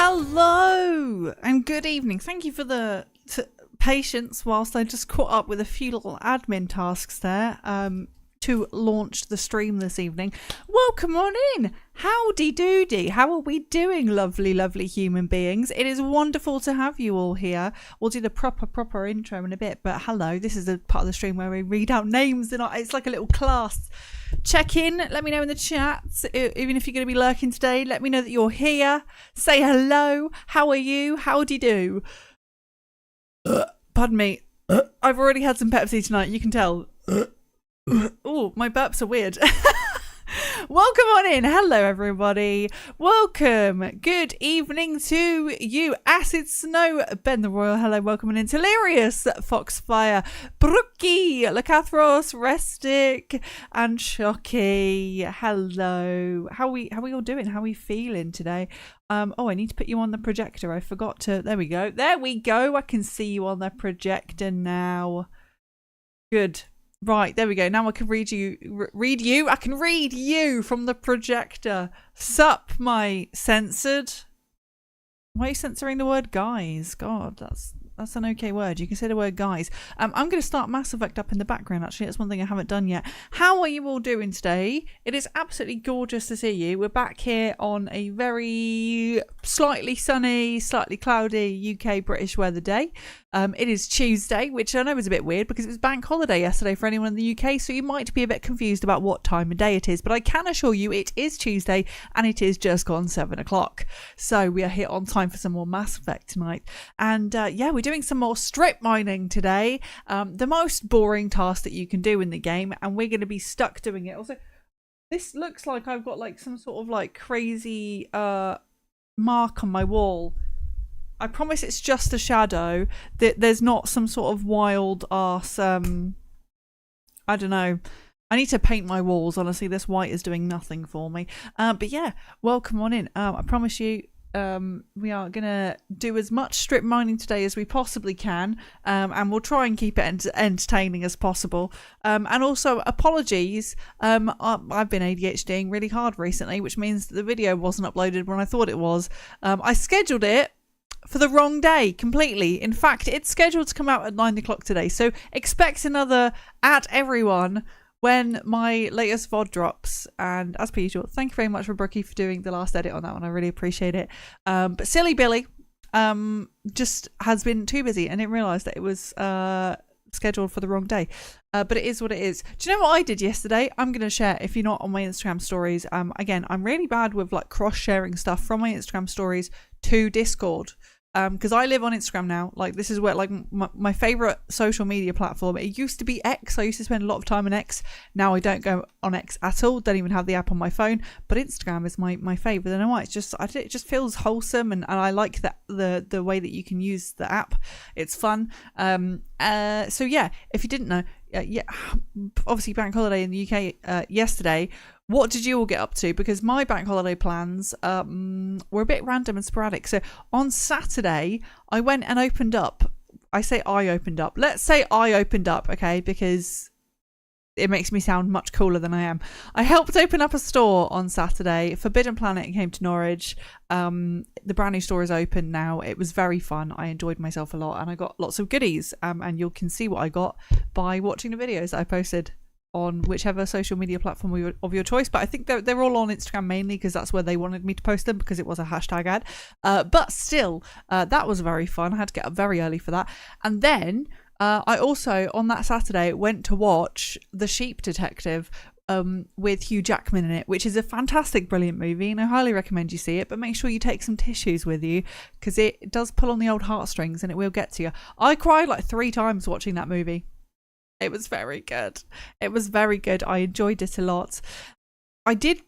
Hello and good evening. Thank you for the patience whilst I just caught up with a few little admin tasks there to launch the stream this evening. Welcome on in. Howdy doody. How are we doing, lovely, lovely human beings? It is wonderful to have you all here. We'll do the proper intro in a bit, but hello, this is a part of the stream where we read out names and it's like a little class. Check in, let me know in the chat, even if you're going to be lurking today, let me know that you're here. Say hello, how are you, howdy do. Pardon me, I've already had some Pepsi tonight, you can tell. Oh, my burps are weird. Welcome on in. Hello, everybody. Welcome. Good evening to you. Acid Snow, Ben the Royal. Hello, welcome on in. Delirious, Foxfire, Brookie, Lacathros, Restic, and Shocky. Hello. How are we all doing? How are we feeling today? Oh, I need to put you on the projector. I forgot to. There we go. There we go. I can see you on the projector now. Good. Right, there we go. Now I can read you. I can read you from the projector. Sup, my censored. Why are you censoring the word guys? God, that's an okay word. You can say the word guys. I'm going to start Mass Effect up in the background, actually. That's one thing I haven't done yet. How are you all doing today? It is absolutely gorgeous to see you. We're back here on a very slightly sunny, slightly cloudy UK British weather day. It is Tuesday, which I know is a bit weird because it was bank holiday yesterday for anyone in the UK, so you might be a bit confused about what time of day it is, but I can assure you it is Tuesday and it is just gone 7 o'clock. So we are here on time for some more Mass Effect tonight. And yeah, we're doing some more strip mining today. The most boring task that you can do in the game, and we're going to be stuck doing it. Also, this looks like I've got like some sort of like crazy mark on my wall. I promise it's just a shadow. There's not some sort of wild arse, I don't know. I need to paint my walls, honestly. This white is doing nothing for me. But yeah, welcome on in. I promise you, we are going to do as much strip mining today as we possibly can. And we'll try and keep it entertaining as possible. And also, apologies. I've been ADHDing really hard recently, which means that the video wasn't uploaded when I thought it was. I scheduled it for the wrong day completely. In fact, it's scheduled to come out at 9 o'clock today, so expect another at everyone when my latest VOD drops. And as per usual, thank you very much for Brookie for doing the last edit on that one. I really appreciate it. But silly Billy just has been too busy and didn't realise that it was scheduled for the wrong day. But it is what it is. Do you know what I did yesterday? I'm going to share, if you're not on my Instagram stories. Again, I'm really bad with like cross-sharing stuff from my Instagram stories to Discord. Because I live on Instagram now. Like, this is where like my favorite social media platform. It used to be X. I used to spend a lot of time on X. Now I don't go on X at all. Don't even have the app on my phone. But Instagram is my favorite. I don't know why. It just feels wholesome, and I like that the way that you can use the app. It's fun. So yeah, if you didn't know, yeah, obviously bank holiday in the UK yesterday. What did you all get up to? Because my bank holiday plans were a bit random and sporadic. So on Saturday, I went and opened up. I say I opened up. Let's say I opened up, okay? Because it makes me sound much cooler than I am. I helped open up a store on Saturday. Forbidden Planet came to Norwich. The brand new store is open now. It was very fun. I enjoyed myself a lot, and I got lots of goodies. And you can see what I got by watching the videos that I posted on whichever social media platform of your choice. But I think they're all on Instagram mainly because that's where they wanted me to post them, because it was a hashtag ad. But still, that was very fun. I had to get up very early for that. And then I also, on that Saturday, went to watch The Sheep Detective with Hugh Jackman in it, which is a fantastic, brilliant movie, and I highly recommend you see it. But make sure you take some tissues with you, because it does pull on the old heartstrings and it will get to you. I cried like 3 times watching that movie. It was very good. It was very good. I enjoyed it a lot. I did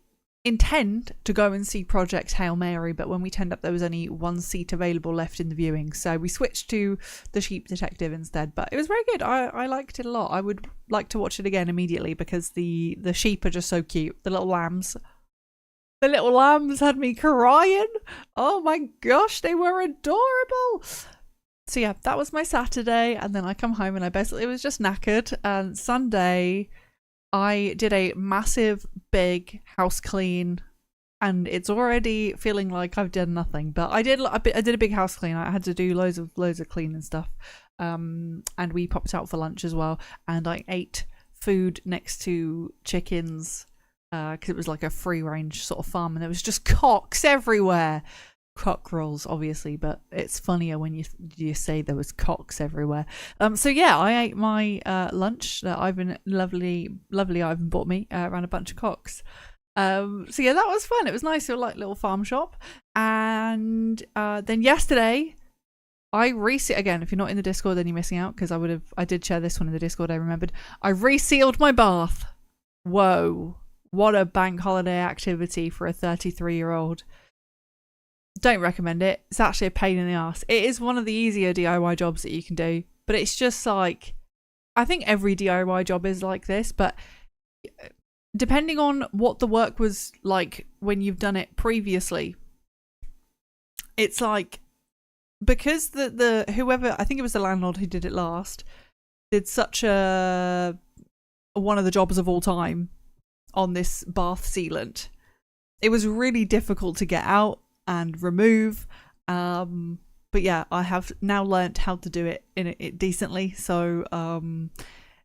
intend to go and see Project Hail Mary, but when we turned up, there was only 1 seat available left in the viewing. So we switched to The Sheep Detective instead. But it was very good. I liked it a lot. I would like to watch it again immediately, because the sheep are just so cute. The little lambs. The little lambs had me crying. Oh my gosh, they were adorable. So yeah, that was my Saturday, and then I come home and I basically was just knackered. And Sunday I did a massive big house clean and it's already feeling like I've done nothing. But I did a big house clean. I had to do loads of cleaning stuff, and we popped out for lunch as well. And I ate food next to chickens because it was like a free range sort of farm, and there was just cocks everywhere. Cockerels, obviously, but it's funnier when you say there was cocks everywhere. So yeah, I ate my lunch that lovely Ivan bought me around a bunch of cocks. So yeah, that was fun. It was nice, like little farm shop. And then yesterday, I again. If you're not in the Discord, then you're missing out because I did share this one in the Discord. I remembered I resealed my bath. Whoa, what a bank holiday activity for a 33-year-old. Don't recommend it. It's actually a pain in the ass. It is one of the easier DIY jobs that you can do, but it's just like, I think every DIY job is like this, but depending on what the work was like when you've done it previously, it's like, because the whoever, I think it was the landlord who did it last, did such one of the jobs of all time on this bath sealant, it was really difficult to get out and remove, but yeah, I have now learnt how to do it it decently. So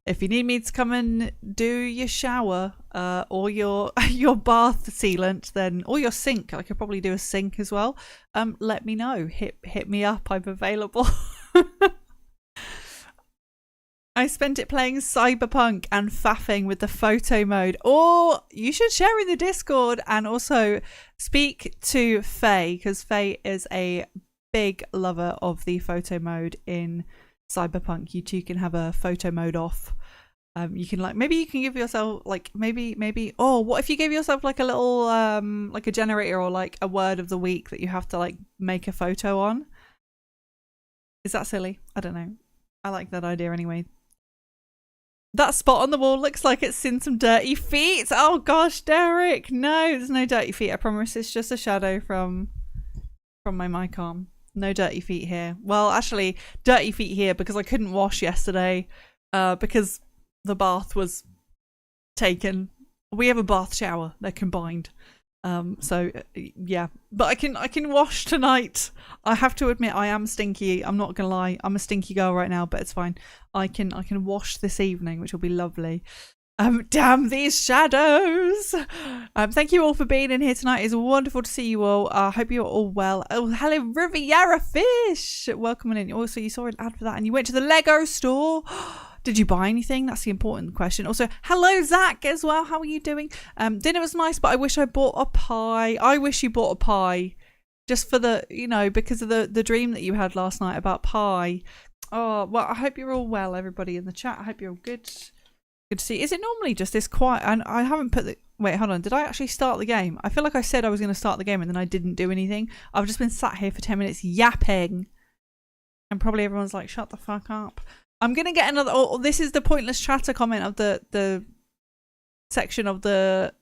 if you need me to come and do your shower or your bath sealant, then, or your sink, I could probably do a sink as well, let me know. Hit me up, I'm available. I spent it playing Cyberpunk and faffing with the photo mode. Or you should share in the Discord and also speak to Faye, because Faye is a big lover of the photo mode in Cyberpunk. You two can have a photo mode off. You can maybe you can give yourself maybe what if you gave yourself like a little like a generator or like a word of the week that you have to like make a photo on. Is that silly? I don't know. I like that idea anyway. That spot on the wall looks like it's seen some dirty feet. Oh gosh, Derek. No, there's no dirty feet. I promise it's just a shadow from my mic arm. No dirty feet here. Well, actually, dirty feet here because I couldn't wash yesterday because the bath was taken. We have a bath shower. They're combined. So yeah, but I can wash tonight. I have to admit I am stinky. I'm not gonna lie. I'm a stinky girl right now, but it's fine. I can wash this evening, which will be lovely. Damn these shadows. Thank you all for being in here tonight. It's wonderful to see you all. I hope you're all well. Oh, hello Riviera Fish. Welcome in. Also, you saw an ad for that and you went to the Lego store. Did you buy anything? That's the important question. Also, hello Zach as well. How are you doing? Dinner was nice, but I wish I bought a pie. I wish you bought a pie, just for the, because of the dream that you had last night about pie. Oh well, I hope you're all well, everybody in the chat. I hope you're all good. Good to see. Is it normally just this quiet? And I haven't put the. Wait, hold on. Did I actually start the game? I feel like I said I was going to start the game and then I didn't do anything. I've just been sat here for 10 minutes yapping, and probably everyone's like, "Shut the fuck up." I'm going to get another... Oh, this is the pointless chatter comment of the section of the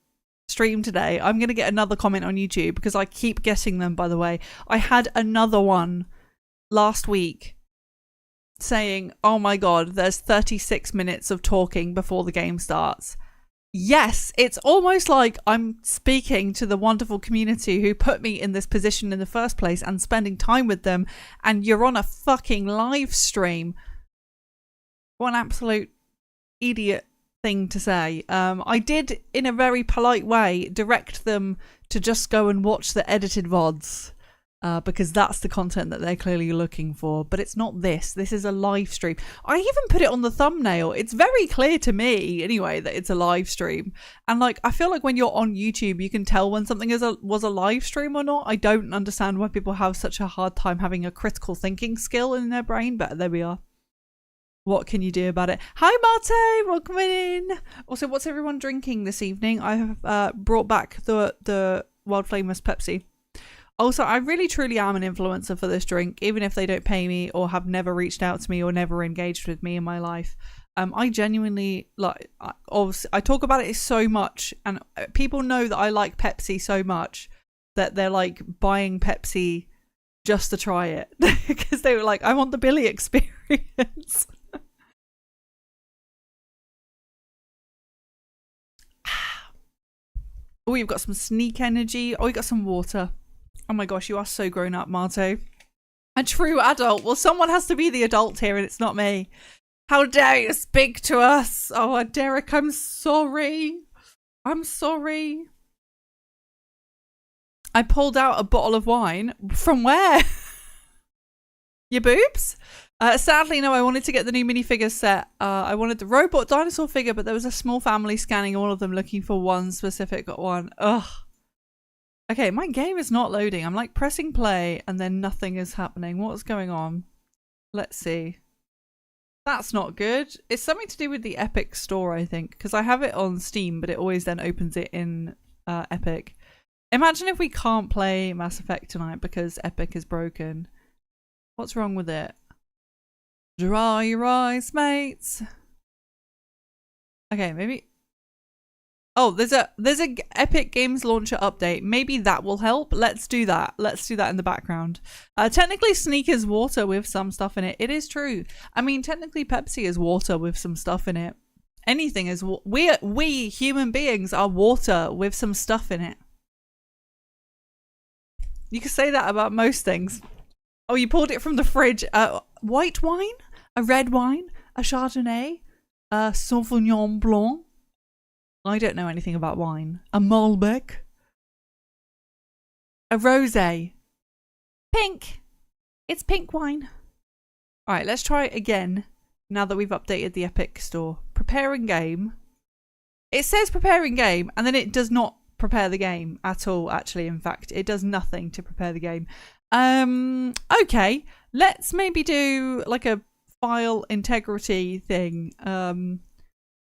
stream today. I'm going to get another comment on YouTube because I keep getting them, by the way. I had another one last week saying, oh my god, there's 36 minutes of talking before the game starts. Yes, it's almost like I'm speaking to the wonderful community who put me in this position in the first place and spending time with them, and you're on a fucking live stream. What an absolute idiot thing to say. I did, in a very polite way, direct them to just go and watch the edited VODs because that's the content that they're clearly looking for. But it's not this. This is a live stream. I even put it on the thumbnail. It's very clear to me, anyway, that it's a live stream. And I feel like when you're on YouTube, you can tell when something was a live stream or not. I don't understand why people have such a hard time having a critical thinking skill in their brain, but there we are. What can you do about it? Hi, Marte! Welcome in! Also, what's everyone drinking this evening? I have brought back the World Famous Pepsi. Also, I really truly am an influencer for this drink, even if they don't pay me or have never reached out to me or never engaged with me in my life. I genuinely, obviously, I talk about it so much, and people know that I like Pepsi so much that they're buying Pepsi just to try it. Because they were like, I want the Billy experience. Oh, we've got some sneak energy. Oh, we got some water. Oh my gosh, you are so grown up, Marto. A true adult. Well, someone has to be the adult here and it's not me. How dare you speak to us? Oh, Derek, I'm sorry. I'm sorry. I pulled out a bottle of wine. From where? Your boobs? Sadly, no, I wanted to get the new minifigure set. I wanted the robot dinosaur figure, but there was a small family scanning all of them looking for one specific one. Ugh. Okay, my game is not loading. I'm like pressing play and then nothing is happening. What's going on? Let's see. That's not good. It's something to do with the Epic store, I think, because I have it on Steam, but it always then opens it in Epic. Imagine if we can't play Mass Effect tonight because Epic is broken. What's wrong with it? Dry your eyes, mates. Okay, maybe. Oh, there's a Epic Games Launcher update. Maybe that will help. Let's do that. Let's do that in the background. Technically, Sneak is water with some stuff in it. It is true. I mean, technically, Pepsi is water with some stuff in it. Anything is. We human beings are water with some stuff in it. You can say that about most things. Oh, you pulled it from the fridge. White wine, a red wine, a Chardonnay, a Sauvignon Blanc. I don't know anything about wine. A Malbec. A rosé. Pink. It's pink wine. Alright, let's try it again now that we've updated the Epic store. Preparing game. It says preparing game and then it does not prepare the game at all, actually. In fact, it does nothing to prepare the game. Okay. Let's maybe do like a file integrity thing.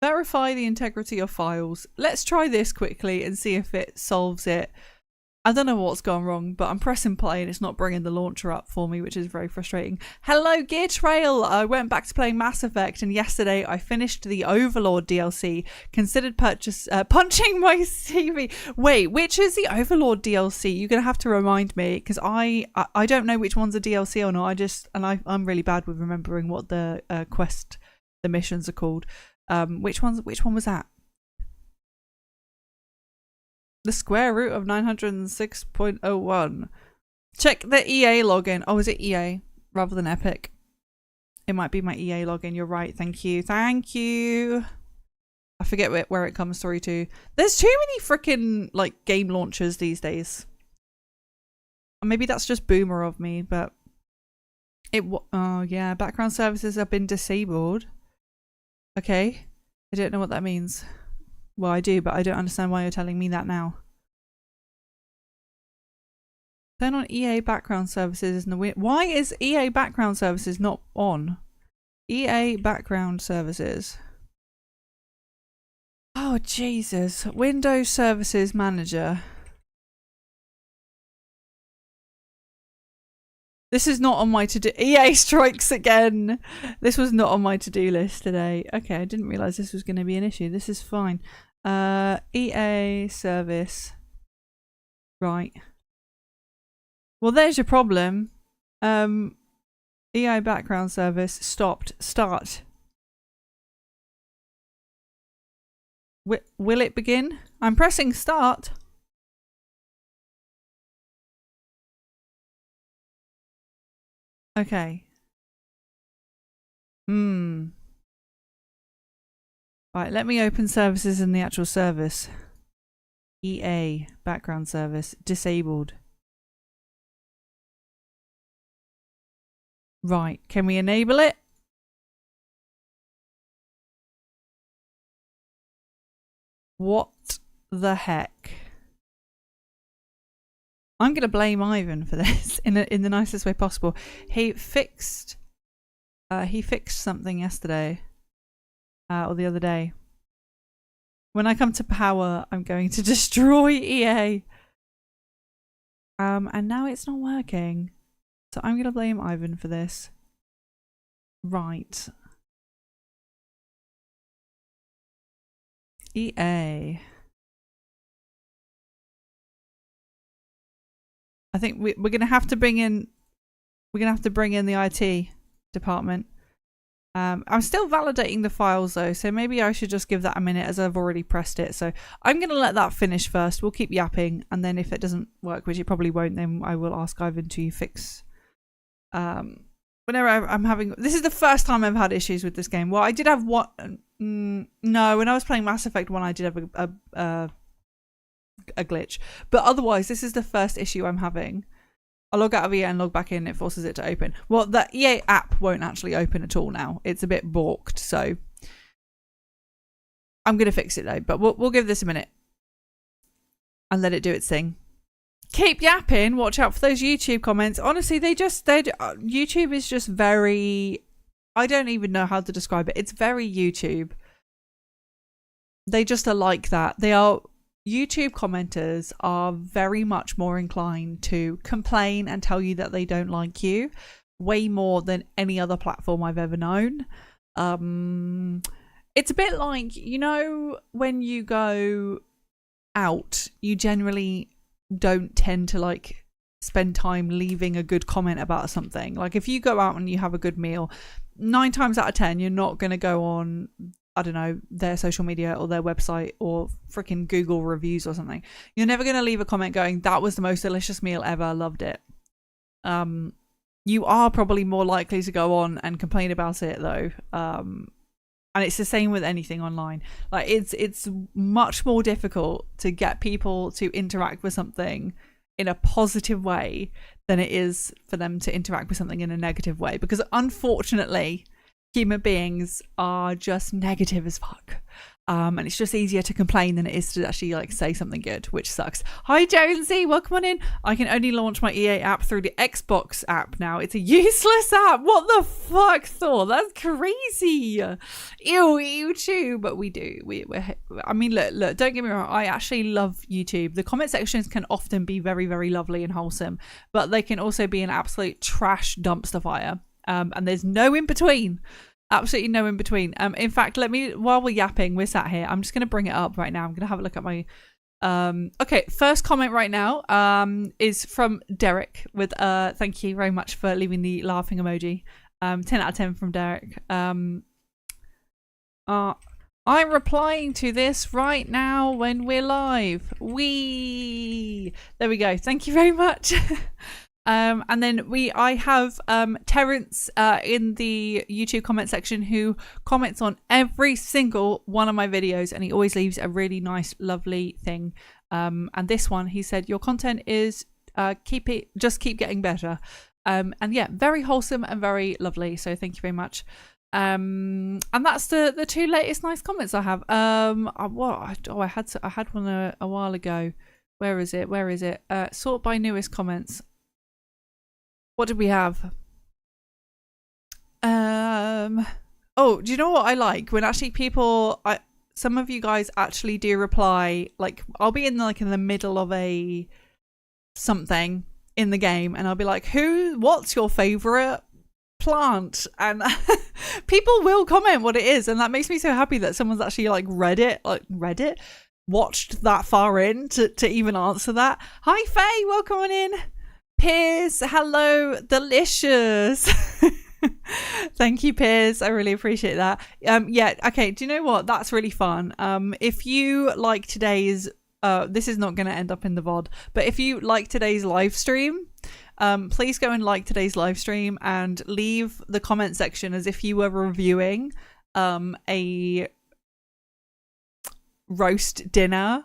Verify the integrity of files. Let's try this quickly and see if it solves it. I don't know what's gone wrong, but I'm pressing play and it's not bringing the launcher up for me, which is very frustrating. Hello, Gear Trail. I went back to playing Mass Effect and yesterday I finished the Overlord DLC. Considered punching my CV. Wait, which is the Overlord DLC? You're going to have to remind me because I don't know which one's a DLC or not. I'm really bad with remembering what the the missions are called. Which one was that? The square root of 906.01. Check the EA login. Oh, is it EA rather than Epic? It might be my EA login. You're right. Thank you. Thank you. I forget where it comes through to. There's too many freaking like game launchers these days. Maybe that's just boomer of me, but oh yeah, background services have been disabled. Okay. I don't know what that means. Well, I do, but I don't understand why you're telling me that now. Turn on EA background services in the why is EA background services not on? EA background services. Oh, Jesus. Windows Services Manager. This is not on my to-do. EA strikes again. This was not on my to-do list today. Okay, I didn't realize this was going to be an issue. This is fine. EA service. Right. Well, there's your problem. EA background service stopped. Start. Will it begin? I'm pressing start. Okay. Right, let me open services in the actual service. EA background service disabled. Right, can we enable it? What the heck? I'm going to blame Ivan for this in the nicest way possible. He fixed something yesterday or the other day. When I come to power, I'm going to destroy EA. And now it's not working. So I'm going to blame Ivan for this. Right. EA. I think we're going to have to bring in the IT department. I'm still validating the files though, so maybe I should just give that a minute as I've already pressed it. So I'm going to let that finish first. We'll keep yapping, and then if it doesn't work, which it probably won't, then I will ask Ivan to fix. Whenever I'm having, this is the first time I've had issues with this game. Well, I did have one. No, when I was playing Mass Effect 1, I did have a glitch, but otherwise, this is the first issue I'm having. I log out of EA and log back in, it forces it to open. Well, the EA app won't actually open at all now. It's a bit balked, so I'm going to fix it though, but we'll give this a minute and let it do its thing. Keep yapping, watch out for those YouTube comments. Honestly, YouTube is just very, I don't even know how to describe it. It's very YouTube. They just are like that. YouTube commenters are very much more inclined to complain and tell you that they don't like you, way more than any other platform I've ever known. It's a bit like, you know, when you go out, you generally don't tend to like spend time leaving a good comment about something. Like if you go out and you have a good meal, 9 times out of 10 you're not going to go on, I don't know, their social media or their website or freaking Google reviews or something. You're never going to leave a comment going, that was the most delicious meal ever, loved it. You are probably more likely to go on and complain about it though. And it's the same with anything online. Like it's much more difficult to get people to interact with something in a positive way than it is for them to interact with something in a negative way, because unfortunately human beings are just negative as fuck. And it's just easier to complain than it is to actually like say something good, which sucks. Hi Jonesy, welcome on in. I can only launch my EA app through the Xbox app now. It's a useless app. What the fuck, Thor? That's crazy. Ew, YouTube. But we do. I mean, look, don't get me wrong. I actually love YouTube. The comment sections can often be very, very lovely and wholesome, but they can also be an absolute trash dumpster fire. And there's no in between. Absolutely no in between. In fact, while we're yapping, we're sat here, I'm just going to bring it up right now. I'm going to have a look at my okay, first comment right now is from Derek with thank you very much for leaving the laughing emoji. 10 out of 10 from Derek. I'm replying to this right now when we're live. There we go. Thank you very much. And then I have Terrence in the YouTube comment section, who comments on every single one of my videos, and he always leaves a really nice, lovely thing. And this one, he said, your content is keep getting better. And yeah, very wholesome and very lovely. So thank you very much. And that's the 2 latest nice comments I have. I had one a while ago. Where is it? Sort by newest comments. What did we have? Oh, do you know what I like? When actually some of you guys actually do reply. Like I'll be in the middle of a something in the game, and I'll be like, what's your favorite plant? And people will comment what it is, and that makes me so happy that someone's actually read it, watched that far in to even answer that. Hi Faye, welcome on in. Piers, hello, delicious. Thank you, Piers. I really appreciate that. Yeah, okay, do you know what? That's really fun. If you like today's, this is not going to end up in the VOD, but if you like today's live stream, please go and like today's live stream and leave the comment section as if you were reviewing a roast dinner.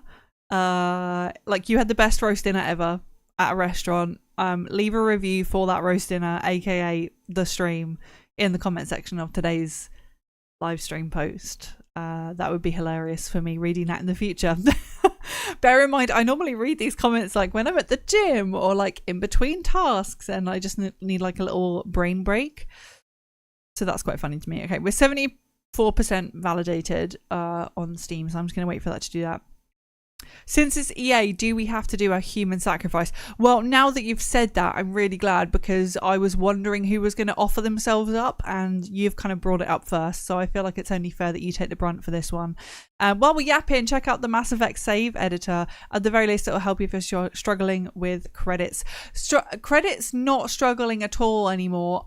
Like you had the best roast dinner ever at a restaurant. Leave a review for that roast dinner, aka the stream, in the comment section of today's live stream post. That would be hilarious for me reading that in the future. Bear in mind, I normally read these comments when I'm at the gym or in between tasks, and I just need a little brain break. So that's quite funny to me. Okay, we're 74% validated on Steam, so I'm just going to wait for that to do that. Since it's EA, do we have to do a human sacrifice? Well, now that you've said that, I'm really glad, because I was wondering who was going to offer themselves up, and you've kind of brought it up first. So I feel like it's only fair that you take the brunt for this one. While we're yapping, check out the Mass Effect save editor. At the very least, it will help you if you're struggling with credits. Credits not struggling at all anymore.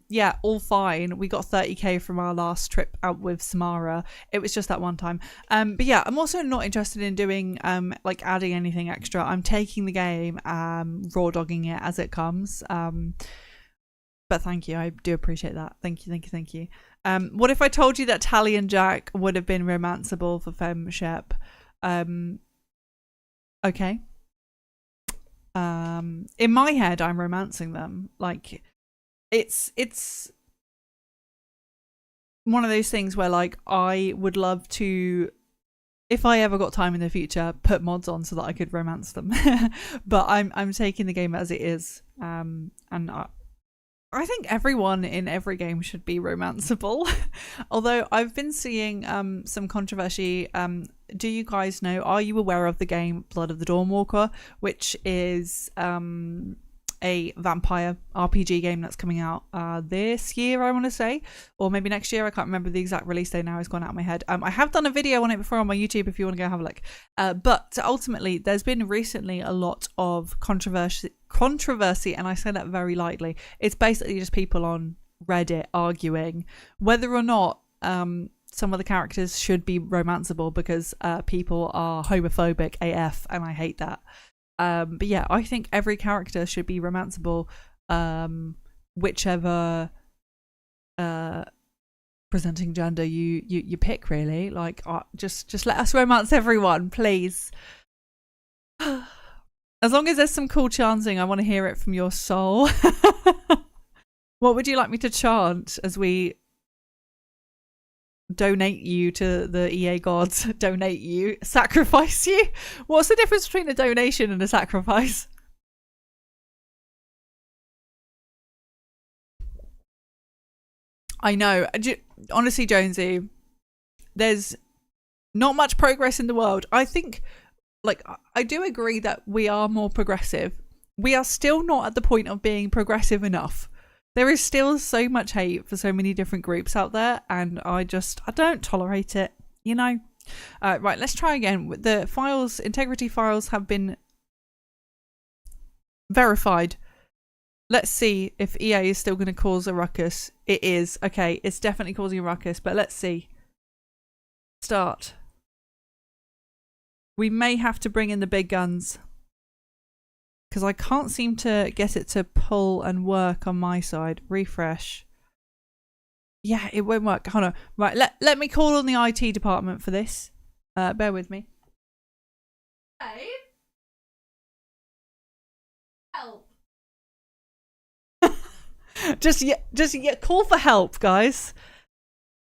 Yeah, all fine. We got 30k from our last trip out with Samara. It was just that one time. But yeah, I'm also not interested in doing like adding anything extra. I'm taking the game, raw dogging it as it comes. But thank you, I do appreciate that. Thank you. What if I told you that Tally and Jack would have been romanceable for Femshep? Okay. In my head, I'm romancing them. Like, it's one of those things where, like, I would love to, if I ever got time in the future, put mods on so that I could romance them. But I'm taking the game as it is, and I think everyone in every game should be romanceable. Although I've been seeing some controversy. Do you guys know, are you aware of the game Blood of the Dawnwalker, which is a vampire RPG game that's coming out this year, I want to say, or maybe next year. I can't remember the exact release date now, it's gone out of my head. I have done a video on it before on my YouTube if you want to go have a look. But ultimately, there's been recently a lot of controversy, and I say that very lightly. It's basically just people on Reddit arguing whether or not some of the characters should be romanceable, because people are homophobic AF, and I hate that. But yeah, I think every character should be romanceable, whichever presenting gender you pick, really. Like, just let us romance everyone, please. As long as there's some cool chanting, I want to hear it from your soul. What would you like me to chant as we donate you to the EA gods? Donate you? Sacrifice you? What's the difference between a donation and a sacrifice? I know. Honestly, Jonesy, there's not much progress in the world. I think, like, I do agree that we are more progressive. We are still not at the point of being progressive enough. There is still so much hate for so many different groups out there, and I don't tolerate it, you know? Right, let's try again. The files, integrity files, have been verified. Let's see if EA is still going to cause a ruckus. It is. Okay, it's definitely causing a ruckus, but let's see. Start. We may have to bring in the big guns, because I can't seem to get it to pull and work on my side. Refresh. Yeah, it won't work. Hold on. Right, let me call on the IT department for this. Bear with me. Hey. Help. just call for help, guys.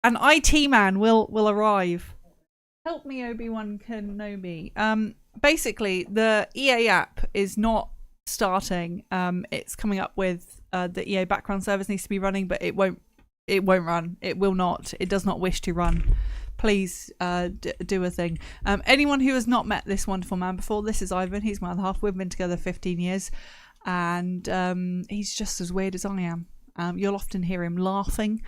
An IT man will arrive. Help me, Obi-Wan Kenobi. Basically, the EA app is not starting. It's coming up with the EA background service needs to be running, but it won't run. It will not. It does not wish to run. Please do a thing. Anyone who has not met this wonderful man before, this is Ivan. He's my other half. We've been together 15 years, and he's just as weird as I am. You'll often hear him laughing,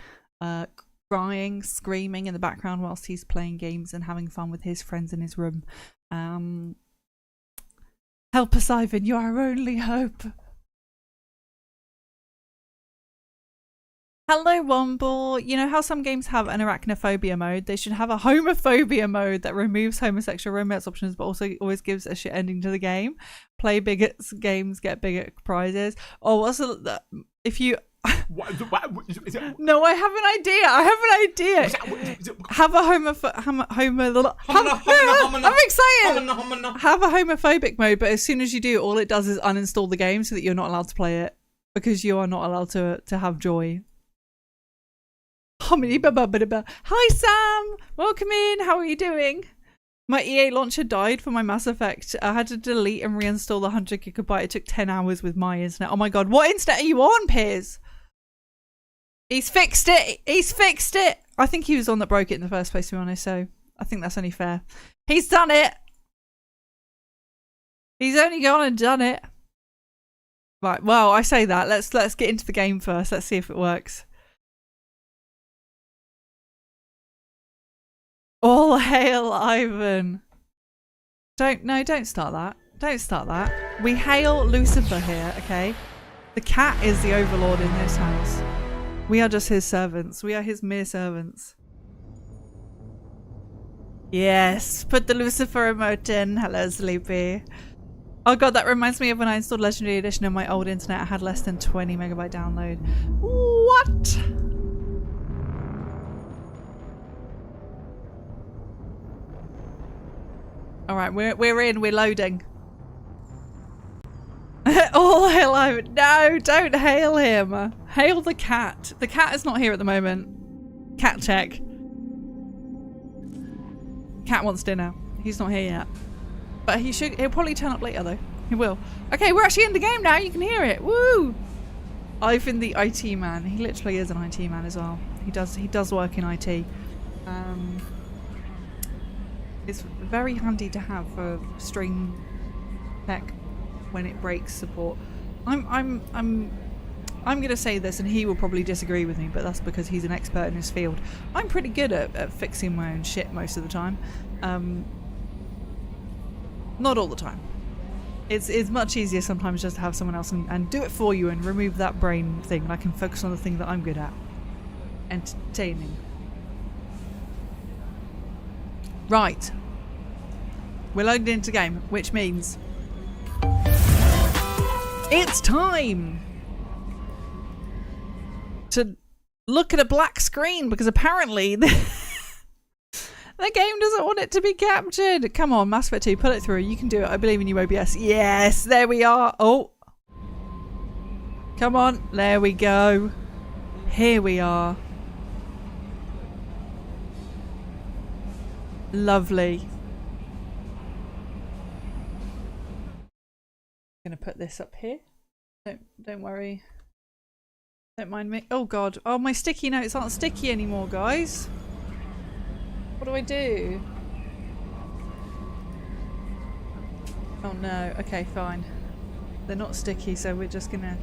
crying, screaming in the background whilst he's playing games and having fun with his friends in his room. Help us, Ivan. You are our only hope. Hello, Womble. You know how some games have an arachnophobia mode? They should have a homophobia mode that removes homosexual romance options, but also always gives a shit ending to the game. Play bigots games, get bigot prizes. Oh, what's the if you... No, I have an idea. Have a I'm excited. Have a homophobic mode, but as soon as you do, all it does is uninstall the game so that you're not allowed to play it, because you are not allowed to have joy. Hi Sam, welcome in. How are you doing? My EA launcher died for my Mass Effect. I had to delete and reinstall the 100 gigabyte. It took 10 hours with my internet. Oh my god, what internet are you on, Piers? He's fixed it. He's fixed it. I think he was the one that broke it in the first place, to be honest, so I think that's only fair. He's done it. He's only gone and done it. Right, well, I say that. Let's get into the game first. Let's see if it works. All hail Ivan. Don't start that. Don't start that. We hail Lucifer here, okay? The cat is the overlord in this house. We are just his servants. We are his mere servants. Yes, put the Lucifer emote in. Hello, Sleepy. Oh god, that reminds me of when I installed Legendary Edition on my old internet. I had less than 20 megabyte download. What? Alright, we're in, we're loading. All hail Ivan. No, don't hail him. Hail the cat. The cat is not here at the moment. Cat check. Cat wants dinner. He's not here yet. But he'll probably turn up later though. He will. Okay, we're actually in the game now. You can hear it. Woo! Ivan the IT man. He literally is an IT man as well. He does work in IT. It's very handy to have for stream tech when it breaks support. I'm gonna say this and he will probably disagree with me, but that's because he's an expert in his field. I'm pretty good at fixing my own shit most of the time. Not all the time. It's much easier sometimes just to have someone else and do it for you and remove that brain thing, and I can focus on the thing that I'm good at. Entertaining. Right. We're loaded into game, which means it's time to look at a black screen because apparently the game doesn't want it to be captured. Come on, Mass Effect 2, put it through. You can do it. I believe in you, OBS. Yes, there we are. Oh. Come on. There we go. Here we are. Lovely. I'm going to put this up here. Don't worry. Don't mind me. Oh god. Oh, my sticky notes aren't sticky anymore, guys. What do I do? Oh no. Okay, fine. They're not sticky, so we're just gonna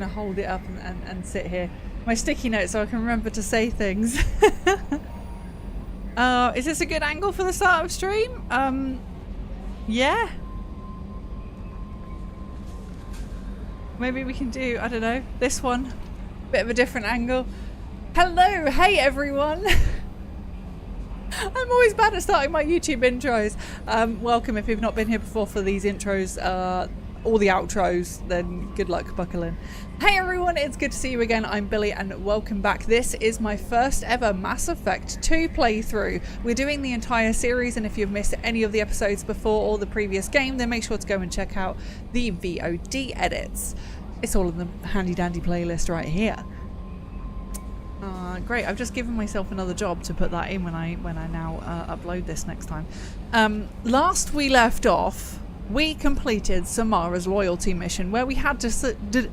hold it up and sit here. My sticky notes so I can remember to say things. Is this a good angle for the start of stream? Yeah. Maybe we can do, I don't know, this one. Bit of a different angle. Hello, hey everyone. I'm always bad at starting my YouTube intros. Welcome if you've not been here before for these intros, all the outros, then good luck, buckle in. Hey everyone, it's good to see you again. I'm Billy and welcome back. This is my first ever Mass Effect 2 playthrough. We're doing the entire series, and if you've missed any of the episodes before or the previous game, then make sure to go and check out the VOD edits. It's all in the handy dandy playlist right here. Great, I've just given myself another job to put that in when I now upload this next time. Last we left off, we completed Samara's loyalty mission where we had to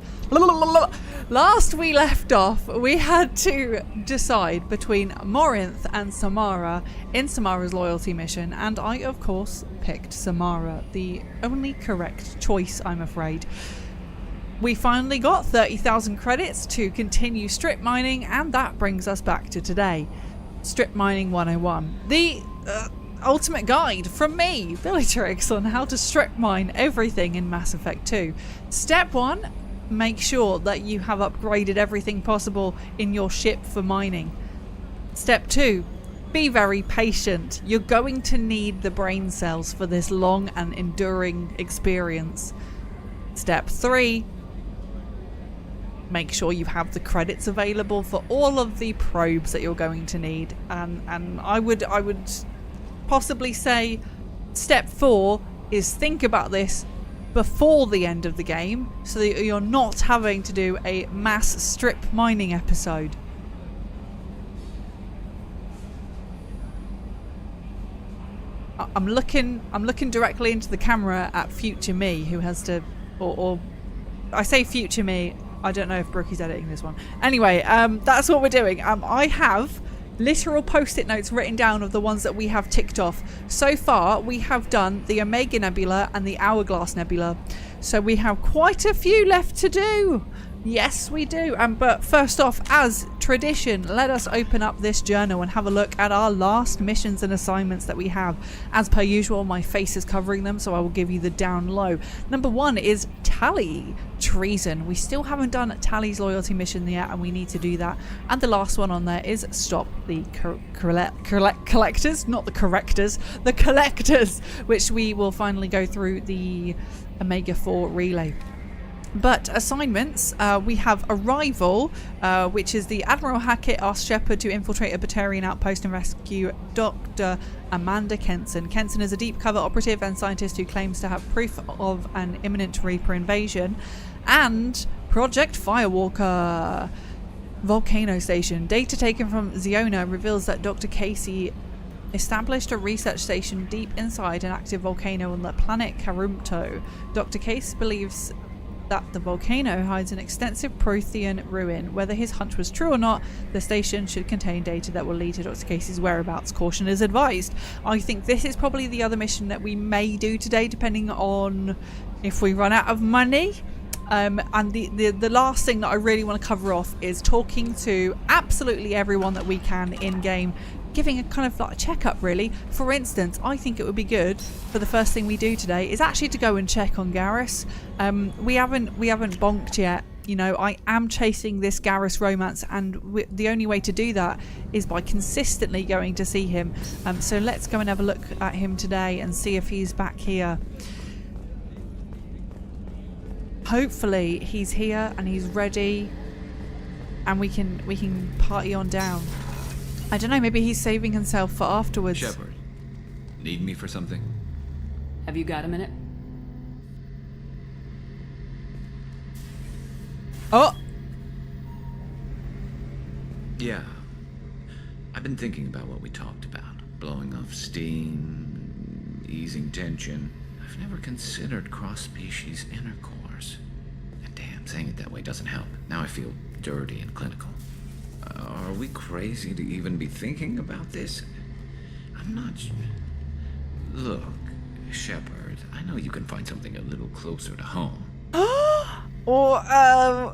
last we left off we had to decide between Morinth and Samara in Samara's loyalty mission, and I of course picked Samara, the only correct choice, I'm afraid. We finally got 30,000 credits to continue strip mining, and that brings us back to today. Strip Mining 101. The ultimate guide from me, Billytrix, on how to strip mine everything in Mass Effect 2. Step 1, make sure that you have upgraded everything possible in your ship for mining. Step 2, be very patient. You're going to need the brain cells for this long and enduring experience. Step 3, make sure you have the credits available for all of the probes that you're going to need. And I would possibly say step 4 is think about this before the end of the game so that you're not having to do a mass strip mining episode. I'm looking directly into the camera at future me, who has to, or I say future me, I don't know if Brookie's editing this one. Anyway, that's what we're doing. I have literal post-it notes written down of the ones that we have ticked off. So far, we have done the Omega Nebula and the Hourglass Nebula. So we have quite a few left to do. Yes, we do. But first off, as tradition, let us open up this journal and have a look at our last missions and assignments that we have. As per usual, my face is covering them, so I will give you the down low. Number 1 is Tally Treason. We still haven't done Tally's loyalty mission yet, and we need to do that. And the last one on there is Stop the Collectors, not the Correctors, the Collectors, which we will finally go through the Omega 4 relay. But assignments, we have Arrival, which is the Admiral Hackett asks Shepard to infiltrate a Batarian outpost and rescue Dr. Amanda Kenson. Kenson is a deep cover operative and scientist who claims to have proof of an imminent Reaper invasion. And Project Firewalker, Volcano Station. Data taken from Ziona reveals that Dr. Casey established a research station deep inside an active volcano on the planet Karumto. Dr. Case believes that the volcano hides an extensive Prothean ruin. Whether his hunch was true or not, the station should contain data that will lead to Dr. Casey's whereabouts. Caution is advised. I think this is probably the other mission that we may do today, depending on if we run out of money. And the last thing that I really want to cover off is talking to absolutely everyone that we can in-game, giving a kind of like a checkup really. For instance, I think it would be good for the first thing we do today is actually to go and check on Garrus. We haven't bonked yet. You know, I am chasing this Garrus romance, and the only way to do that is by consistently going to see him. So let's go and have a look at him today and see if he's back here. Hopefully he's here and he's ready, and we can party on down. I don't know, maybe he's saving himself for afterwards. Shepard, need me for something? Have you got a minute? Oh! Yeah. I've been thinking about what we talked about. Blowing off steam, easing tension. I've never considered cross-species intercourse. And damn, saying it that way doesn't help. Now I feel dirty and clinical. Are we crazy to even be thinking about this? I'm not... Look, Shepard, I know you can find something a little closer to home. Or,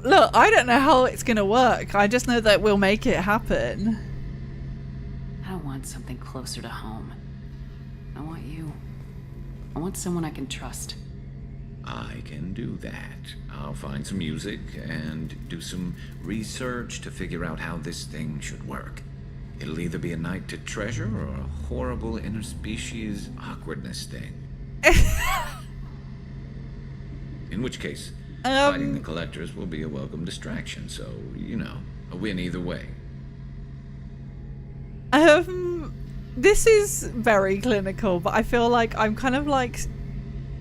look, I don't know how it's gonna work. I just know that we'll make it happen. I don't want something closer to home. I want you. I want someone I can trust. I can do that. I'll find some music and do some research to figure out how this thing should work. It'll either be a night to treasure or a horrible interspecies awkwardness thing. In which case, fighting the collectors will be a welcome distraction, so, you know, a win either way. This is very clinical, but I feel like I'm kind of like...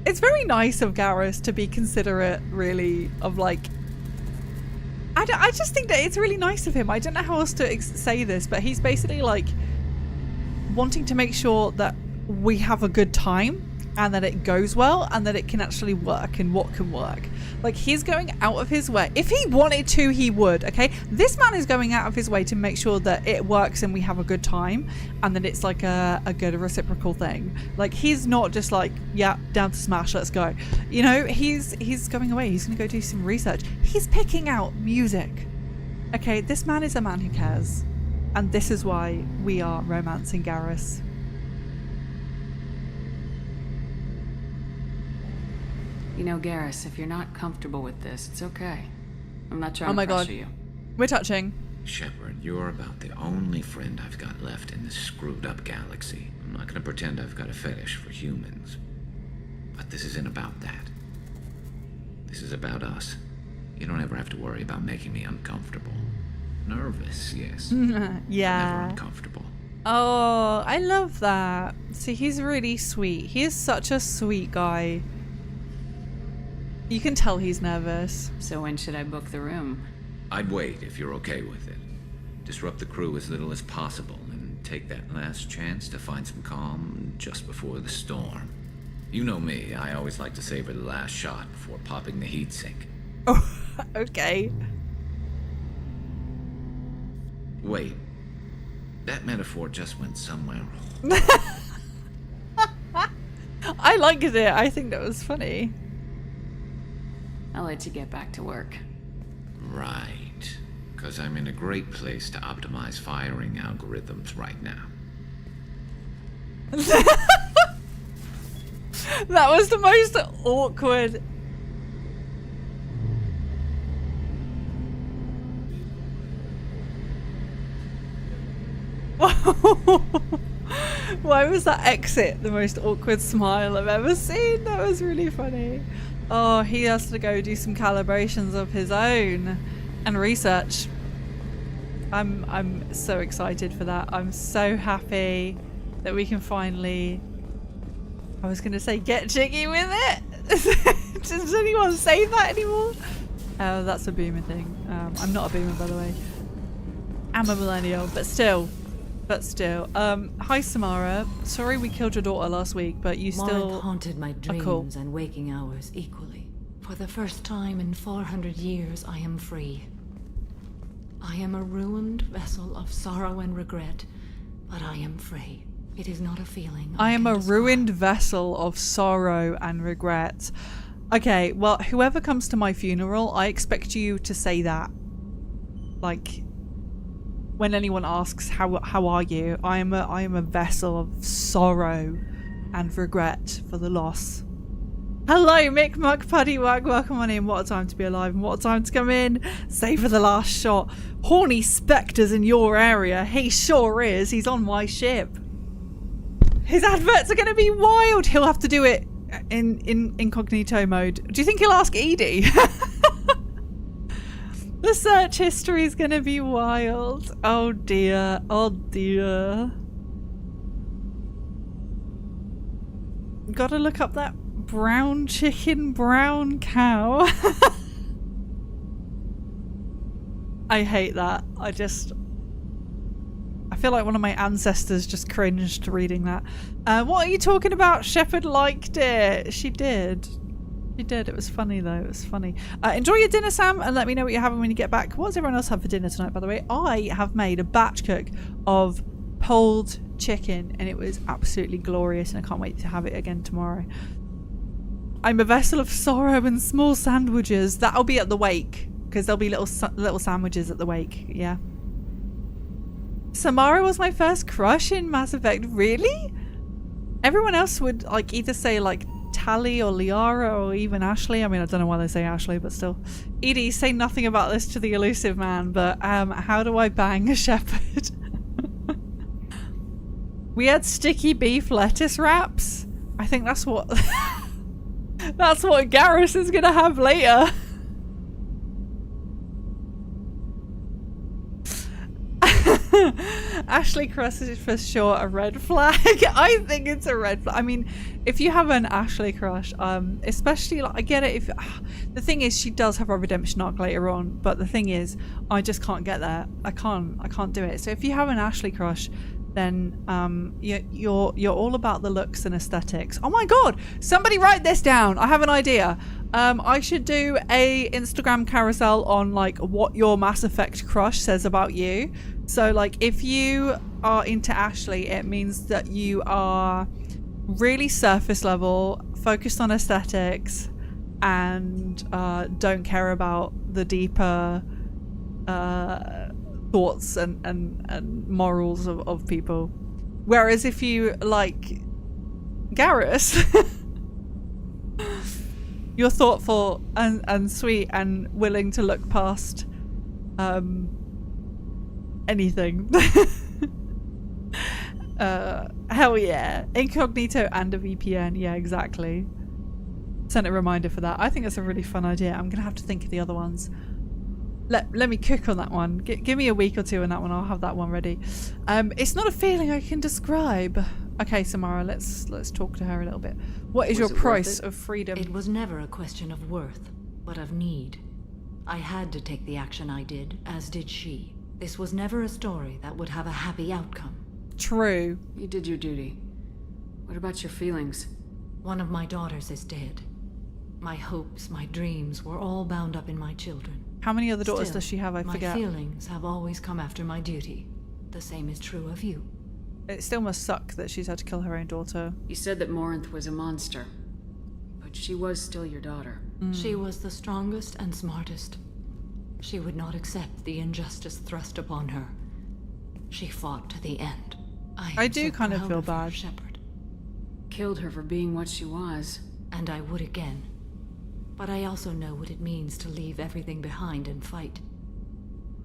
It's very nice of Garrus to be considerate, really, of like... I just think that it's really nice of him. I don't know how else to say this, but he's basically like wanting to make sure that we have a good time and that it goes well and that it can actually work and what can work. Like, he's going out of his way. If he wanted to, he would, okay? This man is going out of his way to make sure that it works and we have a good time and that it's like a good reciprocal thing. Like, he's not just like, yeah, down to smash, let's go. You know, he's going away. He's going to go do some research. He's picking out music. Okay, this man is a man who cares. And this is why we are romancing Garrus. You know, Garrus, if you're not comfortable with this, it's okay. I'm not trying to pressure you. We're touching. Shepard, you're about the only friend I've got left in this screwed up galaxy. I'm not gonna pretend I've got a fetish for humans. But this isn't about that. This is about us. You don't ever have to worry about making me uncomfortable. Nervous, yes. Yeah. But never uncomfortable. Oh, I love that. See, he's really sweet. He is such a sweet guy. You can tell he's nervous. So when should I book the room? I'd wait if you're okay with it. Disrupt the crew as little as possible and take that last chance to find some calm just before the storm. You know me, I always like to savor the last shot before popping the heatsink. Oh, okay. Wait. That metaphor just went somewhere. I liked it. I think that was funny. I'll let you get back to work. Right. Because I'm in a great place to optimize firing algorithms right now. That was the most awkward. Why was that exit the most awkward smile I've ever seen? That was really funny. Oh, he has to go do some calibrations of his own and research. I'm so excited for that. I'm so happy that we can finally, I was going to say, get jiggy with it. Does anyone say that anymore? Oh, that's a boomer thing. I'm not a boomer, by the way. I'm a millennial, but still. Hi Samara. Sorry we killed your daughter last week, but you still Marth haunted my dreams cool. and waking hours equally. For the first time in 400 years, I am free. I am a ruined vessel of sorrow and regret, but I am free. It is not a feeling I am can a describe. ruined vessel of sorrow and regret. Okay, well, whoever comes to my funeral, I expect you to say that. Like, when anyone asks how are you, I am a vessel of sorrow and regret for the loss. Hello, Mick Muck Puddywug. Welcome on in. What a time to be alive and what a time to come in. Save for the last shot. Horny Spectres in your area. He sure is. He's on my ship. His adverts are going to be wild. He'll have to do it in incognito mode. Do you think he'll ask Edie? The search history is going to be wild. Oh dear. Oh dear. Gotta look up that brown chicken, brown cow. I hate that. I feel like one of my ancestors just cringed reading that. What are you talking about? Shepherd liked it. She did. She did. It was funny though. It was funny. Enjoy your dinner, Sam, and let me know what you're having when you get back. What does everyone else have for dinner tonight, by the way? I have made a batch cook of pulled chicken and it was absolutely glorious and I can't wait to have it again tomorrow. I'm a vessel of sorrow and small sandwiches. That'll be at the wake because there'll be little sandwiches at the wake. Yeah. Samara was my first crush in Mass Effect. Really? Everyone else would like either say like Tali or Liara or even Ashley. I mean, I don't know why they say Ashley, but still. Edie, say nothing about this to the elusive man, but how do I bang a shepherd? We had sticky beef lettuce wraps. I think that's what that's what Garrus is gonna have later. Ashley Crush is for sure a red flag. I think it's a red flag. I mean, if you have an Ashley crush, especially like I get it. If the thing is, she does have a redemption arc later on, but the thing is, I just can't get there. I can't do it. So if you have an Ashley crush, then you're all about the looks and aesthetics. Oh my god! Somebody write this down. I have an idea. I should do a Instagram carousel on like what your Mass Effect crush says about you. So like if you are into Ashley, it means that you are really surface level, focused on aesthetics, and don't care about the deeper thoughts and morals of people. Whereas if you like Garrus, you're thoughtful and sweet and willing to look past anything. Hell yeah. Incognito and a VPN. Yeah, exactly. Sent a reminder for that. I think that's a really fun idea. I'm gonna have to think of the other ones. Let me cook on that one. Give me a week or two on that one. I'll have that one ready. It's not a feeling I can describe. Okay, Samara, let's talk to her a little bit. What is your price of freedom? It was never a question of worth, but of need. I had to take the action I did, as did she. This was never a story that would have a happy outcome. True. You did your duty. What about your feelings? One of my daughters is dead. My hopes, my dreams were all bound up in my children. How many other daughters Still, does she have? I forget. My feelings have always come after my duty. the same is true of you. It still must suck that she's had to kill her own daughter. You said that Morinth was a monster, but she was still your daughter. She was the strongest and smartest. She would not accept the injustice thrust upon her. She fought to the end. I am do so kind of proud feel her, bad. Shepard. Killed her for being what she was. And I would again. But I also know what it means to leave everything behind and fight.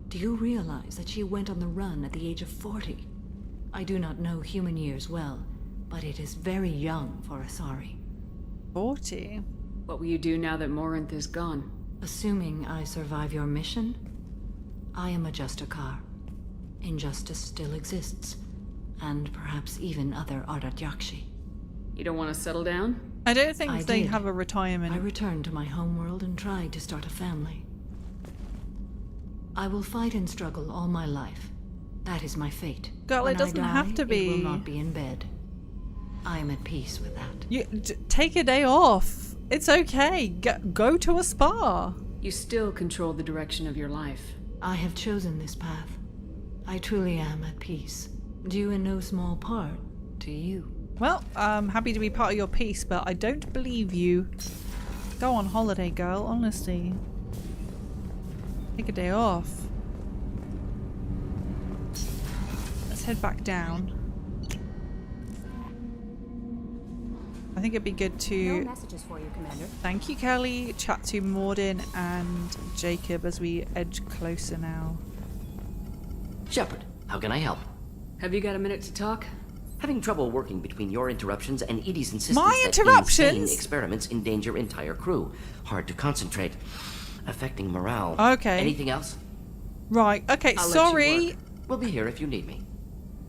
Do you realize that she went on the run at the age of 40? I do not know human years well, but it is very young for Asari. 40? What will you do now that Morinth is gone? Assuming I survive your mission, I am a Justicar. Injustice still exists, and perhaps even other Ardat-Yakshi. You don't want to settle down? I don't think I they did. have a I retirement. returned to my homeworld and tried to start a family. I will fight and struggle all my life. That is my fate. Girl, When it doesn't I die, have to It be. will not be in bed. I am at peace with that. Take a day off. It's okay. Go to a spa. You still control the direction of your life. I have chosen this path. I truly am at peace, due in no small part to you. Well, I'm happy to be part of your piece, but I don't believe you. Go on holiday, girl, honestly. Take a day off. Let's head back down. I think it'd be good No to, messages for you, Commander. thank you Kelly, chat to Mordin and Jacob as we edge closer now. Shepard, how can I help? Have you got a minute to talk? Having trouble working between your interruptions and Edie's insistence My that interruptions? insane experiments endanger entire crew. Hard to concentrate. Affecting morale. Okay. Anything else? Right, okay, I'll let you sorry. work. We'll be here if you need me.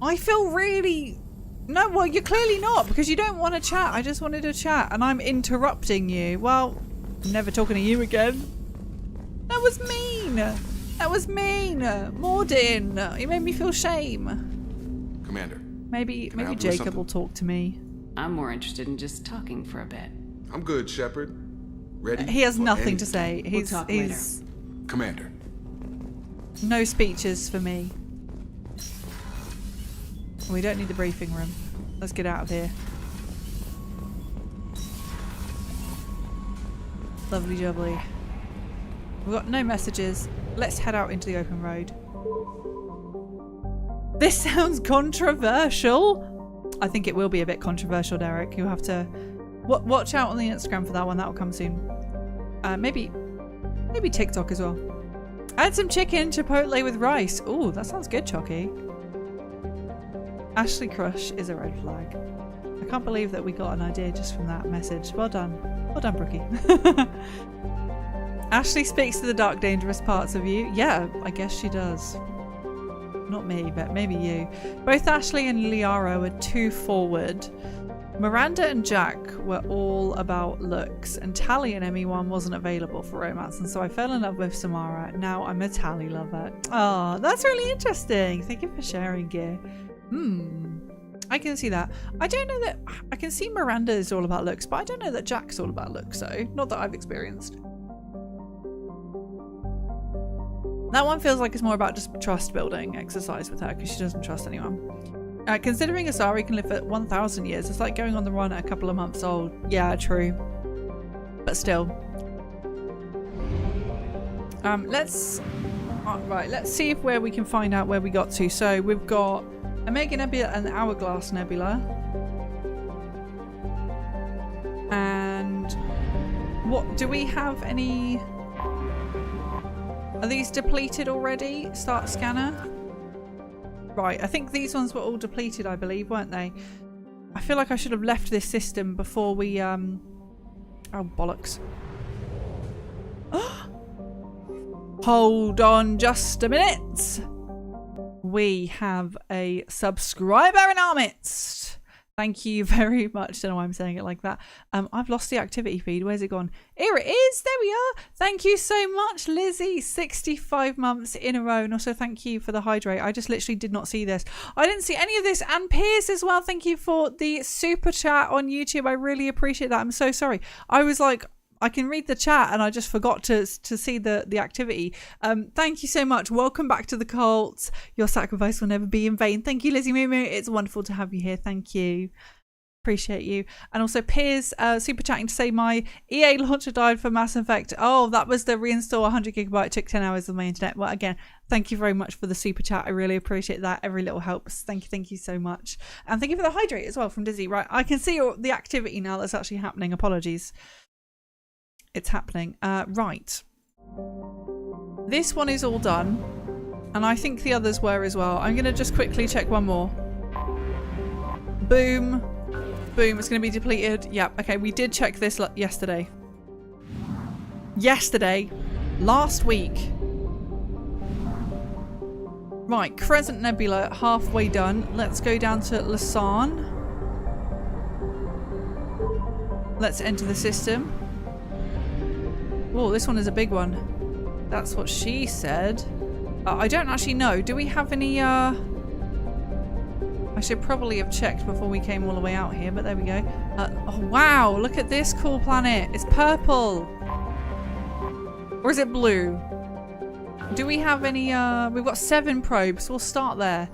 I feel really... No, well, you're clearly not, because you don't want to chat. I just wanted to chat, and I'm interrupting you. Well, I'm never talking to you again. That was mean. That was mean. Mordin, you made me feel shame. Commander, Maybe Can I help you with Jacob something? will talk to me. I'm more interested in just talking for a bit. I'm good, Shepard. Ready? He has for nothing to anything. say. We'll talk later. He's Commander, no speeches for me. We don't need the briefing room. Let's get out of here. Lovely jubbly. We've got no messages. Let's head out into the open road. This sounds controversial. I think it will be a bit controversial, Derek. You'll have to watch out on the Instagram for that one. That'll come soon. Maybe TikTok as well. Add some chicken chipotle with rice. Ooh, that sounds good, Chucky. Ashley crush is a red flag. I can't believe that we got an idea just from that message. Well done. Well done, Brookie. Ashley speaks to the dark, dangerous parts of you. Yeah, I guess she does. Not me, but maybe you. Both Ashley and Liara were too forward. Miranda and Jack were all about looks, and Tally in ME1 wasn't available for romance, and so I fell in love with Samara. Now I'm a Tally lover. Oh, that's really interesting. Thank you for sharing, Gear. I can see that. I don't know that... I can see Miranda is all about looks, but I don't know that Jack's all about looks, so not that I've experienced. That one feels like it's more about just trust building exercise with her, because she doesn't trust anyone. Considering Asari can live for 1,000 years, it's like going on the run at a couple of months old. Yeah, true. But still. Let's see if where we can find out where we got to. So we've got Omega Nebula and Hourglass Nebula. And what do we have any... Are these depleted already? Start scanner. Right, I think these ones were all depleted, I believe, weren't they? I feel like I should have left this system before we, Oh, bollocks. Hold on just a minute. We have a subscriber in our midst. Thank you very much. Don't know why I'm saying it like that. I've lost the activity feed. Where's it gone? Here it is. There we are. Thank you so much, Lizzie. 65 months in a row. And also thank you for the hydrate. I just literally did not see this. I didn't see any of this. And Piers as well. Thank you for the super chat on YouTube. I really appreciate that. I'm so sorry. I was like, I can read the chat and I just forgot to see the activity. Thank you so much. Welcome back to the cult. Your sacrifice will never be in vain. Thank you, Lizzie Moo. It's wonderful to have you here. Thank you. Appreciate you. And also Piers super chatting to say my EA launcher died for Mass Effect. Oh, that was the reinstall 100 gigabyte. It took 10 hours of my internet. Well, again, thank you very much for the super chat. I really appreciate that. Every little helps. Thank you so much. And thank you for the hydrate as well from Dizzy. Right, I can see the activity now that's actually happening. Apologies. It's happening. Right. This one is all done. And I think the others were as well. I'm going to just quickly check one more. Boom. Boom, it's going to be depleted. Yep, okay, we did check this yesterday. Last week. Right, Crescent Nebula, halfway done. Let's go down to Lausanne. Let's enter the system. Oh, this one is a big one. That's what she said. I don't actually know. Do we have any, I should probably have checked before we came all the way out here, but there we go. Oh, wow, look at this cool planet. It's purple. Or is it blue? Do we have any, we've got 7 probes. We'll start there.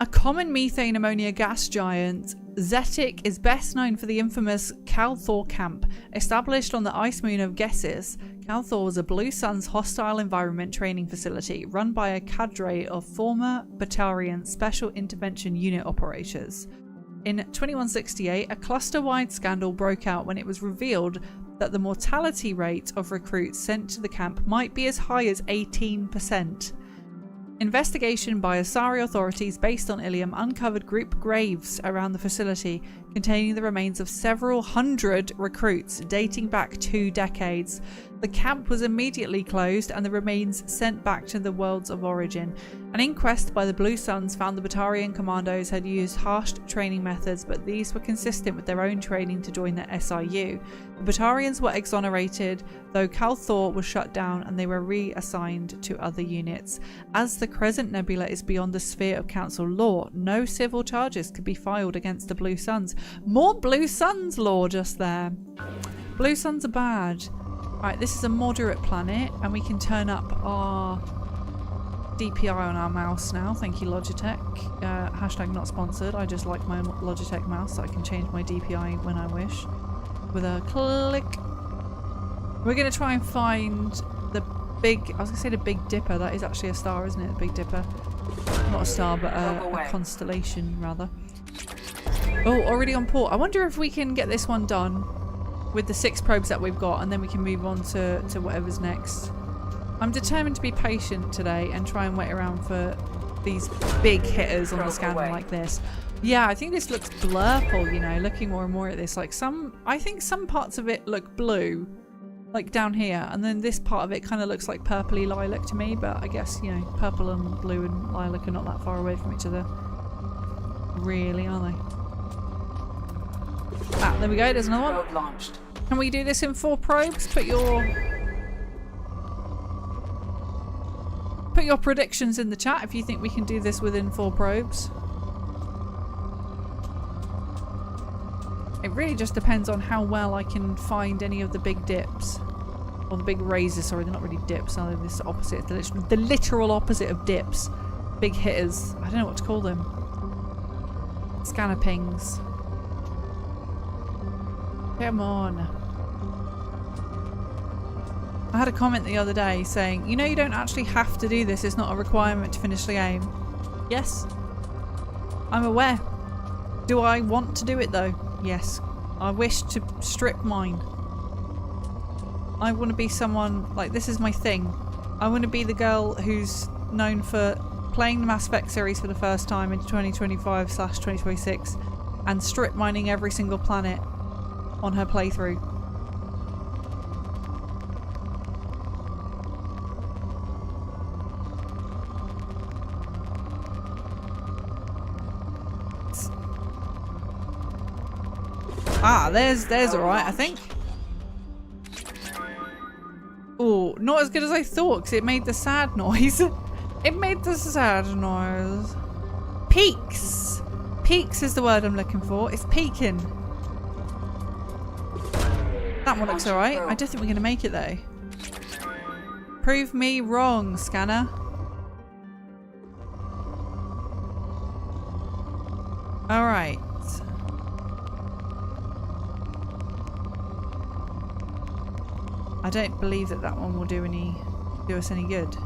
A common methane ammonia gas giant, Zetic is best known for the infamous Calthor camp. Established on the ice moon of Gessis, Calthor was a Blue Sun's hostile environment training facility run by a cadre of former Batarian Special Intervention Unit operators. In 2168, a cluster-wide scandal broke out when it was revealed that the mortality rate of recruits sent to the camp might be as high as 18%. Investigation by Asari authorities based on Ilium uncovered group graves around the facility containing the remains of several hundred recruits dating back 2 decades. The camp was immediately closed and the remains sent back to the worlds of origin. An inquest by the Blue Suns found the Batarian commandos had used harsh training methods, but these were consistent with their own training to join the SIU. The Batarians were exonerated, though Calthor was shut down and they were reassigned to other units. As the Crescent Nebula is beyond the sphere of Council law, no civil charges could be filed against the Blue Suns. More Blue Suns law just there. Blue Suns are bad. Right, this is a moderate planet and we can turn up our DPI on our mouse now. Thank you, Logitech. Hashtag not sponsored. I just like my Logitech mouse so I can change my DPI when I wish. With a click. We're going to try and find the big... I was going to say the Big Dipper. That is actually a star, isn't it? The Big Dipper. Not a star, but a constellation, rather. Oh, already on port. I wonder if we can get this one done with the 6 probes that we've got and then we can move on to whatever's next. I'm determined to be patient today and try and wait around for these big hitters on the scanner like this. Yeah, I think this looks blurple, you know, looking more and more at this. Like I think some parts of it look blue, like down here, and then this part of it kind of looks like purpley lilac to me, but I guess, you know, purple and blue and lilac are not that far away from each other. Really, are they? Ah, there we go, there's another one. Launched. Can we do this in 4 probes? Put your predictions in the chat if you think we can do this within 4 probes. It really just depends on how well I can find any of the big dips. Or the big razors, sorry, they're not really dips, are they? This opposite, the literal opposite of dips. Big hitters. I don't know what to call them. Scanner pings. Come on. I had a comment the other day saying, you know, you don't actually have to do this. It's not a requirement to finish the game. Yes. I'm aware. Do I want to do it though? Yes. I wish to strip mine. I want to be someone, like, this is my thing. I want to be the girl who's known for playing the Mass Effect series for the first time in 2025/2026 and strip mining every single planet on her playthrough. Ah, there's alright, I think. Oh, not as good as I thought because it made the sad noise. It made the sad noise. Peaks. Peaks is the word I'm looking for. It's peaking. That one looks alright. I don't think we're going to make it though. Prove me wrong, scanner. Alright. I don't believe that that one will do us any good.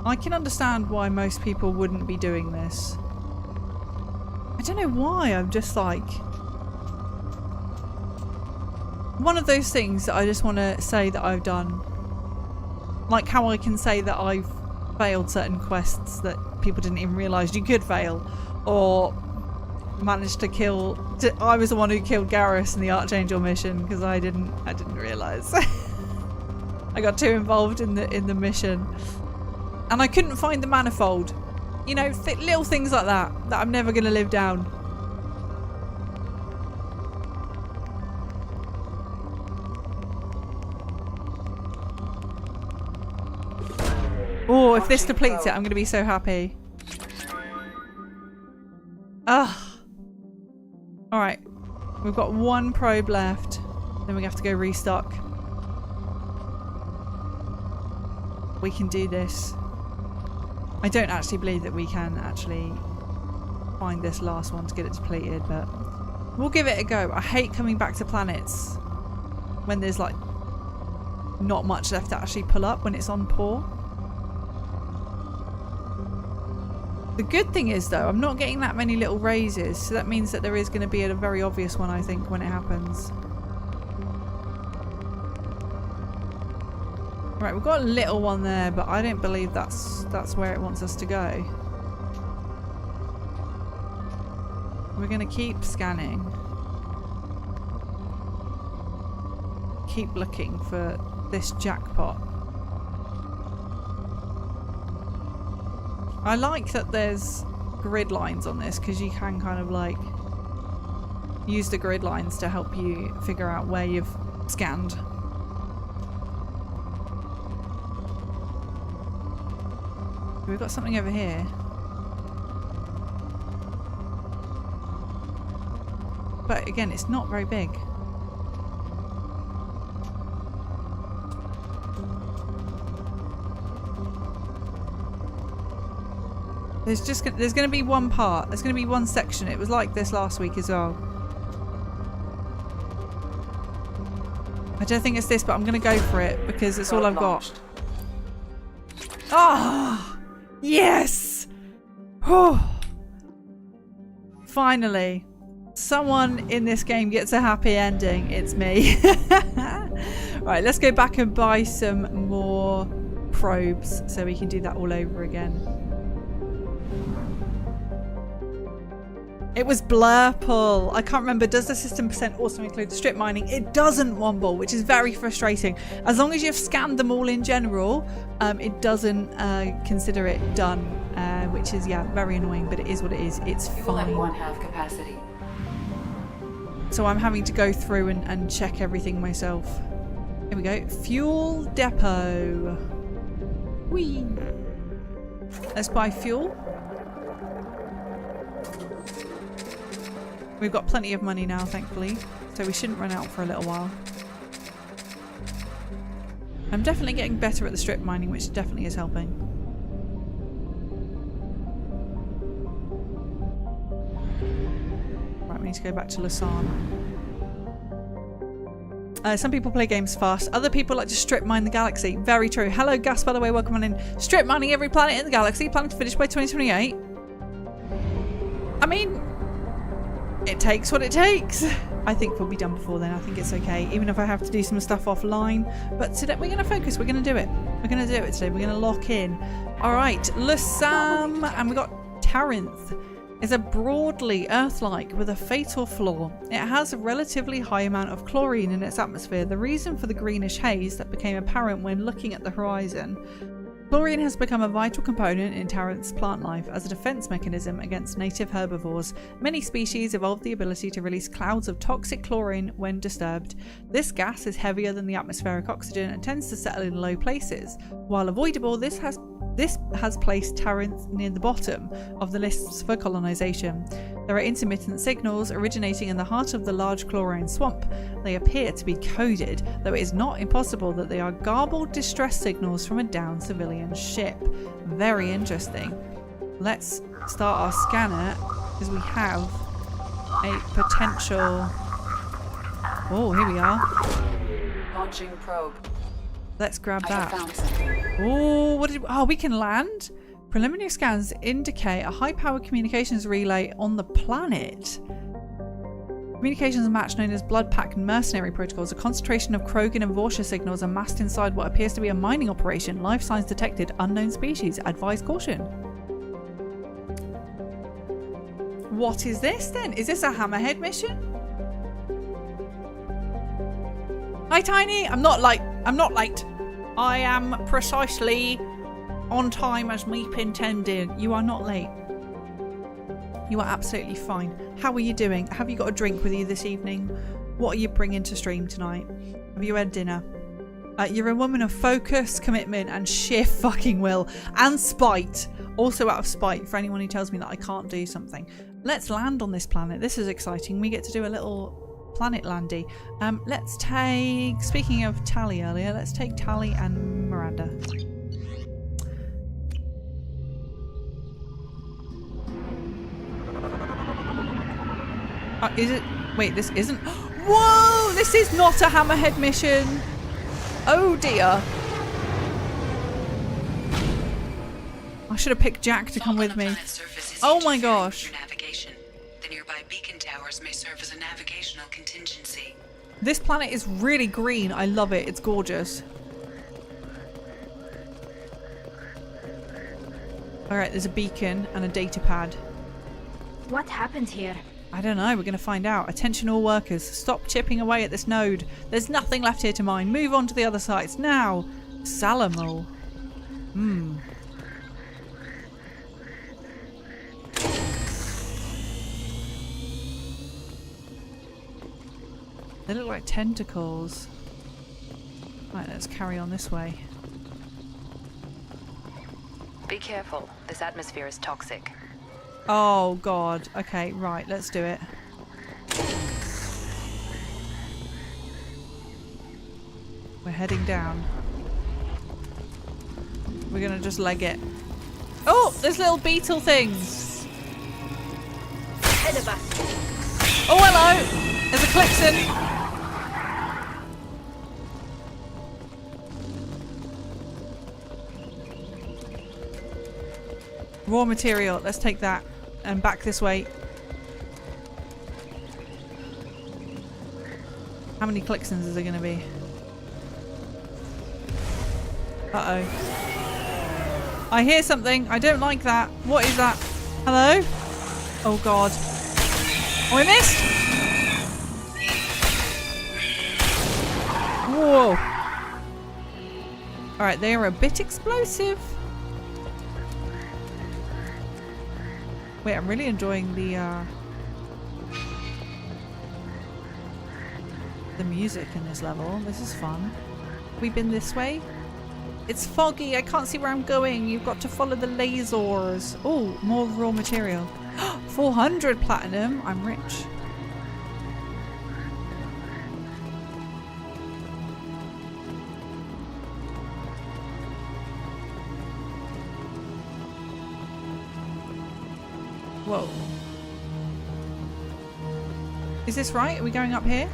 I can understand why most people wouldn't be doing this. I don't know why, I'm just like... One of those things that I just want to say that I've done. Like how I can say that I've failed certain quests that people didn't even realise you could fail. Or managed to kill... I was the one who killed Garrus in the Archangel mission because I didn't realise. I got too involved in the mission. And I couldn't find the manifold. You know, little things like that I'm never going to live down. Oh, if this depletes it, I'm going to be so happy. Ah. Alright. We've got one probe left. Then we have to go restock. We can do this. I don't actually believe that we can actually find this last one to get it depleted, but we'll give it a go. I hate coming back to planets when there's like not much left to actually pull up when it's on poor. The good thing is though, I'm not getting that many little raises, so that means that there is going to be a very obvious one, I think, when it happens. Right, we've got a little one there, but I don't believe that's where it wants us to go. We're going to keep scanning. Keep looking for this jackpot. I like that there's grid lines on this because you can kind of like use the grid lines to help you figure out where you've scanned. We've got something over here. But again, it's not very big. There's going to be one part. There's going to be one section. It was like this last week as well. I don't think it's this, but I'm going to go for it because it's all I've got. Ah! Oh, yes! Oh. Finally. Someone in this game gets a happy ending. It's me. Right, let's go back and buy some more probes so we can do that all over again. It was Blurple. I can't remember. Does the system percent also include the strip mining? It doesn't, Womble, which is very frustrating. As long as you've scanned them all in general, it doesn't consider it done, which is, yeah, very annoying, but it is what it is. It's fine. One half capacity. So I'm having to go through and check everything myself. Here we go. Fuel depot. Whee! Let's buy fuel. We've got plenty of money now, thankfully, so we shouldn't run out for a little while. I'm definitely getting better at the strip mining, which definitely is helping. Right, we need to go back to Lausanne. Some people play games fast. Other people like to strip mine the galaxy. Very true. Hello, Gus, by the way. Welcome on in. Strip mining every planet in the galaxy. Planning to finish by 2028. I mean... it takes what it takes. I think we'll be done before then. I think it's okay, even if I have to do some stuff offline. But today we're going to focus. We're going to do it. We're going to do it today. We're going to lock in. All right, Lausanne, and we got Tarinth. Is a broadly Earth-like with a fatal flaw. It has a relatively high amount of chlorine in its atmosphere. The reason for the greenish haze that became apparent when looking at the horizon. Chlorine has become a vital component in Tarinth's plant life as a defense mechanism against native herbivores. Many species evolved the ability to release clouds of toxic chlorine when disturbed. This gas is heavier than the atmospheric oxygen and tends to settle in low places. While avoidable, this has placed Tarinth near the bottom of the lists for colonization. There are intermittent signals originating in the heart of the large chlorine swamp. They appear to be coded, though it is not impossible that they are garbled distress signals from a downed civilian ship. Very interesting. Let's start our scanner, because we have a potential... Oh, here we are. Launching probe. Let's grab I that. have found something. Oh, what did... Oh, we can land? Preliminary scans indicate a high-powered communications relay on the planet. Communications match known as Blood Pact and Mercenary Protocols. A concentration of Krogan and Vorsha signals amassed inside what appears to be a mining operation. Life signs detected. Unknown species. Advise caution. What is this then? Is this a Hammerhead mission? Hi, Tiny. I'm not late. I am precisely on time as Meep intended. You are not late. You are absolutely fine. How are you doing? Have you got a drink with you this evening? What are you bringing to stream tonight? Have you had dinner? You're a woman of focus, commitment, and sheer fucking will. And spite. Also out of spite for anyone who tells me that I can't do something. Let's land on this planet. This is exciting. We get to do a little planet landy. Let's take... Speaking of Tally earlier, let's take Tally and Miranda. Is it? Wait, this isn't... Whoa! This is not a Hammerhead mission! Oh dear. I should have picked Jack to come with me. Oh my gosh. The nearby beacon towers may serve as a navigational contingency. This planet is really green. I love it. It's gorgeous. Alright, there's a beacon and a data pad. What happened here? I don't know, we're going to find out. Attention all workers, stop chipping away at this node. There's nothing left here to mine. Move on to the other sites now. Salamo. They look like tentacles. Right, let's carry on this way. Be careful. This atmosphere is toxic. Oh god. Okay, right, let's do it. We're heading down. We're gonna just leg it. Oh, there's little beetle things. Ahead of us. Oh, hello. There's a Clixon. Raw material. Let's take that. And back this way. How many Clixons is there going to be? Uh-oh. I hear something. I don't like that. What is that? Hello? Oh, God. Oh, I missed! Whoa. Alright, they are a bit explosive. Wait, I'm really enjoying the music in this level. This is fun. Have we been this way? It's foggy. I can't see where I'm going. You've got to follow the lasers. Oh, more raw material. 400 platinum. I'm rich. Whoa. Is this right? Are we going up here?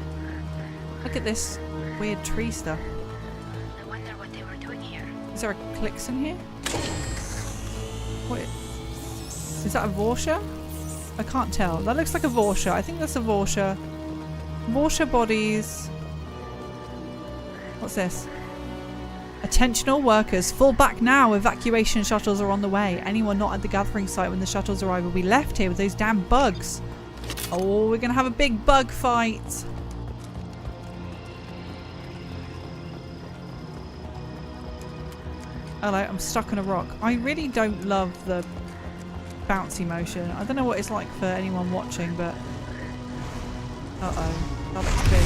Look at this weird tree stuff. I wonder what they were doing here. Is there a Clixon here? What? Is that a Vorsha? I can't tell. That looks like a Vorsha. I think that's a Vorsha. Vorsha bodies. What's this? Attention all workers. Fall back now. Evacuation shuttles are on the way. Anyone not at the gathering site when the shuttles arrive will be left here with those damn bugs. Oh, we're going to have a big bug fight. Hello, I'm stuck on a rock. I really don't love the bouncy motion. I don't know what it's like for anyone watching, but... Uh-oh. That looks big.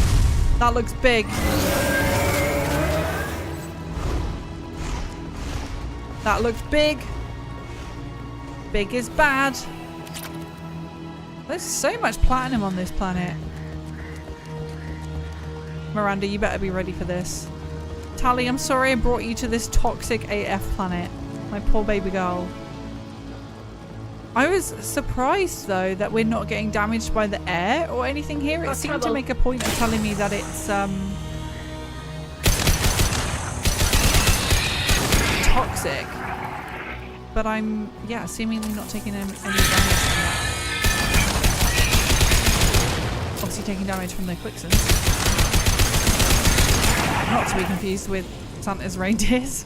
That looks big. That looks big. Big is bad. There's so much platinum on this planet. Miranda, you better be ready for this. Tali, I'm sorry I brought you to this toxic AF planet. My poor baby girl. I was surprised though that we're not getting damaged by the air or anything here. It seemed to make a point of telling me that it's toxic. But I'm, yeah, seemingly not taking any damage from that. Obviously taking damage from the Quixens. Not to be confused with Santa's reindeers.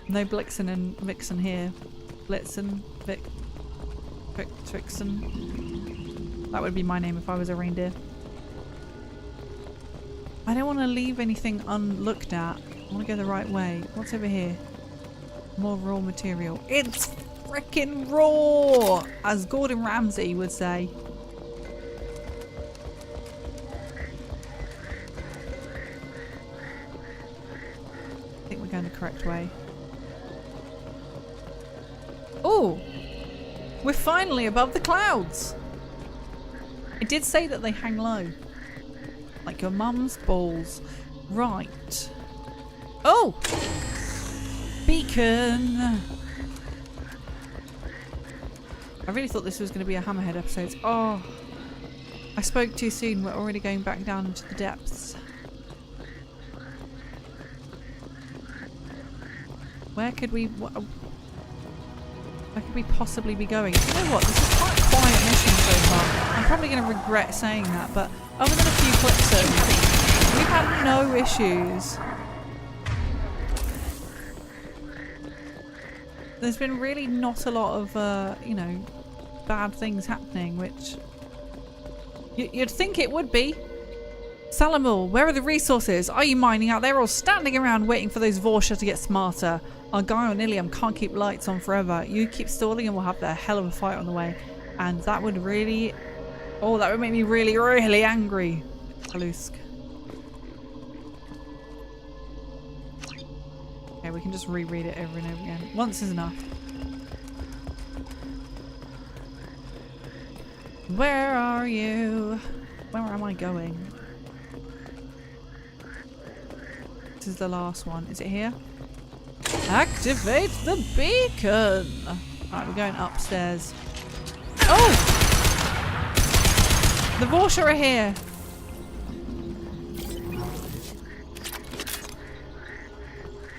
No Blixen and Vixen here. Blitzen, Vixen. That would be my name if I was a reindeer. I don't want to leave anything unlooked at. I want to go the right way. What's over here? More raw material. It's freaking raw! As Gordon Ramsay would say. I think we're going the correct way. Oh! We're finally above the clouds! It did say that they hang low. Like your mum's balls. Right. Oh! Beacon! I really thought this was going to be a Hammerhead episode. Oh! I spoke too soon. We're already going back down into the depths. Where could we possibly be going? You know what? This is quite a quiet mission so far. I'm probably going to regret saying that, but other than a few Quixens, we've had no issues. There's been really not a lot of, you know, bad things happening, which you'd think it would be. Salamul, where are the resources? Are you mining out there or standing around waiting for those Vorsha to get smarter? Our guy on Ilium can't keep lights on forever. You keep stalling and we'll have a hell of a fight on the way. And that would really... Oh, that would make me really, really angry. Kalusk. Okay, we can just reread it over and over again. Once is enough. Where are you? Where am I going? This is the last one. Is it here? Activate the beacon! Alright, we're going upstairs. Oh! The Vorsha are here!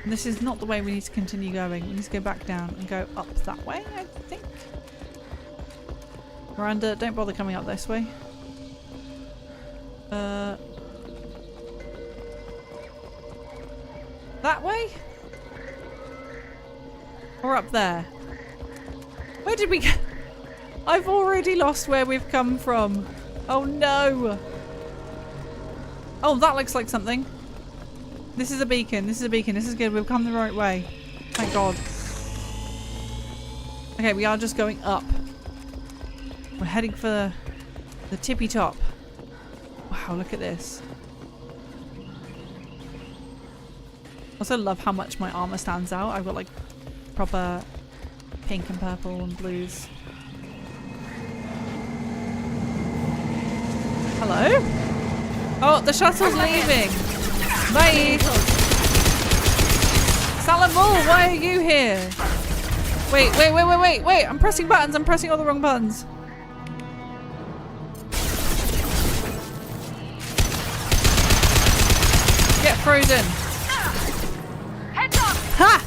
And this is not the way we need to continue going. We need to go back down and go up that way, I think. Miranda, don't bother coming up this way. That way? Or up there? Where did we go? I've already lost where we've come from. Oh no! Oh, that looks like something. This is a beacon. This is a beacon. This is good. We've come the right way. Thank God. Okay, we are just going up. We're heading for the tippy top. Wow, look at this. I also love how much my armor stands out. I've got like proper pink and purple and blues. Hello? Oh, the shuttle's leaving. Bye. Salamul, why are you here? Wait. I'm pressing buttons. I'm pressing all the wrong buttons. Get frozen. Ha!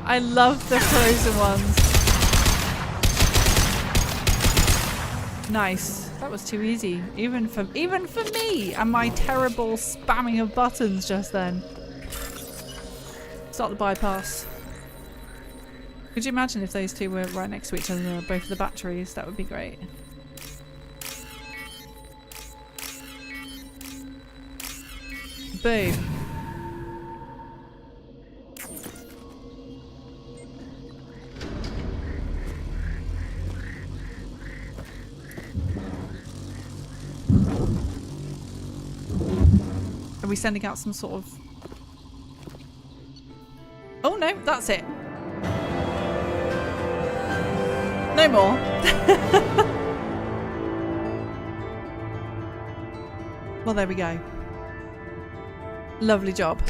I love the frozen ones. Nice. That was too easy. Even for me and my terrible spamming of buttons just then. Start the bypass. Could you imagine if those two were right next to each other, both of the batteries? That would be great. Boom. Are we sending out some sort of... Oh no, that's it. No more. Well, there we go. Lovely job.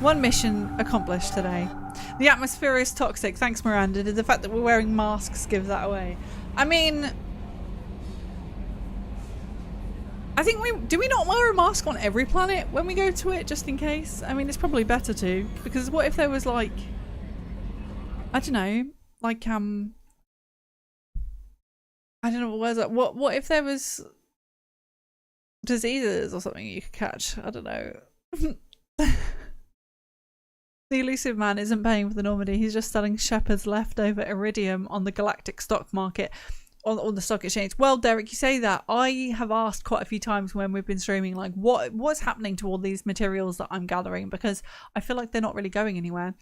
One mission accomplished today. The atmosphere is toxic. Thanks, Miranda. Did the fact that we're wearing masks give that away? I mean, I think do we not wear a mask on every planet when we go to it, just in case? I mean, it's probably better to, because what if there was like, I don't know, like I don't know what words. What if there was diseases or something you could catch? I don't know. The elusive man isn't paying for the Normandy. He's just selling Shepard's leftover iridium on the galactic stock market, on the stock exchange. Well, Derek, you say that. I have asked quite a few times when we've been streaming, like, what's happening to all these materials that I'm gathering, because I feel like they're not really going anywhere.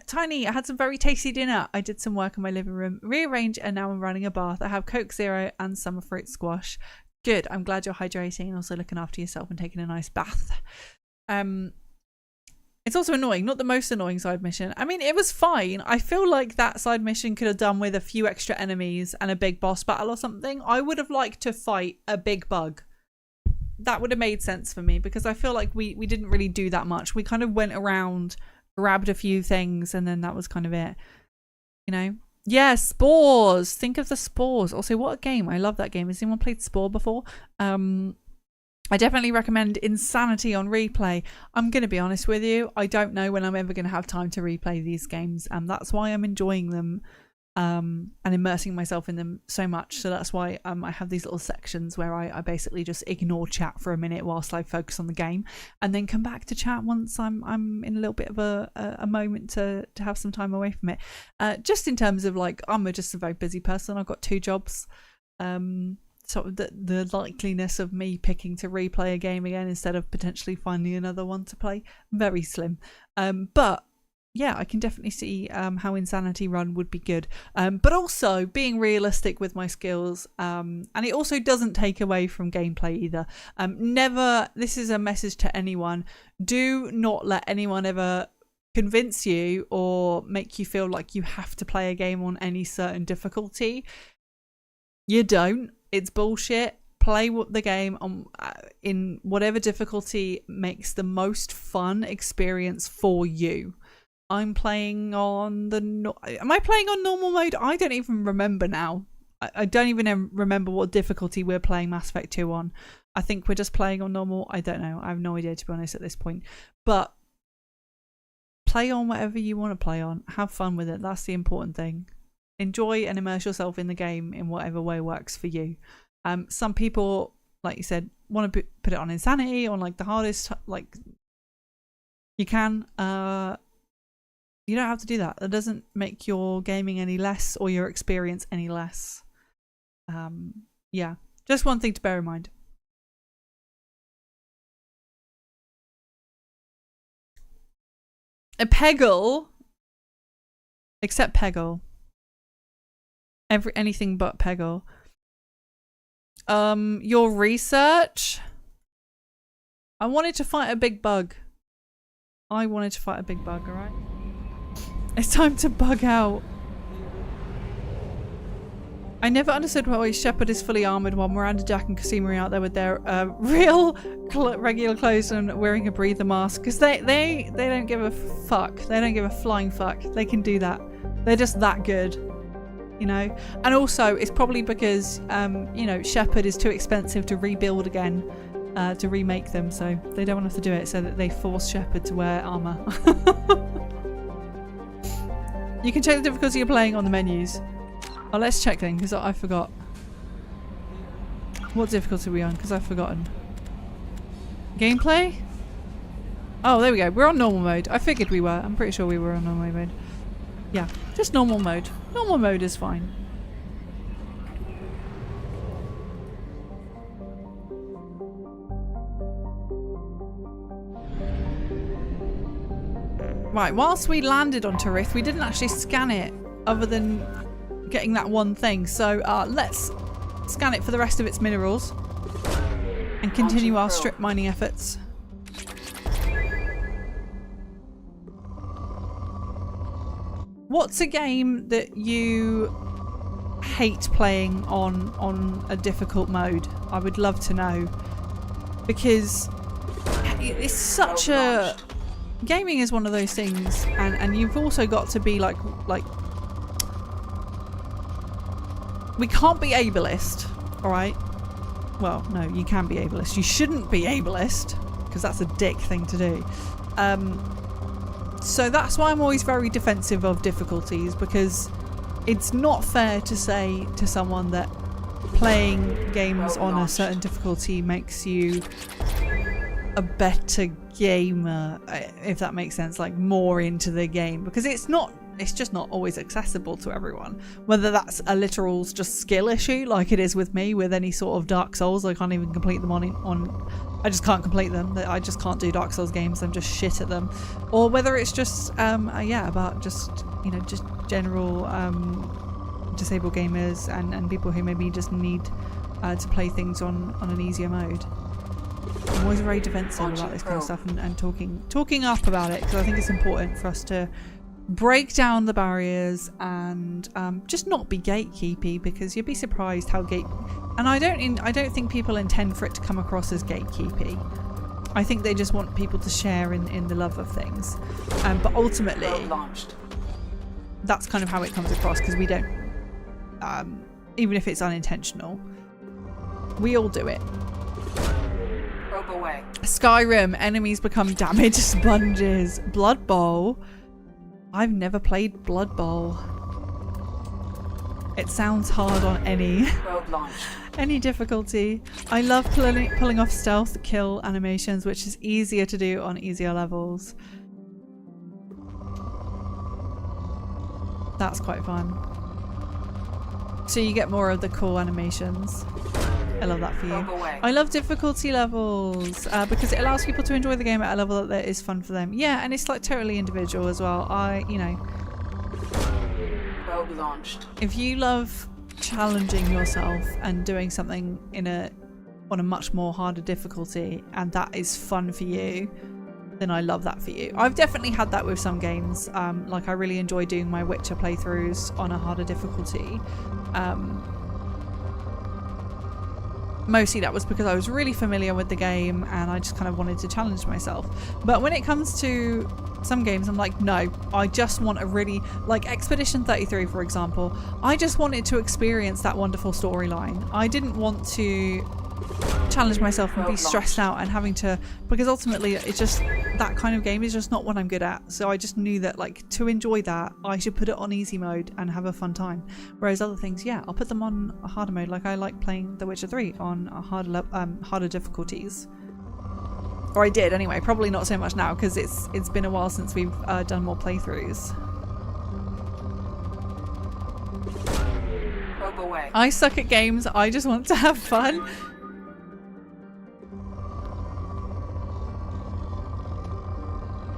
Tiny, I had some very tasty dinner. I did some work in my living room, rearranged, and now I'm running a bath. I have Coke Zero and summer fruit squash. Good. I'm glad you're hydrating and also looking after yourself and taking a nice bath. It's also annoying, not the most annoying side mission. I mean, it was fine. I feel like that side mission could have done with a few extra enemies and a big boss battle or something. I would have liked to fight a big bug. That would have made sense for me, because I feel like we didn't really do that much. We kind of went around, grabbed a few things, and then that was kind of it. You know? Yeah, Spores. Think of the Spores. Also, what a game. I love that game. Has anyone played Spore before? I definitely recommend Insanity on replay. I'm going to be honest with you. I don't know when I'm ever going to have time to replay these games. And that's why I'm enjoying them and immersing myself in them so much. So that's why I have these little sections where I basically just ignore chat for a minute whilst I focus on the game, and then come back to chat once I'm in a little bit of a moment to have some time away from it. Just in terms of, like, I'm just a very busy person. I've got 2 jobs. Sort of the likeliness of me picking to replay a game again instead of potentially finding another one to play, very slim. But yeah, I can definitely see how Insanity Run would be good. But also being realistic with my skills, and it also doesn't take away from gameplay either. Never, this is a message to anyone, do not let anyone ever convince you or make you feel like you have to play a game on any certain difficulty. You don't. It's bullshit. Play the game on in whatever difficulty makes the most fun experience for you. I'm playing on am I playing on normal mode? I don't even remember now. I don't even remember what difficulty we're playing Mass Effect 2 on. I think we're just playing on normal. I don't know. I have no idea, to be honest, at this point. But play on whatever you want to play on. Have fun with it. That's the important thing. Enjoy and immerse yourself in the game in whatever way works for you. Some people, like you said, want to put it on Insanity, on like the hardest, like you can. You don't have to do that. That doesn't make your gaming any less or your experience any less. Yeah, just one thing to bear in mind. A Peggle, except Peggle. Anything but Peggle. Your research. I wanted to fight a big bug. Alright? It's time to bug out. I never understood why Shepard is fully armoured while Miranda, Jack and Cassima are out there with their real regular clothes and wearing a breather mask. Because they don't give a fuck. They don't give a flying fuck. They can do that. They're just that good. You know, and also it's probably because you know, Shepard is too expensive to rebuild again, to remake them, so they don't want to have to do it, so that they force Shepard to wear armor. You can check the difficulty you're playing on the menus. Oh, let's check then, because I forgot. What difficulty are we on? Because I've forgotten. Gameplay? Oh, there we go. We're on normal mode. I figured we were. I'm pretty sure we were on normal mode. Yeah, just normal mode. Normal mode is fine. Right, whilst we landed on Tarith, we didn't actually scan it other than getting that one thing. So let's scan it for the rest of its minerals and continue our strip mining efforts. What's a game that you hate playing on a difficult mode? I would love to know, because it's such a... Gaming is one of those things, and you've also got to be like we can't be ableist, all right? Well, no, you can be ableist. You shouldn't be ableist, because that's a dick thing to do. So that's why I'm always very defensive of difficulties, because it's not fair to say to someone that playing games on a certain difficulty makes you a better gamer, if that makes sense, like more into the game, because it's just not always accessible to everyone, whether that's a literal just skill issue like it is with me with any sort of Dark Souls. I can't even complete them on I just can't complete them. I just can't do Dark Souls games. I'm just shit at them. Or whether it's just about just, you know, just general disabled gamers and people who maybe just need to play things on an easier mode. I'm always very defensive about this kind of stuff and talking up about it, because I think it's important for us to break down the barriers and just not be gatekeepy, because you'd be surprised how and I don't think people intend for it to come across as gatekeepy. I think they just want people to share in the love of things, but ultimately that's kind of how it comes across, because we don't even if it's unintentional, we all do it. Away. Skyrim, enemies become damaged sponges. Blood Bowl. I've never played Blood Bowl. It sounds hard on any difficulty. I love pulling off stealth kill animations, which is easier to do on easier levels. That's quite fun. So you get more of the cool animations. I love that for you. I love difficulty levels because it allows people to enjoy the game at a level that is fun for them. Yeah, and it's like totally individual as well. Probe launched. If you love challenging yourself and doing something on a much more harder difficulty, and that is fun for you, then I love that for you. I've definitely had that with some games. Like I really enjoy doing my Witcher playthroughs on a harder difficulty. Mostly that was because I was really familiar with the game and I just kind of wanted to challenge myself. But when it comes to some games, I'm like, no, I just want a really, like Expedition 33, for example, I just wanted to experience that wonderful storyline. I didn't want to challenge myself and be stressed out and having to, because ultimately it's just, that kind of game is just not what I'm good at. So I just knew that, like, to enjoy that, I should put it on easy mode and have a fun time. Whereas other things, yeah, I'll put them on a harder mode. Like I like playing The Witcher 3 on a harder difficulties. Or I did anyway, probably not so much now because it's been a while since we've done more playthroughs. I suck at games, I just want to have fun.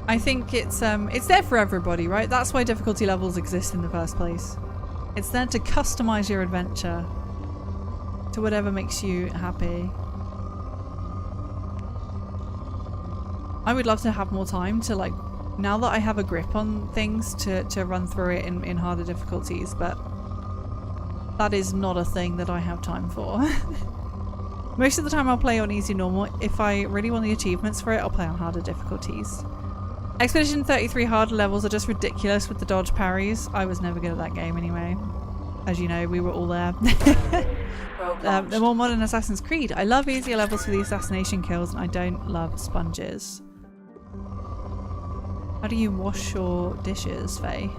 I think it's there for everybody, right? That's why difficulty levels exist in the first place. It's there to customize your adventure to whatever makes you happy. I would love to have more time to, like, now that I have a grip on things, to run through it in harder difficulties, but that is not a thing that I have time for. Most of the time I'll play on easy normal. If I really want the achievements for it, I'll play on harder difficulties. Expedition 33 harder levels are just ridiculous with the dodge parries. I was never good at that game anyway. As you know, we were all there. The more modern Assassin's Creed. I love easier levels for the assassination kills, and I don't love sponges. How do you wash your dishes, Faye?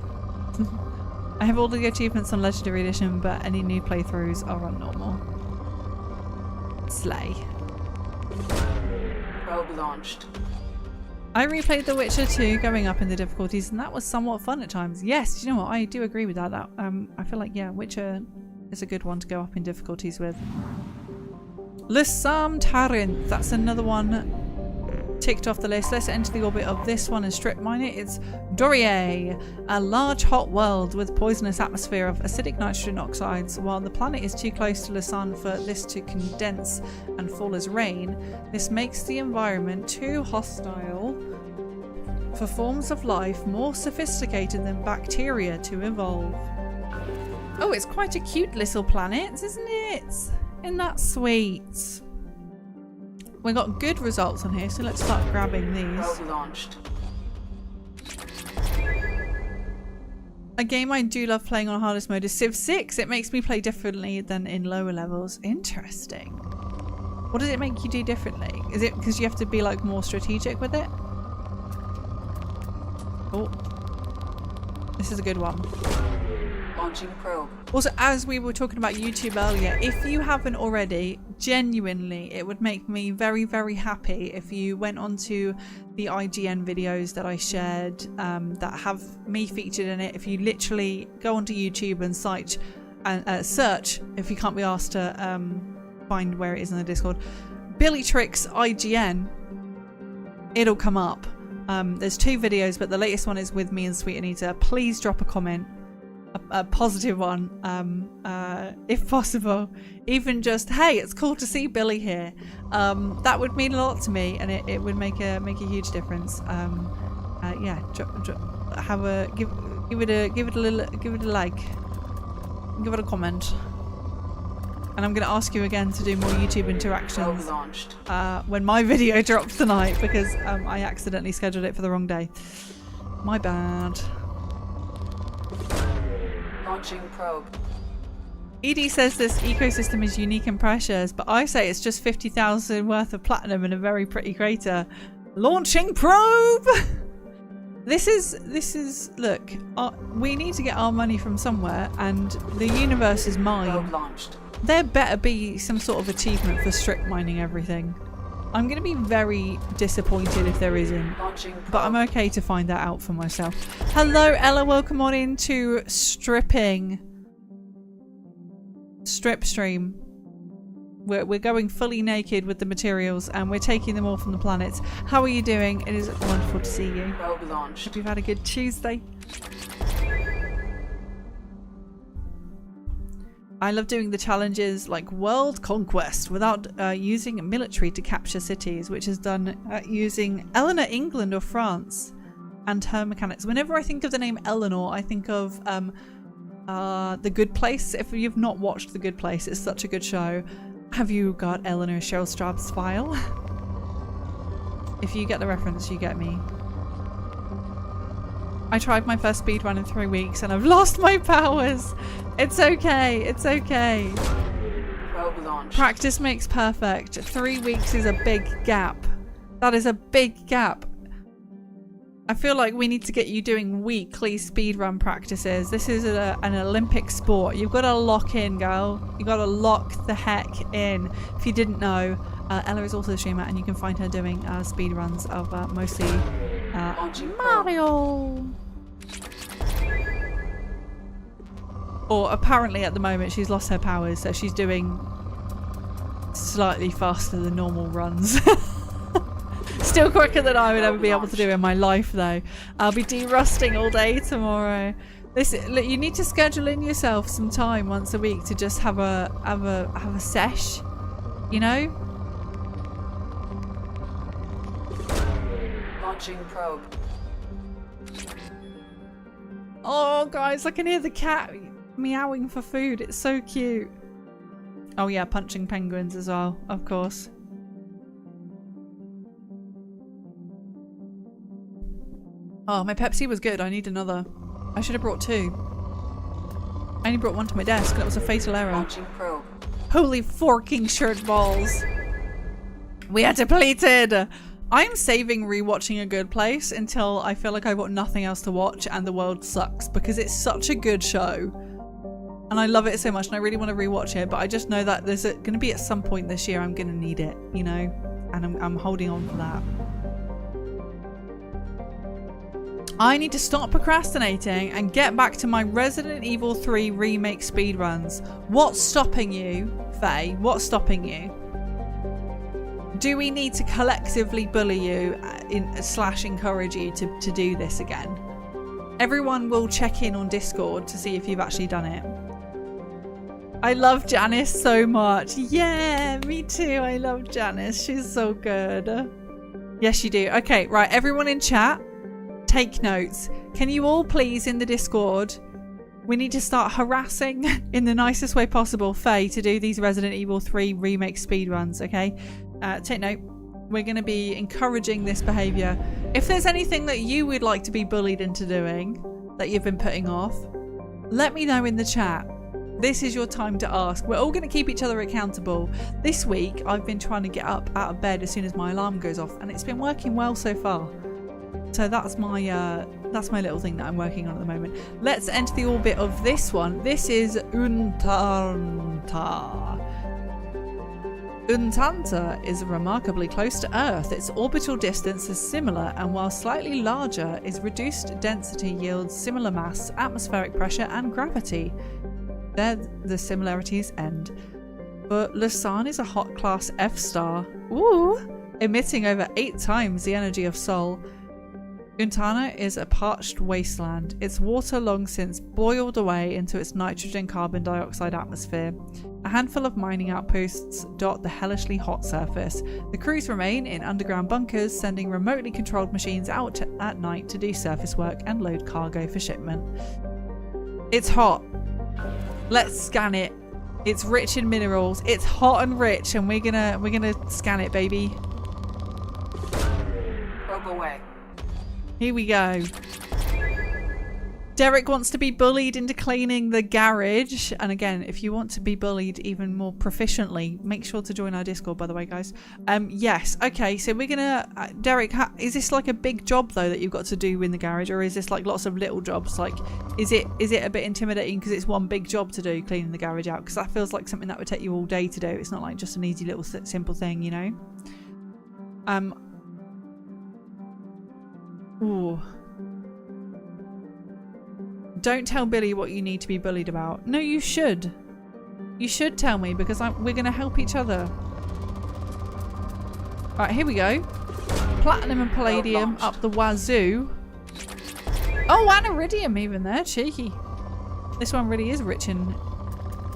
I have all the achievements on Legendary Edition, but any new playthroughs are on normal. Slay. Probe launched. I replayed The Witcher 2 going up in the difficulties, and that was somewhat fun at times. Yes, you know what? I do agree with that. I feel like, yeah, Witcher is a good one to go up in difficulties with. L'Assam Tarinth. That's another one ticked off the list. Let's enter the orbit of this one and strip mine it. It's Dorier, a large hot world with poisonous atmosphere of acidic nitrogen oxides. While the planet is too close to the sun for this to condense and fall as rain, this makes the environment too hostile for forms of life more sophisticated than bacteria to evolve. Oh, it's quite a cute little planet, isn't it? Isn't that sweet? We got good results on here, so let's start grabbing these. Probe launched. A game I do love playing on hardest mode is Civ 6. It makes me play differently than in lower levels. Interesting. What does it make you do differently? Is it because you have to be like more strategic with it? Oh, this is a good one. Launching probe. Also, as we were talking about YouTube earlier, if you haven't already, genuinely, it would make me very, very happy if you went onto the IGN videos that I shared that have me featured in it. If you literally go onto YouTube and search, if you can't be asked to find where it is in the Discord, Billy Tricks IGN, it'll come up. There's 2 videos, but the latest one is with me and Sweet Anita. Please drop a comment. A positive one, if possible. Even just, hey, it's cool to see Billy here. That would mean a lot to me, and it would make a huge difference. Yeah, give it a like, give it a comment, and I'm gonna ask you again to do more YouTube interactions when my video drops tonight, because I accidentally scheduled it for the wrong day. My bad. Launching probe. Edie says this ecosystem is unique and precious, but I say it's just 50,000 worth of platinum in a very pretty crater. Launching probe! This is look, we need to get our money from somewhere, and the universe is mine. Probe launched. There better be some sort of achievement for strip mining everything. I'm going to be very disappointed if there isn't, but I'm okay to find that out for myself. Hello Ella, welcome on into strip stream. We're going fully naked with the materials, and we're taking them all from the planets. How are you doing? It is wonderful to see you. Probe launched. Hope you've had a good Tuesday. I love doing the challenges like World Conquest without using military to capture cities, which is done using Eleanor, England or France, and her mechanics. Whenever I think of the name Eleanor, I think of The Good Place. If you've not watched The Good Place, it's such a good show. Have you got Eleanor Cheryl Straub's file? If you get the reference, you get me. I tried my first speedrun in 3 weeks and I've lost my powers. It's okay. It's okay. Probe launched. Practice makes perfect. 3 weeks is a big gap. That is a big gap. I feel like we need to get you doing weekly speedrun practices. This is an Olympic sport. You've got to lock in, girl. You've got to lock the heck in. If you didn't know, Ella is also a streamer, and you can find her doing speedruns of mostly Mario. Or apparently at the moment she's lost her powers, so she's doing slightly faster than normal runs. Still quicker than I would ever be able to do in my life, though. I'll be de-rusting all day tomorrow. Look, you need to schedule in yourself some time once a week to just have a sesh, you know? Launching probe. Oh, guys, I can hear the cat meowing for food. It's so cute. Oh yeah, punching penguins as well, of course. Oh, my Pepsi was good. I need another. I should have brought 2. I only brought 1 to my desk. That was a fatal error. Launching probe. Holy forking shirt balls. We are depleted. I'm saving rewatching A Good Place until I feel like I've got nothing else to watch and the world sucks, because it's such a good show. And I love it so much and I really want to rewatch it, but I just know that there's going to be at some point this year I'm going to need it, you know? And I'm holding on for that. I need to stop procrastinating and get back to my Resident Evil 3 remake speedruns. What's stopping you, Faye? What's stopping you? Do we need to collectively bully you / encourage you to do this again? Everyone will check in on Discord to see if you've actually done it. I love Janice so much. Yeah, me too. I love Janice. She's so good. Yes, you do. Okay, right. Everyone in chat, take notes. Can you all please in the Discord We need to start harassing, in the nicest way possible, Faye to do these Resident Evil 3 remake speedruns, okay? Take note. We're going to be encouraging this behaviour. If there's anything that you would like to be bullied into doing, that you've been putting off, let me know in the chat. This is your time to ask. We're all going to keep each other accountable. This week, I've been trying to get up out of bed as soon as my alarm goes off, and it's been working well so far. So that's my little thing that I'm working on at the moment. Let's enter the orbit of this one. This is Untanta. Untanta is remarkably close to Earth. Its orbital distance is similar, and while slightly larger, its reduced density yields similar mass, atmospheric pressure, and gravity. There the similarities end. But Lausanne is a hot class F star. Ooh! Emitting over 8 times the energy of Sol. Untana is a parched wasteland. Its water long since boiled away into its nitrogen carbon dioxide atmosphere. A handful of mining outposts dot the hellishly hot surface. The crews remain in underground bunkers, sending remotely controlled machines out at night to do surface work and load cargo for shipment. It's hot. Let's scan it. It's rich in minerals. It's hot and rich, and we're gonna scan it, baby. Probe away. Here we go. Derek wants to be bullied into cleaning the garage. And again, if you want to be bullied even more proficiently, make sure to join our Discord, by the way, guys. Yes. Okay, so we're gonna... Derek, is this like a big job, though, that you've got to do in the garage? Or is this like lots of little jobs? Like, is it a bit intimidating because it's one big job to do, cleaning the garage out? Because that feels like something that would take you all day to do. It's not like just an easy little simple thing, you know? Ooh. Don't tell Billy what you need to be bullied about. No, you should. You should tell me, because we're going to help each other. Right, here we go. Platinum and palladium up the wazoo. Oh, and iridium even there. Cheeky. This one really is rich in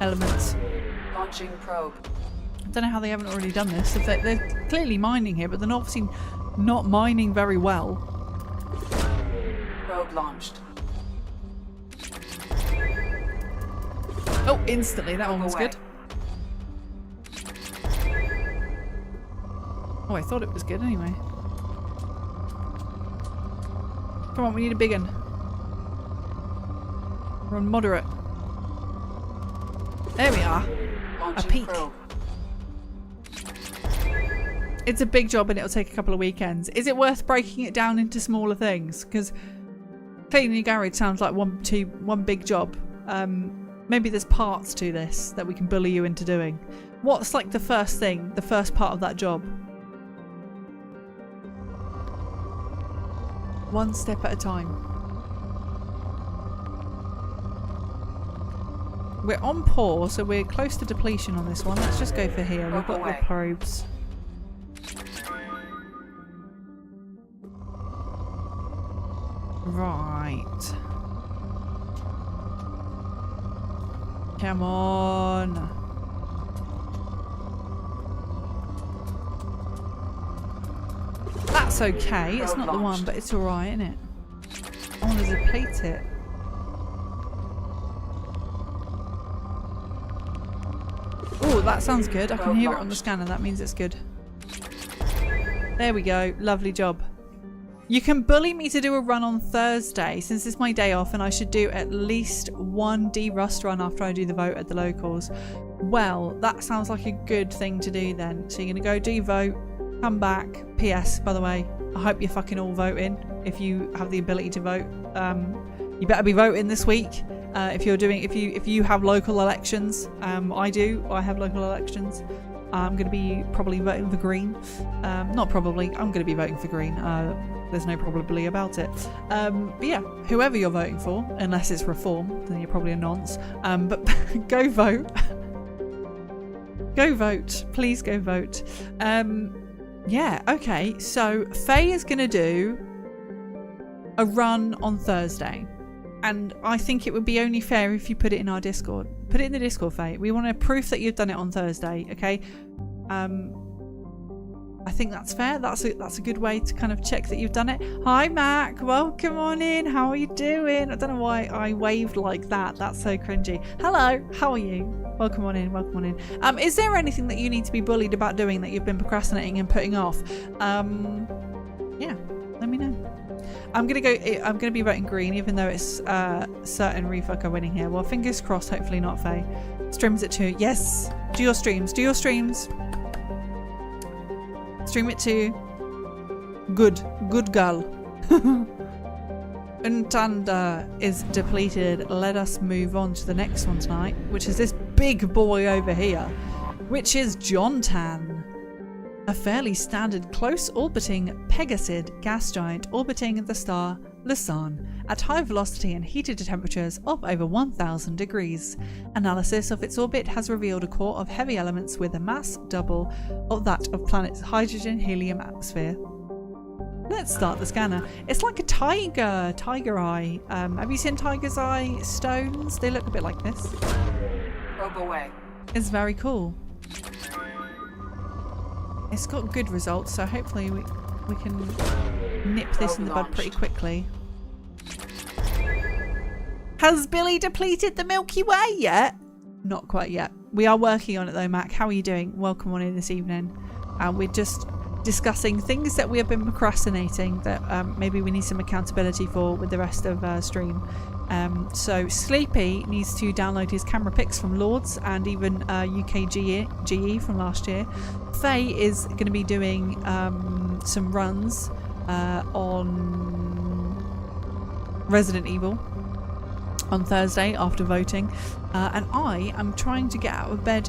elements. Launching probe. I don't know how they haven't already done this. They're clearly mining here, but they're obviously not mining very well. Probe launched. Oh, instantly. That one was good. Oh, I thought it was good anyway. Come on, we need a big one. We're on moderate. There we are. A peak. It's a big job and it'll take a couple of weekends. Is it worth breaking it down into smaller things? Because cleaning your garage sounds like one big job. Maybe there's parts to this that we can bully you into doing. What's like the first thing, the first part of that job? One step at a time. We're on pause, so we're close to depletion on this one. Let's just go for here. We've got the probes. Right. Come on. That's okay. It's not the one, but it's alright, isn't it? I want to deplete it. Oh, that sounds good. I can hear it on the scanner. That means it's good. There we go. Lovely job. You can bully me to do a run on Thursday, since it's my day off and I should do at least one D-Rust run after I do the vote at the locals. Well, that sounds like a good thing to do then. So you're going to go do vote, come back. PS, by the way, I hope you're fucking all voting if you have the ability to vote. You better be voting this week. If you have local elections, I have local elections. I'm going to be probably voting for Green. Not probably, I'm going to be voting for Green. There's no probably about it. But yeah, whoever you're voting for, unless it's Reform, then you're probably a nonce. But go vote. Go vote. Please go vote. Yeah, okay. So Faye is going to do a run on Thursday. And I think it would be only fair if you put it in our Discord. Put it in the Discord, Faye. We want a proof that you've done it on Thursday, okay? I think that's fair. That's a good way to kind of check that you've done it. Hi Mac, welcome on in. How are you doing? I don't know why I waved like that. That's so cringy. Hello, how are you? Welcome on in, welcome on in. Is there anything that you need to be bullied about doing that you've been procrastinating and putting off? Yeah, let me know. I'm gonna be voting green, even though it's certain refucker winning here. Well, fingers crossed, hopefully not Faye. Streams at 2. Yes, do your streams. Stream it too. Good girl. Untanda is depleted. Let us move on to the next one tonight, which is this big boy over here, which is Jontan. A fairly standard close-orbiting Pegasid gas giant orbiting the star Lucerne at high velocity and heated to temperatures of over 1000 degrees. Analysis of its orbit has revealed a core of heavy elements with a mass double of that of planet's hydrogen-helium atmosphere. Let's start the scanner. It's like a tiger eye. Have you seen tiger's eye stones? They look a bit like this. Probe away. It's very cool. It's got good results, so hopefully we can nip this in the bud pretty quickly. Has Billy depleted the Milky Way yet? Not quite yet. We are working on it though, Mac. How are you doing? Welcome on in this evening. We're just discussing things that we have been procrastinating that maybe we need some accountability for with the rest of stream. So Sleepy needs to download his camera pics from Lords and even UK GE from last year. Faye is going to be doing some runs on Resident Evil on Thursday after voting, and I am trying to get out of bed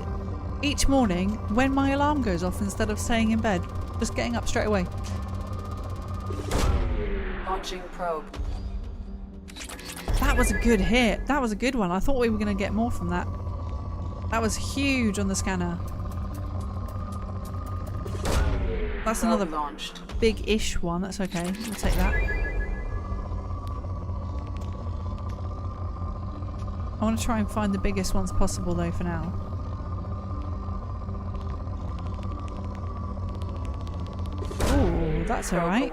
each morning when my alarm goes off instead of staying in bed, just getting up straight away. Launching probe. That was a good hit. That was a good one. I thought we were going to get more from that. That was huge on the scanner. That's another launched. Big-ish one. That's okay. We'll take that. I want to try and find the biggest ones possible though for now. Ooh, that's alright.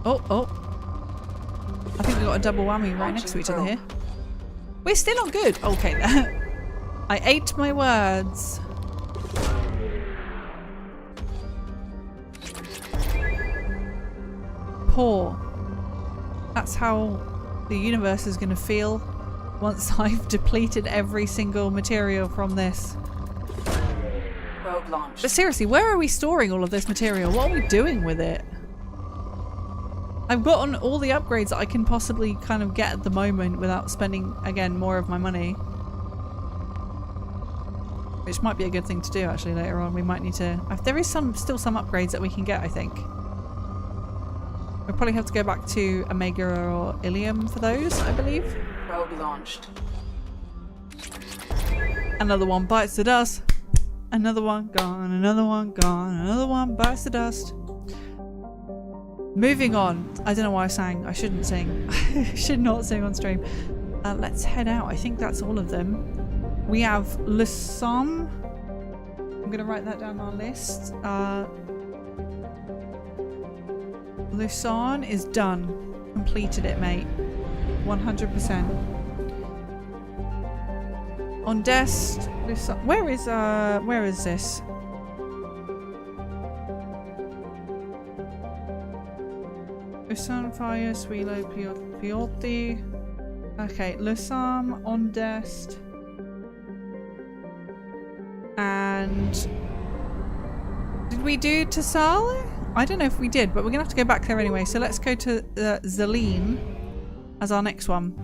Oh. I think we got a double whammy right next to each other here. We're still on good. Okay, I ate my words. Poor. That's how the universe is going to feel once I've depleted every single material from this. Probe launched. But seriously, where are we storing all of this material? What are we doing with it? I've gotten all the upgrades that I can possibly kind of get at the moment without spending, again, more of my money. Which might be a good thing to do actually later on. We might need to... There is still some upgrades that we can get, I think. We'll probably have to go back to Omega or Ilium for those, I believe. Probe launched. Another one bites the dust. Another one gone. Another one gone. Another one bites the dust. Moving on. I don't know why I sang. I shouldn't sing. I should not sing on stream. Let's head out. I think that's all of them. We have Lucerne. I'm going to write that down on our list. Lucerne is done. Completed it, mate. 100%. On Dest, Lucerne. Where is this? Lucerne, Fire, Suilo, Pioti. Okay, Lucerne, on Dest. And did we do Tassala? I don't know if we did, but we're gonna have to go back there anyway. So let's go to Zaleen as our next one.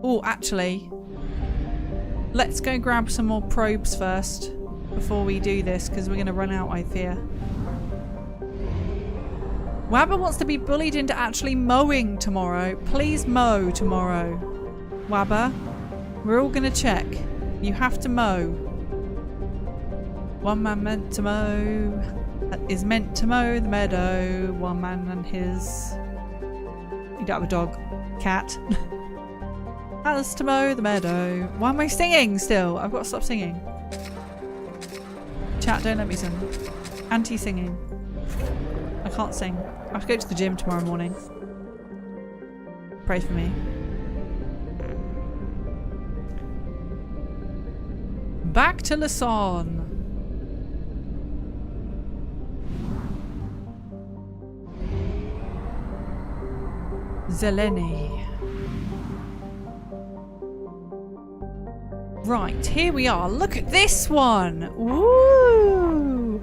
Oh, actually, let's go grab some more probes first before we do this, because we're gonna run out, I fear. Wabba wants to be bullied into actually mowing tomorrow. Please mow tomorrow. Wabba, we're all gonna check. You have to mow. One man meant to mow is meant to mow the meadow. One man and his... You don't have a dog. Cat. Has to mow the meadow. Why am I singing still? I've got to stop singing. Chat, don't let me sing. Anti-singing. I can't sing. I have to go to the gym tomorrow morning. Pray for me. Back to Lasan. Zeleny. Right, here we are. Look at this one. Woo!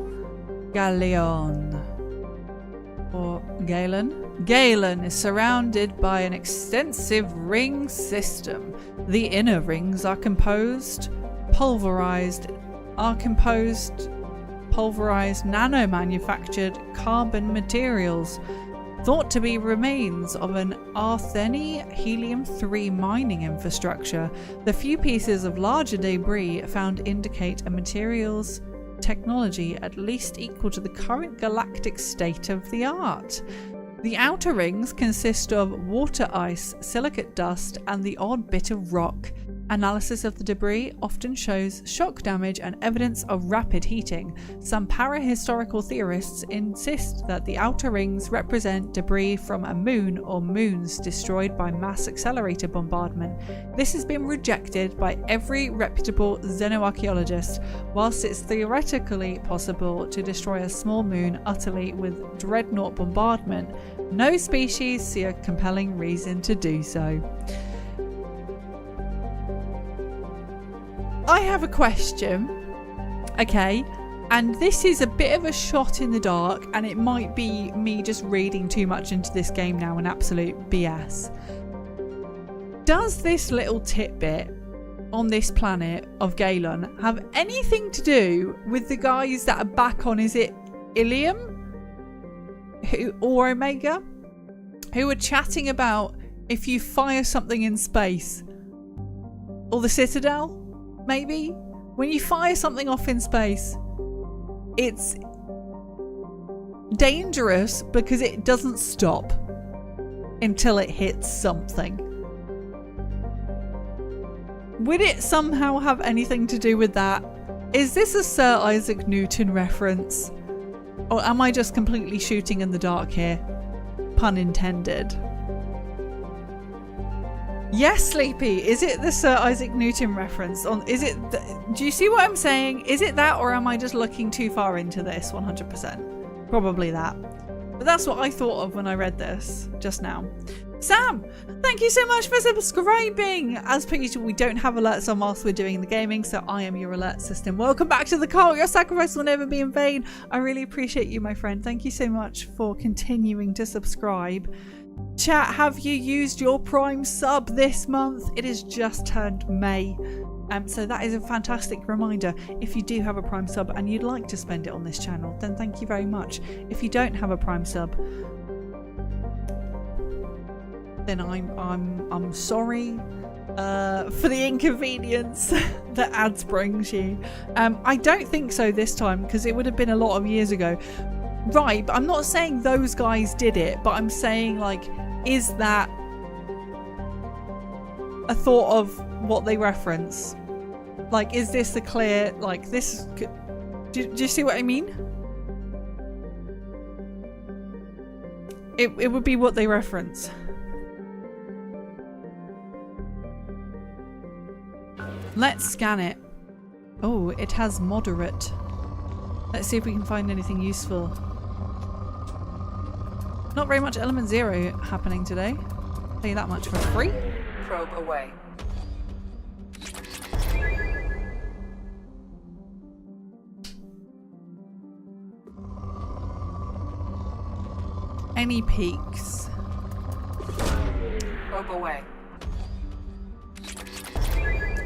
Galleon. Or Galen. Galen is surrounded by an extensive ring system. The inner rings are pulverized, nano-manufactured carbon materials, thought to be remains of an Artheni helium-3 mining infrastructure. The few pieces of larger debris found indicate a materials technology at least equal to the current galactic state of the art. The outer rings consist of water ice, silicate dust, and the odd bit of rock. Analysis of the debris often shows shock damage and evidence of rapid heating. Some parahistorical theorists insist that the outer rings represent debris from a moon or moons destroyed by mass accelerator bombardment. This has been rejected by every reputable xenoarchaeologist. Whilst it's theoretically possible to destroy a small moon utterly with dreadnought bombardment, no species see a compelling reason to do so. I have a question, okay, and this is a bit of a shot in the dark, and it might be me just reading too much into this game now and absolute BS. Does this little tidbit on this planet of Galen have anything to do with the guys that are back on, is it Ilium or Omega, who are chatting about if you fire something in space, or the Citadel? Maybe when you fire something off in space, it's dangerous because it doesn't stop until it hits something. Would it somehow have anything to do with that? Is this a Sir Isaac Newton reference? Or am I just completely shooting in the dark here? Pun intended. Yes, Sleepy. Is it the Sir Isaac Newton reference? Do you see what I'm saying? Is it that, or am I just looking too far into this? 100%. Probably that. But that's what I thought of when I read this just now. Sam, thank you so much for subscribing. As per usual, we don't have alerts on whilst we're doing the gaming, so I am your alert system. Welcome back to the cult. Your sacrifice will never be in vain. I really appreciate you, my friend. Thank you so much for continuing to subscribe. Chat, have you used your Prime sub this month? It has just turned May. So that is a fantastic reminder. If you do have a Prime sub and you'd like to spend it on this channel, then thank you very much. If you don't have a Prime sub, then I'm sorry for the inconvenience that ads brings you. I don't think so this time, because it would have been a lot of years ago. Right, but I'm not saying those guys did it, but I'm saying, like, is that a thought of what they reference? Like, is this a clear, like, this... Do you see what I mean? It would be what they reference. Let's scan it. Oh, it has moderate. Let's see if we can find anything useful. Not very much Element Zero happening today. I'll tell you that much for free. Probe away. Any peaks? Probe away.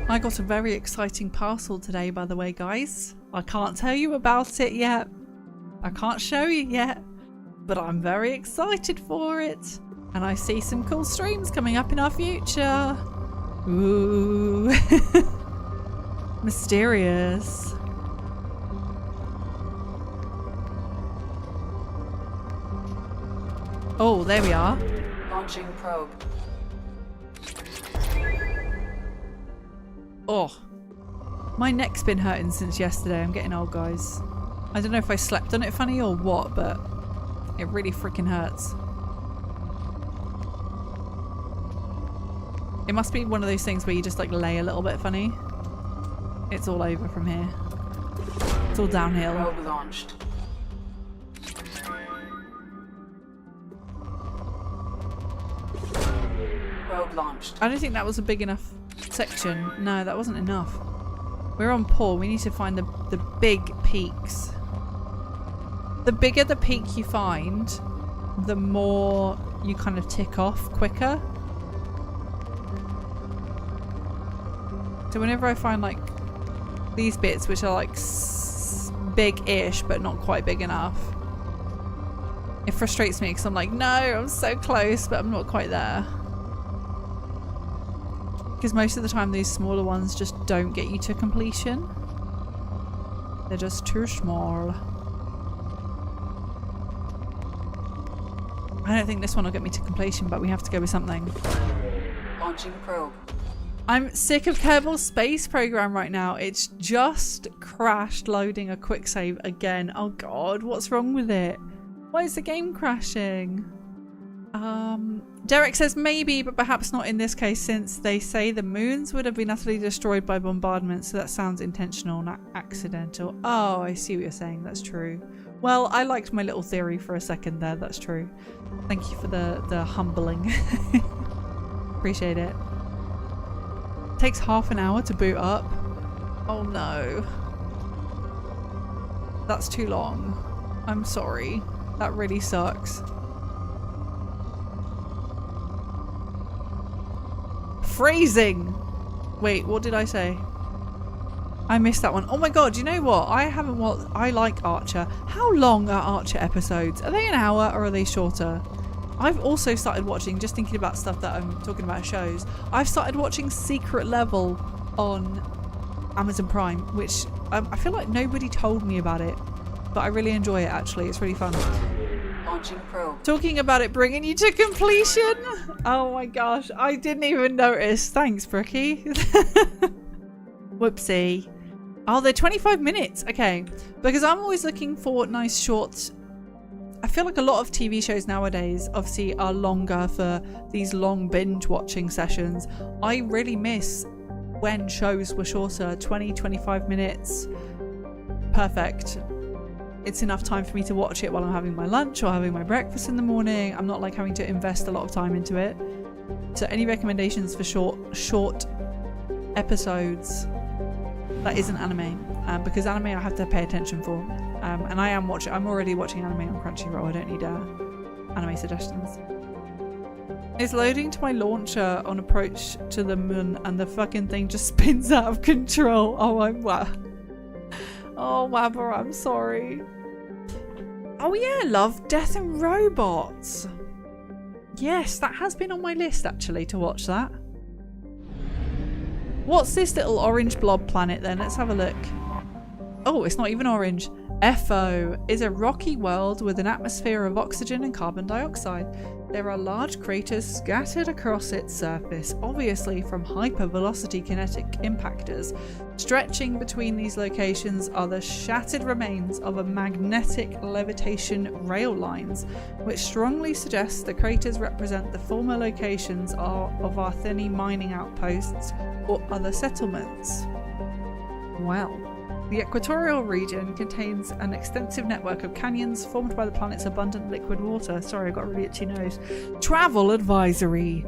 I got a very exciting parcel today, by the way, guys. I can't tell you about it yet. I can't show you yet. But I'm very excited for it. And I see some cool streams coming up in our future. Ooh. Mysterious. Oh, there we are. Launching probe. Oh, my neck's been hurting since yesterday. I'm getting old, guys. I don't know if I slept on it funny or what, but it really freaking hurts. It must be one of those things where you just like lay a little bit funny. It's all over from here. It's all downhill. Probe launched. Probe launched. I don't think that was a big enough section. No, that wasn't enough. We're on Paul. We need to find the big peaks. The bigger the peak you find, the more you kind of tick off quicker. So whenever I find like these bits which are like big-ish but not quite big enough, it frustrates me because I'm like, no, I'm so close but I'm not quite there. Because most of the time these smaller ones just don't get you to completion. They're just too small. I don't think this one will get me to completion, but we have to go with something. Launching probe. I'm sick of Kerbal Space Program right now. It's just crashed loading a quick save again. Oh god, what's wrong with it? Why is the game crashing? Derek says maybe, but perhaps not in this case, since they say the moons would have been utterly destroyed by bombardment, so that sounds intentional, not accidental. Oh, I see what you're saying. That's true. Well, I liked my little theory for a second there. That's true. Thank you for the humbling. Appreciate it. Takes half an hour to boot up. Oh no. That's too long. I'm sorry. That really sucks. Freezing! Wait, what did I say? I missed that one. Oh my god, you know what? I like Archer. How long are Archer episodes? Are they an hour or are they shorter? I've also started watching, just thinking about stuff that I'm talking about shows, I've started watching Secret Level on Amazon Prime, which I feel like nobody told me about it, but I really enjoy it actually. It's really fun. Launching probe. Talking about it bringing you to completion. Oh my gosh, I didn't even notice. Thanks, Brookie. Whoopsie. Oh, they're 25 minutes. Okay, because I'm always looking for nice short. I feel like a lot of TV shows nowadays obviously are longer for these long binge watching sessions. I really miss when shows were shorter, 20-25 minutes. Perfect. It's enough time for me to watch it while I'm having my lunch or having my breakfast in the morning. I'm not like having to invest a lot of time into it. So any recommendations for short episodes that isn't anime? Because anime I have to pay attention for. And I'm already watching anime on Crunchyroll. I don't need anime suggestions. It's loading to my launcher on approach to the moon and the fucking thing just spins out of control. Oh, Wabber, I'm sorry. Oh yeah, love, Death and Robots. Yes, that has been on my list actually to watch that. What's this little orange blob planet then? Let's have a look. Oh, it's not even orange. Epho is a rocky world with an atmosphere of oxygen and carbon dioxide. There are large craters scattered across its surface, obviously from hypervelocity kinetic impactors. Stretching between these locations are the shattered remains of a magnetic levitation rail lines, which strongly suggests the craters represent the former locations of Artheni mining outposts or other settlements. Wow. The equatorial region contains an extensive network of canyons formed by the planet's abundant liquid water. Sorry, I got a really itchy nose. Travel advisory.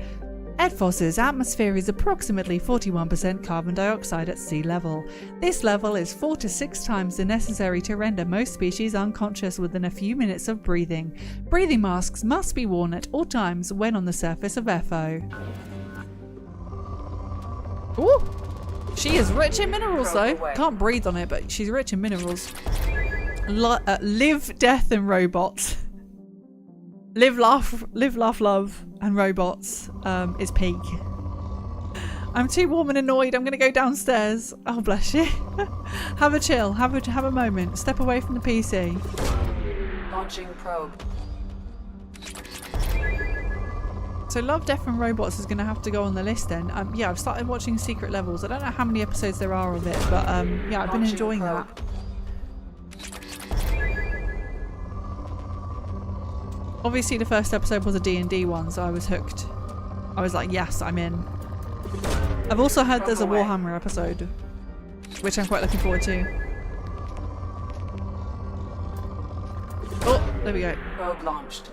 Edphos's atmosphere is approximately 41% carbon dioxide at sea level. This level is 4 to 6 times the necessary to render most species unconscious within a few minutes of breathing. Breathing masks must be worn at all times when on the surface of Epho. Ooh! She is rich in minerals though. Can't breathe on it, but she's rich in minerals. Live, death and robots. Live, laugh, love and robots is peak. I'm too warm and annoyed. I'm gonna go downstairs. Oh bless you. Have a chill. Have a moment. Step away from the PC. Launching probe. So Love, Death and Robots is going to have to go on the list then. Yeah, I've started watching Secret Levels. I don't know how many episodes there are of it, but yeah, I've been enjoying that. Obviously the first episode was a D&D one, so I was hooked. I was like, yes, I'm in. I've also heard there's a Warhammer episode, which I'm quite looking forward to. Oh, there we go. Probe launched.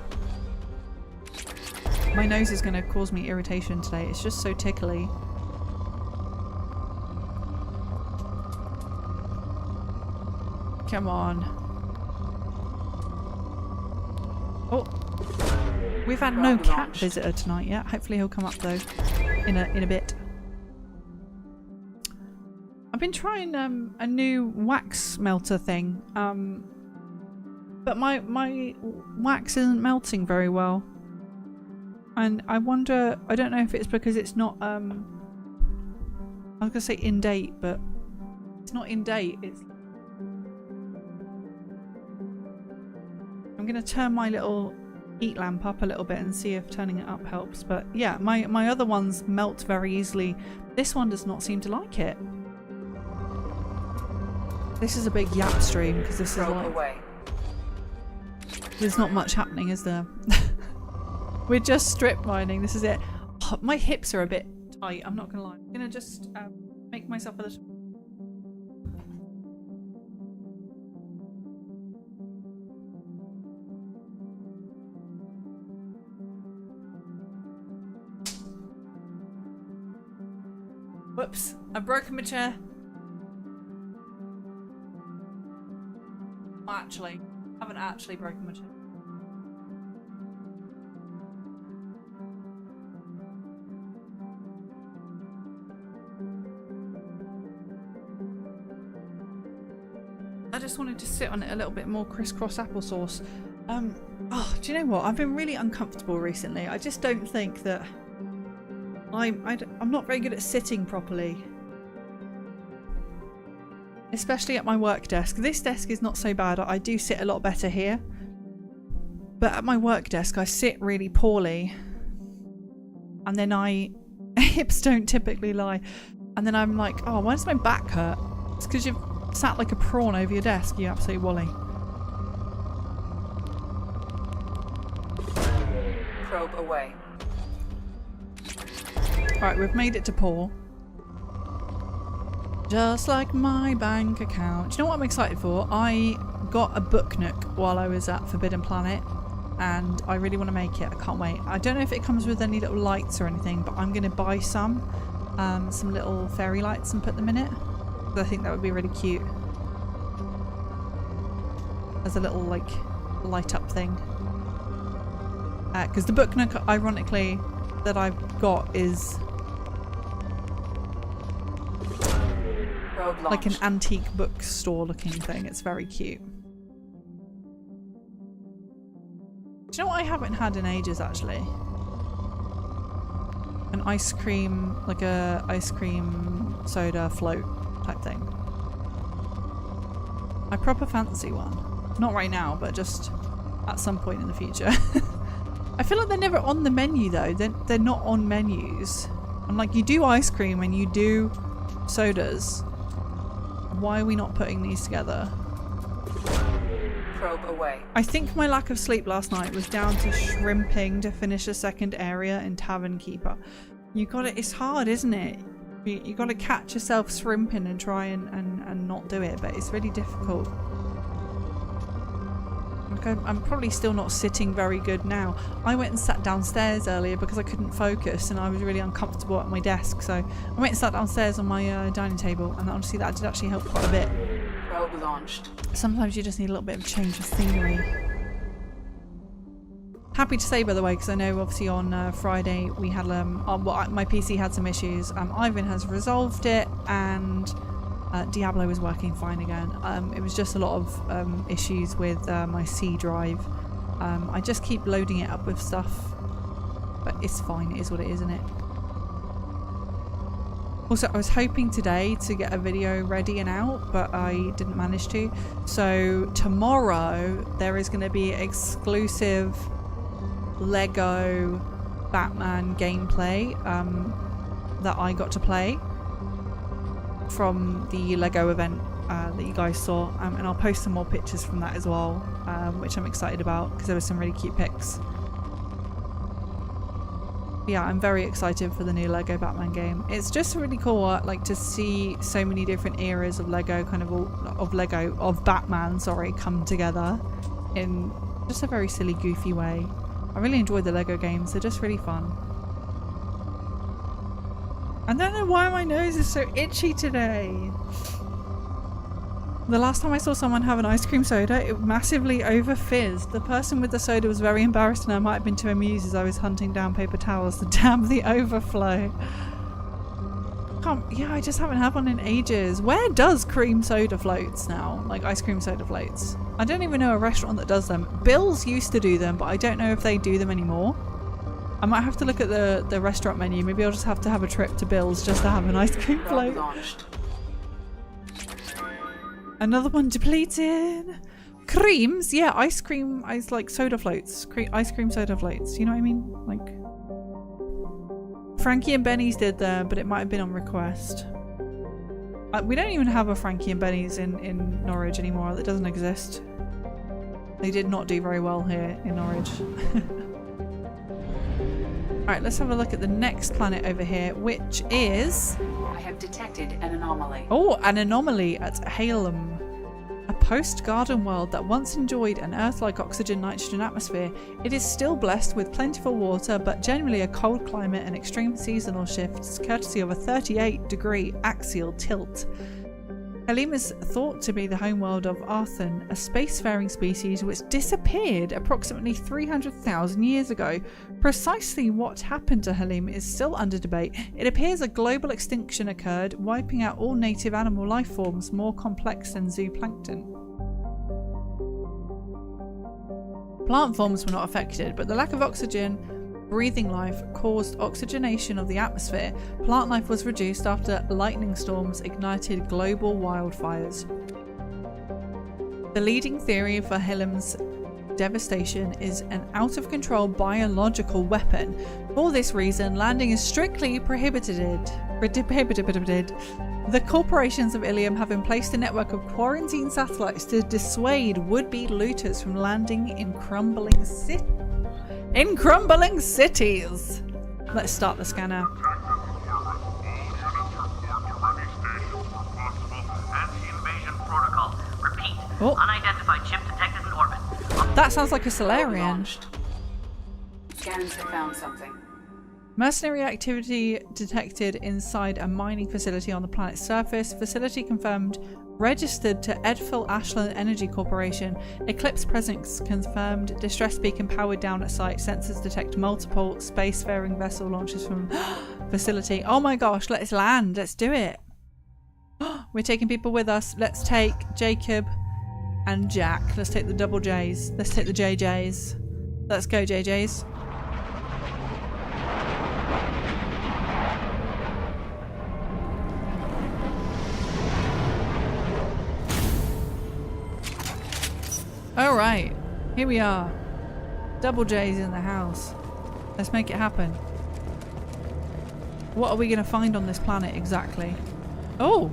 My nose is going to cause me irritation today. It's just so tickly. Come on. Oh. We've had no cat visitor tonight yet. Hopefully he'll come up though in a bit. I've been trying a new wax melter thing. But my wax isn't melting very well. And I wonder, I don't know if it's because it's not I was gonna say in date, but it's not in date. It's I'm gonna turn my little heat lamp up a little bit and see if turning it up helps. But yeah, my other ones melt very easily. This one does not seem to like it. This is a big yap stream because this is like there's not much happening, is there? We're just strip mining. This is it. Oh, my hips are a bit tight. I'm not gonna lie. I'm gonna just make myself a little. Whoops! I've broken my chair. Actually, I haven't actually broken my chair. I just wanted to sit on it a little bit more crisscross applesauce. Oh, do you know what? I've been really uncomfortable recently. I just don't think that I'm not very good at sitting properly. Especially at my work desk. This desk is not so bad. I do sit a lot better here. But at my work desk, I sit really poorly. And then hips don't typically lie. And then I'm like, oh, why does my back hurt? It's because you've sat like a prawn over your desk, you absolute wally. Probe away. Alright, we've made it to Paul. Just like my bank account. Do you know what I'm excited for? I got a book nook while I was at Forbidden Planet and I really want to make it. I can't wait. I don't know if it comes with any little lights or anything, but I'm going to buy some little fairy lights and put them in it. I think that would be really cute. As a little like light up thing. Because the book nook, ironically, that I've got is like an antique bookstore looking thing. It's very cute. Do you know what I haven't had in ages actually? An ice cream, like a ice cream soda float type thing. I proper fancy one. Not right now, but just at some point in the future. I feel like they're never on the menu though. They're not on menus. I'm like, you do ice cream and you do sodas. Why are we not putting these together? Probe away. I think my lack of sleep last night was down to shrimping to finish a second area in Tavern Keeper. You got it. It's hard, isn't it? You got to catch yourself shrimping and try and not do it, but it's really difficult. Like I'm probably still not sitting very good now. I went and sat downstairs earlier because I couldn't focus and I was really uncomfortable at my desk. So I went and sat downstairs on my dining table, and honestly that did actually help quite a bit. Probe launched. Sometimes you just need a little bit of change of scenery. Happy to say, by the way, because I know obviously on Friday we had my PC had some issues. Ivan has resolved it, and Diablo is working fine again. It was just a lot of issues with my C drive. I just keep loading it up with stuff, but it's fine. It is what it is, isn't it? Also, I was hoping today to get a video ready and out, but I didn't manage to. So tomorrow there is going to be exclusive Lego Batman gameplay that I got to play from the Lego event that you guys saw, and I'll post some more pictures from that as well, which I'm excited about because there were some really cute pics. Yeah, I'm very excited for the new Lego Batman game. It's just really cool, like, to see so many different eras of Lego, of Batman, sorry, come together in just a very silly, goofy way. I really enjoy the Lego games. They're just really fun. I don't know why my nose is so itchy today. The last time I saw someone have an ice cream soda, it massively over-fizzed. The person with the soda was very embarrassed and I might have been too amused as I was hunting down paper towels to dam the overflow. Yeah, I just haven't had one in ages. Where does cream soda floats now? Like ice cream soda floats? I don't even know a restaurant that does them. Bill's used to do them, but I don't know if they do them anymore. I might have to look at the restaurant menu. Maybe I'll just have to have a trip to Bill's just to have an ice cream float. Another one depleted. Creams? Yeah, ice cream, like soda floats. Ice cream soda floats. You know what I mean? Like, Frankie and Benny's did them, but it might have been on request. We don't even have a Frankie and Benny's in Norwich anymore. That doesn't exist. They did not do very well here in Norwich. Alright, let's have a look at the next planet over here, which is... I have detected an anomaly. Oh, an anomaly at Halem. A post-garden world that once enjoyed an Earth-like oxygen-nitrogen atmosphere. It is still blessed with plentiful water, but generally a cold climate and extreme seasonal shifts, courtesy of a 38-degree axial tilt. Halem is thought to be the homeworld of Arthun, a spacefaring species which disappeared approximately 300,000 years ago. Precisely what happened to Halem is still under debate. It appears a global extinction occurred, wiping out all native animal life forms more complex than zooplankton. Plant forms were not affected, but the lack of oxygen breathing life caused oxygenation of the atmosphere. Plant life was reduced after lightning storms ignited global wildfires. The leading theory for Halem's devastation is an out-of-control biological weapon. For this reason, landing is strictly prohibited. The corporations of Ilium have in place a network of quarantine satellites to dissuade would-be looters from landing in crumbling cities. Let's start the scanner. Oh. Unidentified ship detected in orbit. That sounds like a Solarian. Scanners have found something. Mercenary activity detected inside a mining facility on the planet's surface. Facility confirmed registered to Edfil Ashland Energy Corporation. Eclipse presence confirmed. Distress beacon powered down at site. Sensors detect multiple spacefaring vessel launches from facility. Oh my gosh, let's land. Let's do it. We're taking people with us. Let's take Jacob and Jack. Let's take the double J's. Let's take the JJ's. Let's go, JJ's. Alright, here we are. Double J's in the house. Let's make it happen. What are we going to find on this planet exactly? Oh!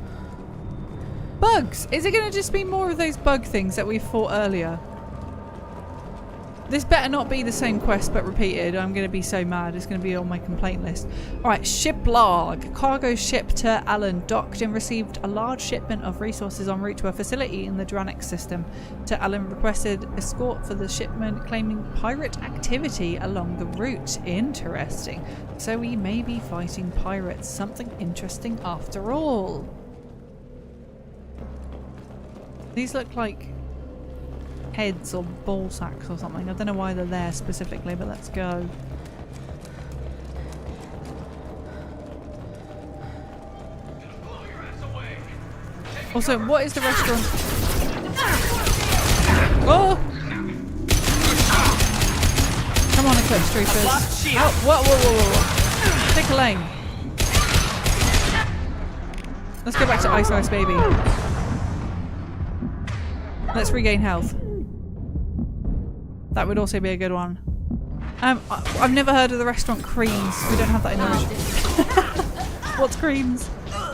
Bugs! Is it going to just be more of those bug things that we fought earlier? This better not be the same quest but repeated. I'm going to be so mad. It's going to be on my complaint list. Alright, ship log. Cargo ship to Allen docked and received a large shipment of resources en route to a facility in the Dranex system. To Allen requested escort for the shipment, claiming pirate activity along the route. Interesting. So we may be fighting pirates. Something interesting after all. These look like heads or ball sacks or something. I don't know why they're there specifically, but let's go. Also, what is the restaurant? Oh! Come on, Eclipse Troopers. Oh, whoa. Take a lane. Let's go back to Ice Ice Baby. Let's regain health. That would also be a good one. I've never heard of the restaurant Creams. We don't have that in the original. What's Creams?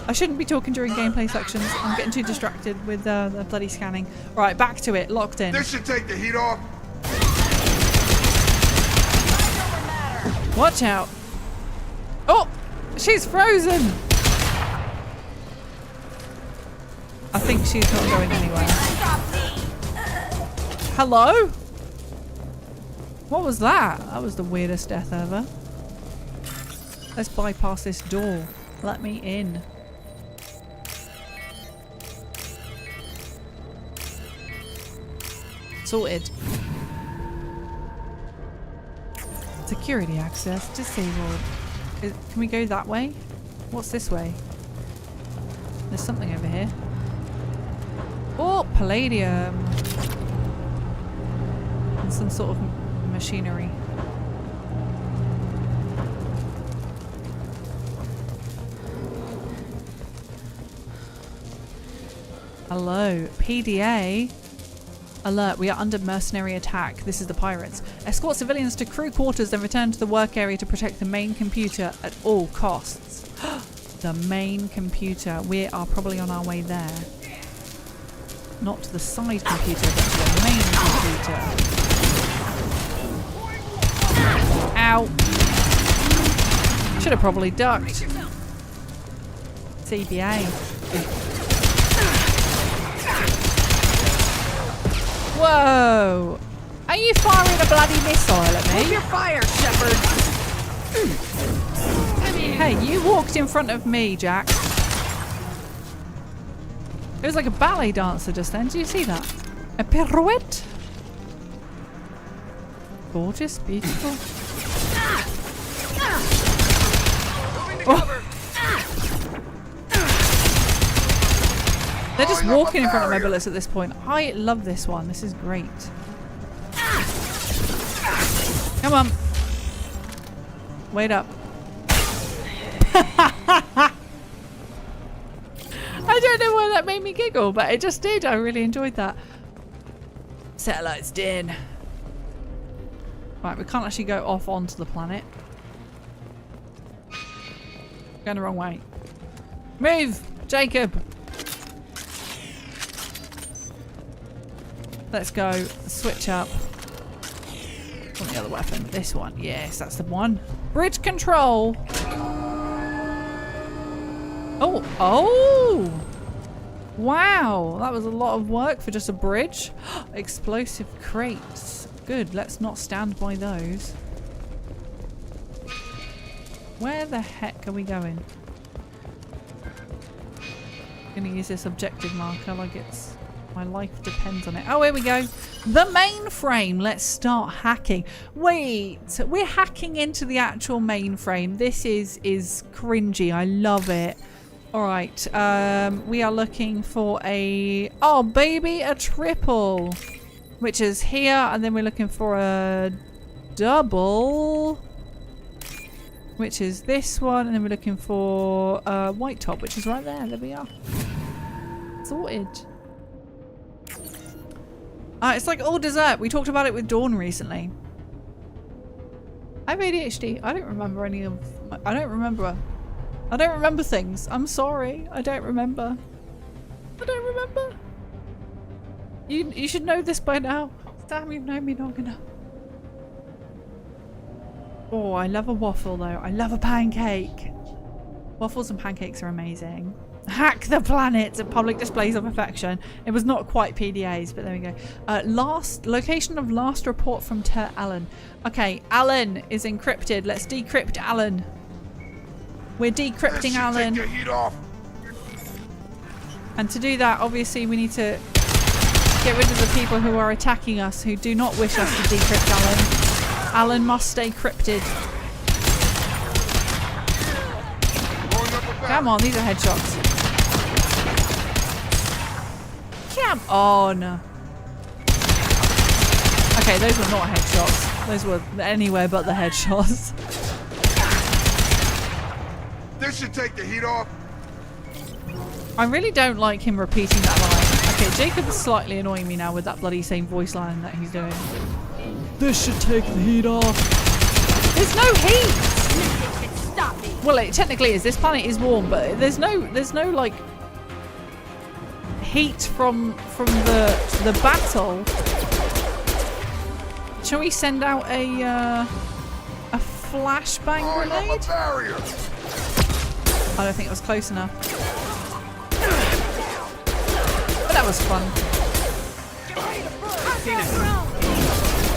I shouldn't be talking during gameplay sections. I'm getting too distracted with the bloody scanning. Right, back to it. Locked in. This should take the heat off. Watch out. Oh, she's frozen. I think she's not going anywhere. Hello? What was that? That was the weirdest death ever. Let's bypass this door. Let me in. Sorted. Security access disabled. Can we go that way? What's this way? There's something over here. Oh, palladium. And some sort of machinery. Hello, PDA. Alert, we are under mercenary attack. This is the pirates. Escort civilians to crew quarters, then return to the work area to protect the main computer at all costs. The main computer. We are probably on our way there. Not to the side computer, but to the main computer. Ow. Should have probably ducked. CBA. Whoa! Are you firing a bloody missile at me? Hold your fire, Shepard! Hey, you walked in front of me, Jack. It was like a ballet dancer just then. Do you see that? A pirouette? Gorgeous, beautiful. Oh. They're just walking in front of my bullets at this point. I love this one. This is great. Come on. Wait up. I don't know why that made me giggle, but it just did. I really enjoyed that. Satellites in. Right, we can't actually go off onto the planet. Going the wrong way. Move, Jacob. Let's go. Switch up. On the other weapon. This one. Yes, that's the one. Bridge control. Oh. Oh. Wow. That was a lot of work for just a bridge. Explosive crates. Good. Let's not stand by those. Where the heck are we going? I'm going to use this objective marker like it's... my life depends on it. Oh, here we go. The mainframe. Let's start hacking. Wait, we're hacking into the actual mainframe. This is cringy. I love it. All right. We are looking for a... oh, baby, a triple. Which is here. And then we're looking for a double. Which is this one. And then we're looking for a white top, which is right there. There we are. Sorted. It's like all dessert. We talked about it with Dawn recently. I have ADHD. I don't remember any of... I don't remember things. I'm sorry. I don't remember. I don't remember. You should know this by now. Damn, you've known me long enough. Oh, I love a waffle though. I love a pancake. Waffles and pancakes are amazing. Hack the planet at public displays of affection. It was not quite PDAs, but there we go. Last location of last report from Alan. Okay, Alan is encrypted. Let's decrypt Alan. We're decrypting Alan. Take your heat off. And to do that, obviously, we need to get rid of the people who are attacking us, who do not wish us to decrypt Alan. Alan must stay crypted. Come on, these are headshots. Come on. Okay, those were not headshots. Those were anywhere but the headshots. This should take the heat off. I really don't like him repeating that line. Okay, Jacob's slightly annoying me now with that bloody same voice line that he's doing. This should take the heat off. There's no heat. Well, it technically is. This planet is warm, but there's no like heat from the battle. Shall we send out a flashbang grenade? I don't think it was close enough. But that was fun.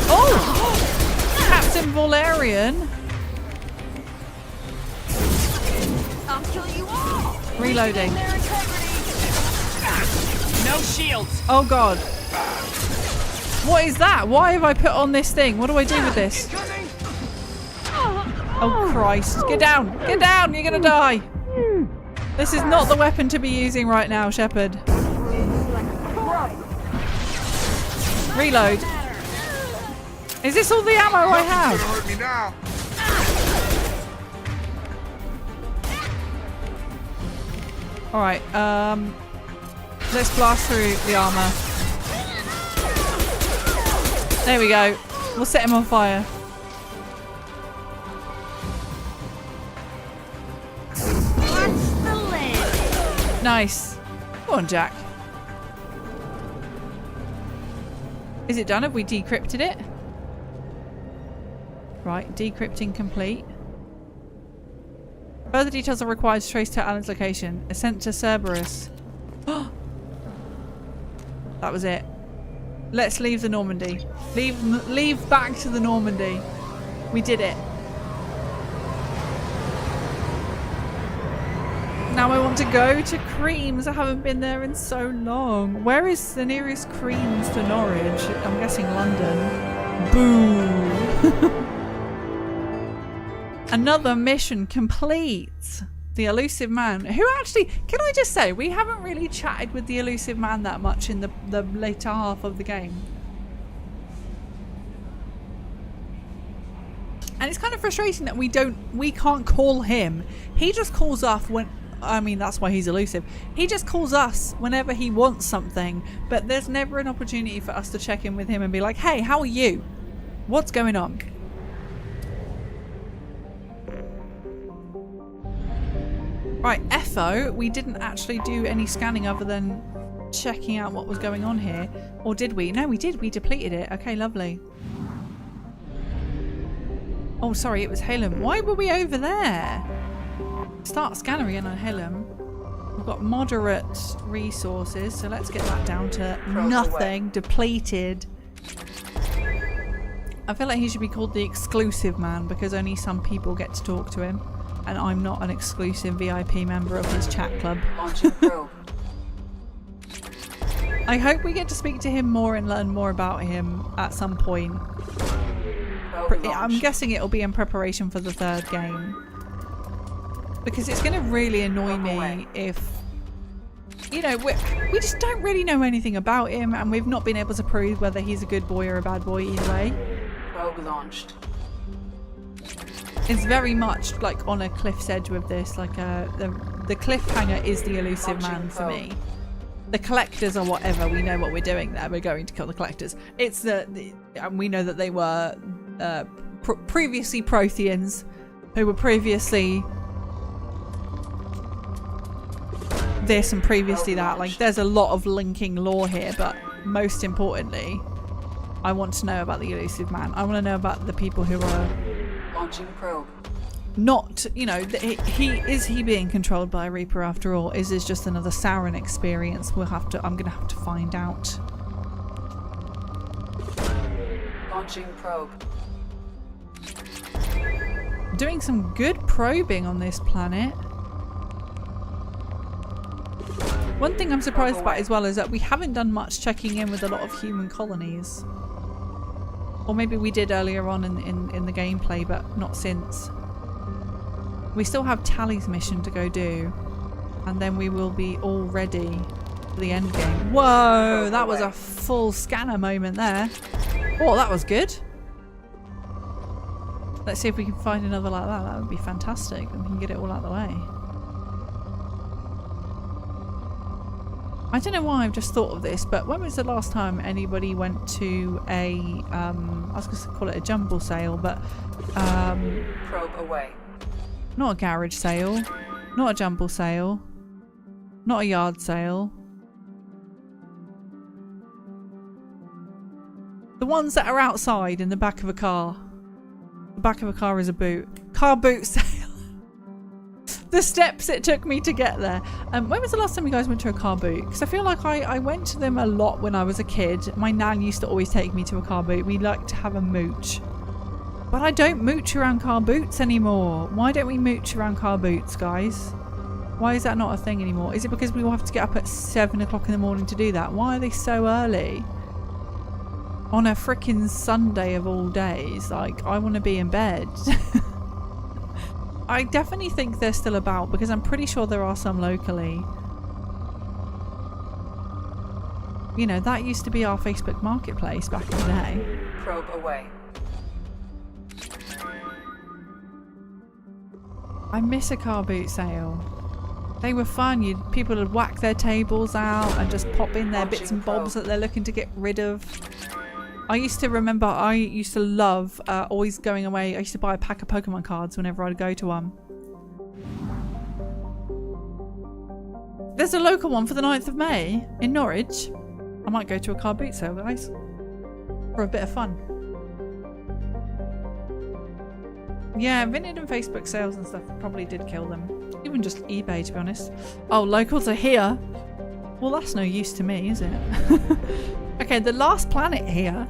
Oh! Captain Valerian. I'll kill you all. Reloading. No shields. Oh god. What is that? Why have I put on this thing? What do I do with this? Oh Christ. Get down. Get down. You're gonna die. This is not the weapon to be using right now, Shepard. Reload. Is this all the ammo I have? Hurt me now. Alright, let's blast through the armor. There we go. We'll set him on fire. Nice. Go on, Jack. Is it done? Have we decrypted it? Right, decrypting complete. Further details are required to trace to Alan's location. Ascent to Cerberus. That was it. Let's leave the Normandy. Leave back to the Normandy. We did it. Now I want to go to Creams. I haven't been there in so long. Where is the nearest Creams to Norwich? I'm guessing London. Boo. Another mission complete. The Elusive Man. Who actually, can I just say, we haven't really chatted with the Elusive Man that much in the later half of the game. And it's kind of frustrating that we can't call him. He just calls us when, I mean, that's why he's elusive. He just calls us whenever he wants something, but there's never an opportunity for us to check in with him and be like, hey, how are you? What's going on? Right, FO, we didn't actually do any scanning other than checking out what was going on here. Or did we? No, we did. We depleted it. Okay, lovely. Oh, sorry, it was Halem. Why were we over there? Start scanner again on Halem. We've got moderate resources, so let's get that down to nothing. Depleted. I feel like he should be called the Exclusive Man because only some people get to talk to him. And I'm not an exclusive VIP member of his chat club. I hope we get to speak to him more and learn more about him at some point. I'm guessing it'll be in preparation for the third game. Because it's going to really annoy me if, you know, we just don't really know anything about him and we've not been able to prove whether he's a good boy or a bad boy either way. Probe launched. It's very much like on a cliff's edge with this. Like the cliffhanger is the Elusive Man for me. The collectors are whatever. We know what we're doing there. We're going to kill the collectors. It's and we know that they were previously Protheans, who were previously this and previously that. Like there's a lot of linking lore here, but most importantly, I want to know about the Elusive Man. I want to know about the people who are launching probe. Not, you know, is he being controlled by a Reaper after all? Is this just another Sauron experience? I'm gonna have to find out. Launching probe. Doing some good probing on this planet. One thing I'm surprised about as well is that we haven't done much checking in with a lot of human colonies. Or maybe we did earlier on in the gameplay, but not since. We still have Tally's mission to go do. And then we will be all ready for the end game. Whoa, that was a full scanner moment there. Oh, that was good. Let's see if we can find another like that. That would be fantastic. And we can get it all out of the way. I don't know why I've just thought of this, but when was the last time anybody went to a, I was going to call it a jumble sale, but Probe away. not a garage sale, not a jumble sale, not a yard sale. The ones that are outside in the back of a car. The back of a car is a boot. Car boot sale. The steps it took me to get there. When was the last time you guys went to a car boot? Because I feel like I went to them a lot when I was a kid. My nan used to always take me to a car boot. We like to have a mooch. But I don't mooch around car boots anymore. Why don't we mooch around car boots, guys? Why is that not a thing anymore? Is it because we will have to get up at 7 o'clock in the morning to do that? Why are they so early? On a freaking Sunday of all days. Like, I want to be in bed. I definitely think they're still about because I'm pretty sure there are some locally. You know, that used to be our Facebook marketplace back in the day. Probe away. I miss a car boot sale. They were fun. People would whack their tables out and just pop in their bits and bobs that they're looking to get rid of. I used to love always going away. I used to buy a pack of Pokemon cards whenever I'd go to one. There's a local one for the 9th of May in Norwich. I might go to a car boot sale, guys, for a bit of fun. Yeah, Vinted and Facebook sales and stuff probably did kill them. Even just eBay, to be honest. Oh, locals are here. Well, that's no use to me, is it? Okay, the last planet here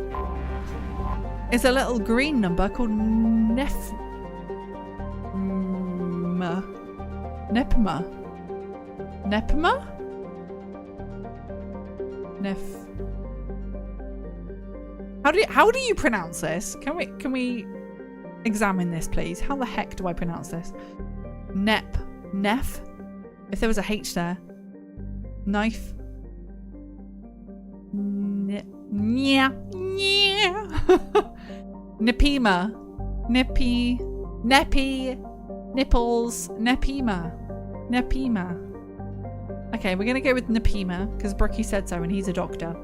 is a little green number called Nepma. How do you pronounce this? Can we examine this, please? How the heck do I pronounce this? Nef. If there was a H there. Knife. Nepima. Nipples. Nepima. Okay, we're gonna go with Nepima because Brookie said so and he's a doctor.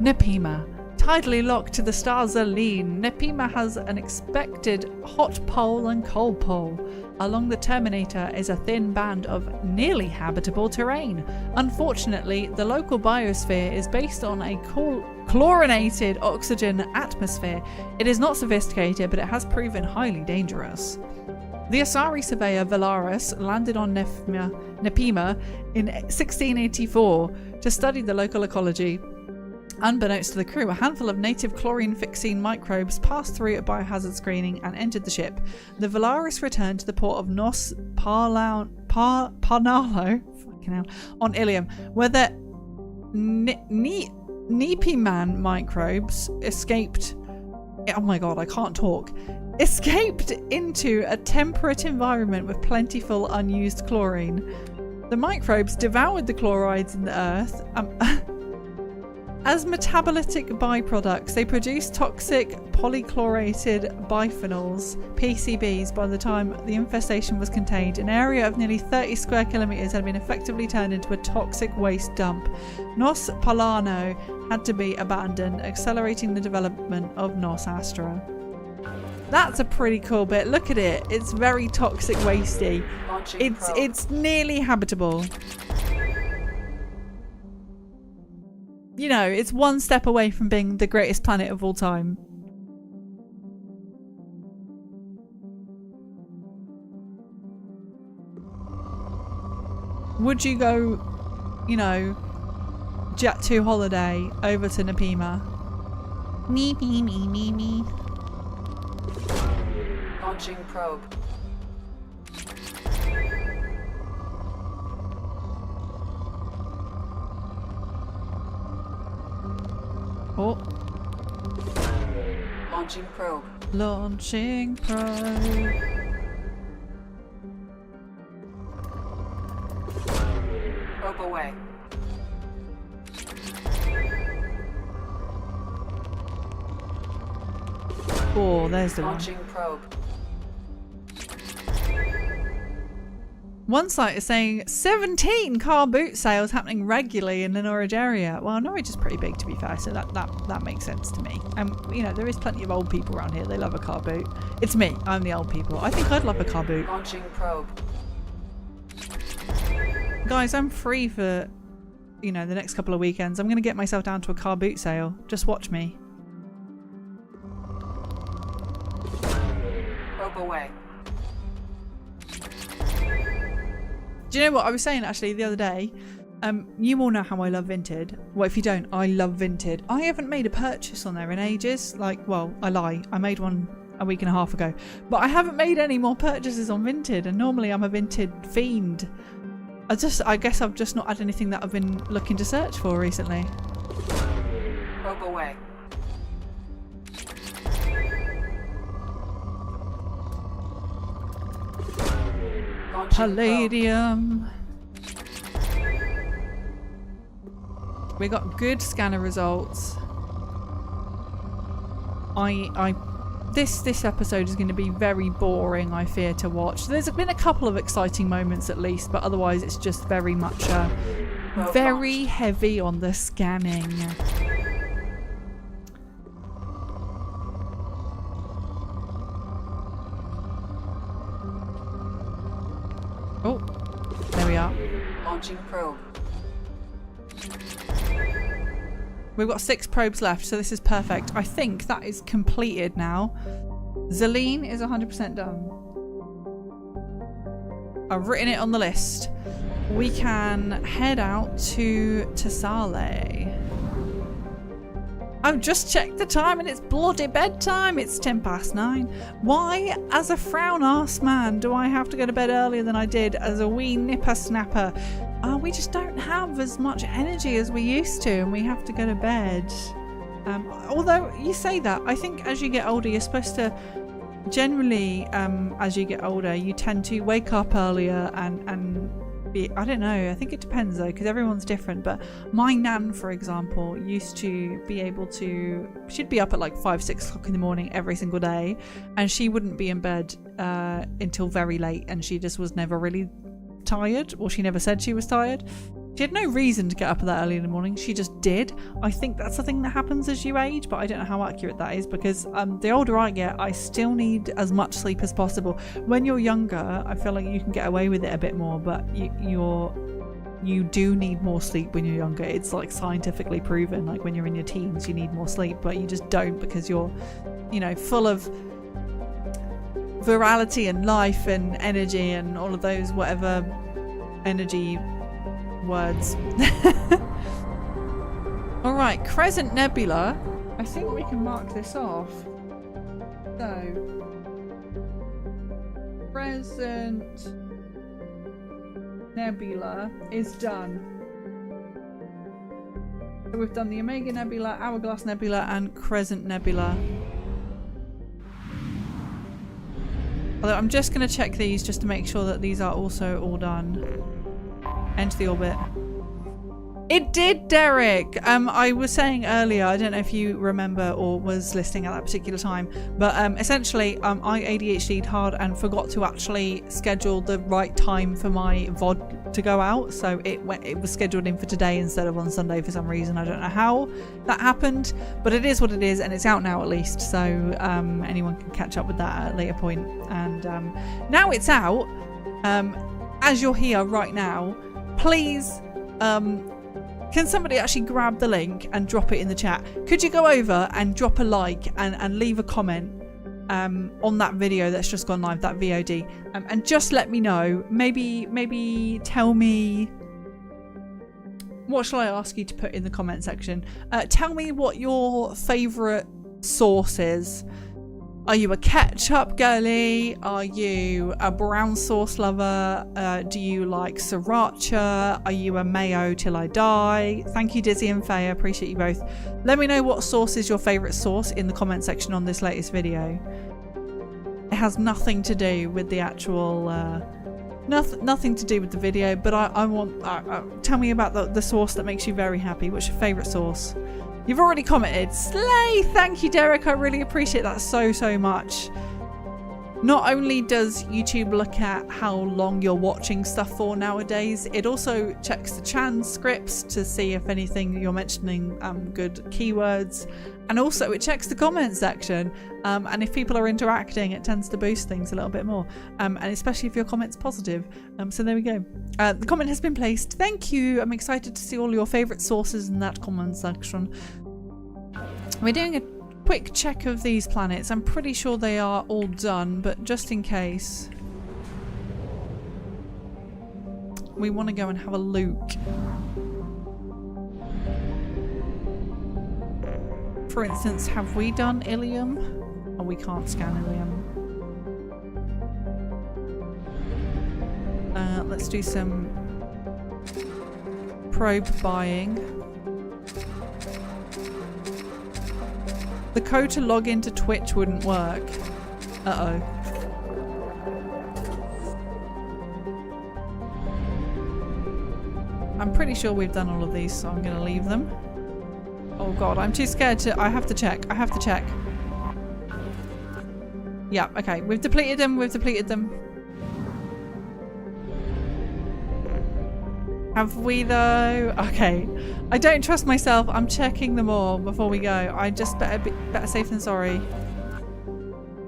Nepima. Tidally locked to the star Zelene, Nepima has an expected hot pole and cold pole. Along the terminator is a thin band of nearly habitable terrain. Unfortunately, the local biosphere is based on a chlorinated oxygen atmosphere. It is not sophisticated, but it has proven highly dangerous. The Asari surveyor Valaris landed on Nepima in 1684 to study the local ecology. Unbeknownst to the crew, a handful of native chlorine-fixing microbes passed through a biohazard screening and entered the ship. The Valaris returned to the port of Nos Parnalo on Ilium, where the Nepiman microbes escaped. Oh my god, I can't talk. Escaped into a temperate environment with plentiful unused chlorine. The microbes devoured the chlorides in the earth. As metabolitic byproducts, they produce toxic polychlorated biphenyls, PCBs. By the time the infestation was contained, an area of nearly 30 square kilometres had been effectively turned into a toxic waste dump. Nos Palano had to be abandoned, accelerating the development of Nos Astra. That's a pretty cool bit. Look at it. It's very toxic wasty. It's nearly habitable. You know, it's one step away from being the greatest planet of all time. Would you go, you know, Jet 2 holiday over to Nepima? Me. Launching probe. Oh. Launching probe. Launching probe. Probe away. Oh, there's the one. Launching probe. One site is saying 17 car boot sales happening regularly in the Norwich area. Well, Norwich is pretty big, to be fair, so that makes sense to me. And you know, there is plenty of old people around here. They love a car boot. It's me. I'm the old people. I think I'd love a car boot. Launching probe. Guys, I'm free for, you know, the next couple of weekends. I'm going to get myself down to a car boot sale. Just watch me. Probe away. Do you know what I was saying actually the other day? You all know how I love Vinted. Well, if you don't, I love Vinted. I haven't made a purchase on there in ages. Like, well, I lie. I made one a week and a half ago. But I haven't made any more purchases on Vinted. And normally I'm a Vinted fiend. I guess I've just not had anything that I've been looking to search for recently. Probe away. Palladium. We got good scanner results. This episode is going to be very boring, I fear, to watch. There's been a couple of exciting moments at least, but otherwise it's just very much very heavy on the scanning. Oh, there we are. Launching probe. We've got 6 probes left, so this is perfect. I think that is completed now. Zelene is 100% done. I've written it on the list. We can head out to Tsale. I've just checked the time and it's bloody bedtime. It's 9:10. Why, as a frown-ass man, do I have to go to bed earlier than I did as a wee nipper-snapper? We just don't have as much energy as we used to, and we have to go to bed. Although you say that, I think as you get older, you're supposed to generally, as you get older, you tend to wake up earlier and be, I don't know, I think it depends though, because everyone's different. But my nan, for example, used to be able to, she'd be up at like 5-6 o'clock in the morning every single day, and she wouldn't be in bed until very late, and she just was never really tired, or she never said she was tired. She had no reason to get up that early in the morning, she just did. I think that's the thing that happens as you age, but I don't know how accurate that is, because the older I get, I still need as much sleep as possible. When you're younger, I feel like you can get away with it a bit more, but you do need more sleep when you're younger. It's like scientifically proven, like when you're in your teens you need more sleep, but you just don't, because you're, you know, full of virality and life and energy and all of those whatever energy words. Alright, Crescent Nebula. I think we can mark this off. So, Crescent Nebula is done. So we've done the Omega Nebula, Hourglass Nebula, and Crescent Nebula. Although I'm just going to check these just to make sure that these are also all done. Enter the orbit. It did, Derek! I was saying earlier, I don't know if you remember or was listening at that particular time, but essentially I ADHD'd hard and forgot to actually schedule the right time for my VOD to go out, so it was scheduled in for today instead of on Sunday for some reason. I don't know how that happened, but it is what it is, and it's out now at least, so anyone can catch up with that at a later point. And now it's out, as you're here right now, please can somebody actually grab the link and drop it in the chat? Could you go over and drop a like and leave a comment on that video that's just gone live, that VOD, and just let me know. Maybe tell me, what shall I ask you to put in the comment section? Tell me what your favourite sauce is. Are you a ketchup girly? Are you a brown sauce lover? Do you like sriracha? Are you a mayo till I die? Thank you, Dizzy and Faye. I appreciate you both. Let me know what sauce is your favourite sauce in the comment section on this latest video. It has nothing to do with the actual... nothing to do with the video, but I want... tell me about the sauce that makes you very happy. What's your favourite sauce? You've already commented. Slay! Thank you, Derek. I really appreciate that so much. Not only does YouTube look at how long you're watching stuff for nowadays, it also checks the transcripts to see if anything you're mentioning good keywords, and also it checks the comment section, and if people are interacting it tends to boost things a little bit more, and especially if your comment's positive. So there we go. The comment has been placed. Thank you. I'm excited to see all your favourite sources in that comment section. We're doing a quick check of these planets. I'm pretty sure they are all done, but just in case, we want to go and have a look. For instance, have we done Ilium? Oh, we can't scan Ilium. Let's do some probe buying. The code to log into Twitch wouldn't work. Uh-oh. I'm pretty sure we've done all of these, so I'm going to leave them. Oh god, I'm too scared to... I have to check. I have to check. Yeah, okay. We've depleted them. We've depleted them. Have we though? Okay. I don't trust myself. I'm checking them all before we go. I just better safe than sorry.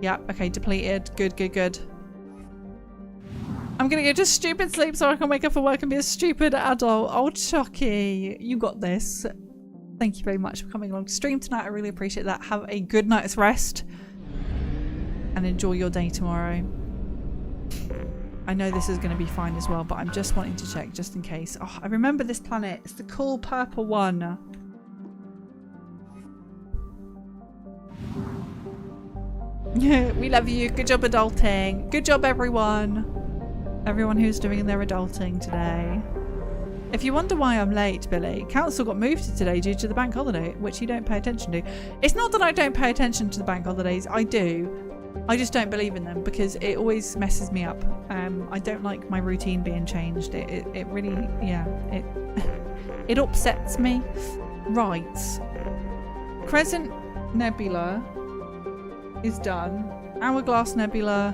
Yeah, okay, depleted. Good, good, good. I'm gonna go to stupid sleep so I can wake up for work and be a stupid adult. Oh, Chucky, you got this. Thank you very much for coming along to stream tonight. I really appreciate that. Have a good night's rest and enjoy your day tomorrow. I know this is going to be fine as well, but I'm just wanting to check just in case. Oh, I remember this planet. It's the cool purple one. We love you. Good job adulting. Good job, everyone. Everyone who's doing their adulting today. If you wonder why I'm late, Billy, council got moved to today due to the bank holiday, which you don't pay attention to. It's not that I don't pay attention to the bank holidays. I do. I just don't believe in them because it always messes me up. I don't like my routine being changed. It really, yeah, it upsets me. Right. Crescent Nebula is done. Hourglass Nebula.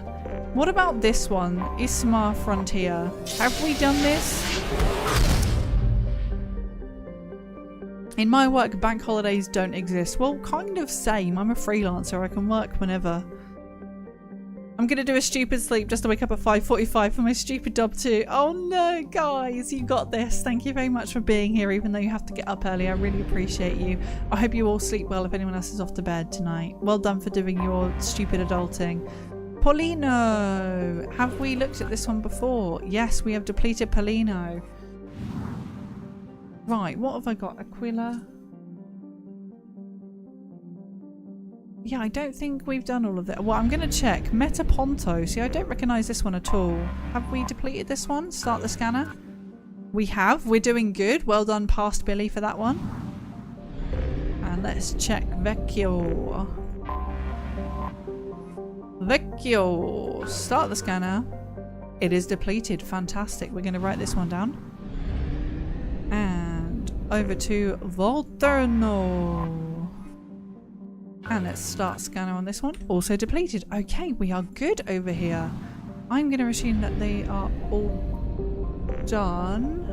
What about this one? Ismar Frontier. Have we done this? In my work, bank holidays don't exist. Well, kind of same. I'm a freelancer. I can work whenever. I'm going to do a stupid sleep just to wake up at 5:45 for my stupid job too. Oh no, guys, you got this. Thank you very much for being here, even though you have to get up early. I really appreciate you. I hope you all sleep well if anyone else is off to bed tonight. Well done for doing your stupid adulting. Paulino. Have we looked at this one before? Yes, we have depleted Paulino. Right, what have I got? Aquila. Yeah, I don't think we've done all of that. Well, I'm going to check. Metaponto. See, I don't recognise this one at all. Have we depleted this one? Start the scanner. We have. We're doing good. Well done past Billy for that one. And let's check Vecchio. Vecchio. Start the scanner. It is depleted. Fantastic. We're going to write this one down. And over to Volturno. And let's start scanner on this one. Also depleted. Okay, we are good over here. I'm going to assume that they are all done.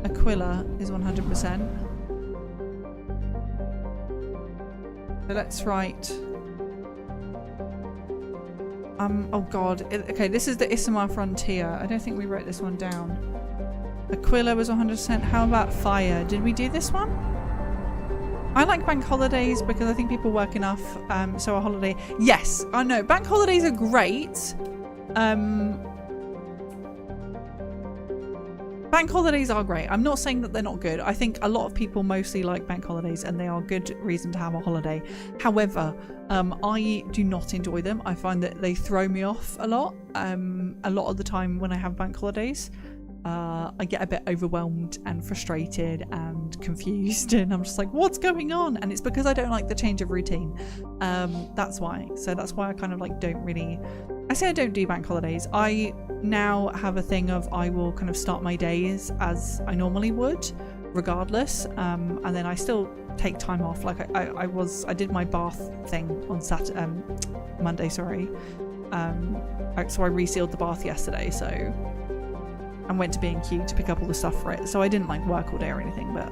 Aquila is 100%. So let's write... oh god. Okay, this is the Ismar Frontier. I don't think we wrote this one down. Aquila was 100%. How about Fire? Did we do this one? I like bank holidays because I think people work enough. So a holiday. Yes, I know. Bank holidays are great. Bank holidays are great. I'm not saying that they're not good. I think a lot of people mostly like bank holidays and they are a good reason to have a holiday. However, I do not enjoy them. I find that they throw me off a lot. A lot of the time when I have bank holidays. I get a bit overwhelmed and frustrated and confused and I'm just like, what's going on? And it's because I don't like the change of routine. That's why. So that's why I kind of like don't really... I say I don't do bank holidays. I now have a thing of I will kind of start my days as I normally would regardless. And then I still take time off. Like I did my bath thing on Monday, sorry. So I resealed the bath yesterday, so and went to B&Q to pick up all the stuff for it. So I didn't like work all day or anything, but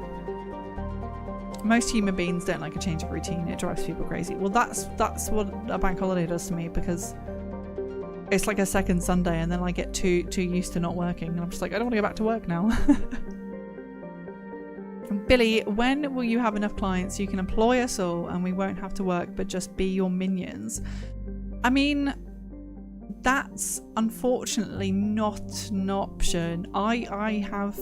most human beings don't like a change of routine. It drives people crazy. Well, that's what a bank holiday does to me, because it's like a second Sunday and then I get too used to not working and I'm just like, I don't want to go back to work now. Billy, when will you have enough clients you can employ us all and we won't have to work but just be your minions? I mean, that's unfortunately not an option. I have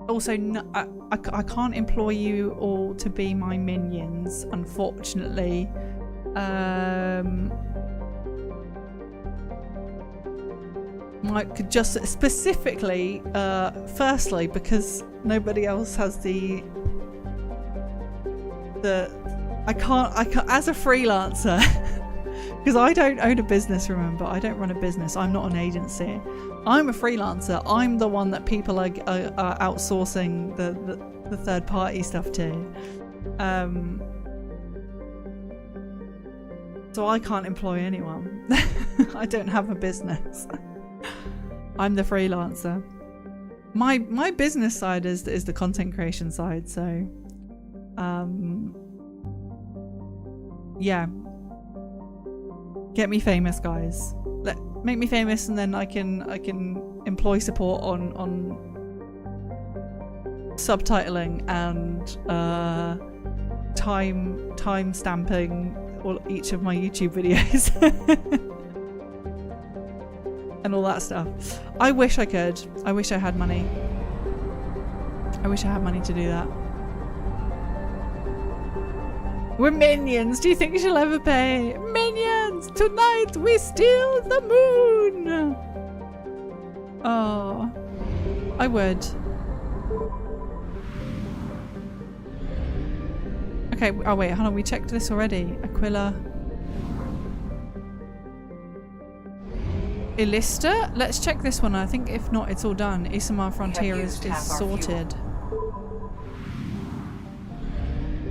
also I can't employ you all to be my minions, unfortunately. Like, just specifically, firstly, because nobody else has the I can't as a freelancer, because I don't own a business, remember, I don't run a business, I'm not an agency, I'm a freelancer, I'm the one that people are outsourcing the third party stuff to, so I can't employ anyone. I don't have a business. I'm the freelancer. My business side is the content creation side, so yeah, get me famous, guys. Make me famous, and then I can employ support on subtitling and time stamping each of my YouTube videos. And all that stuff. I wish I could. I wish I had money. I wish I had money to do that. We're minions. Do you think she'll ever pay? Minions! Tonight we steal the moon! Oh. I would. Okay, oh wait, hold on. We checked this already. Aquila. Illista? Let's check this one. I think if not, it's all done. Issamar Frontier is sorted.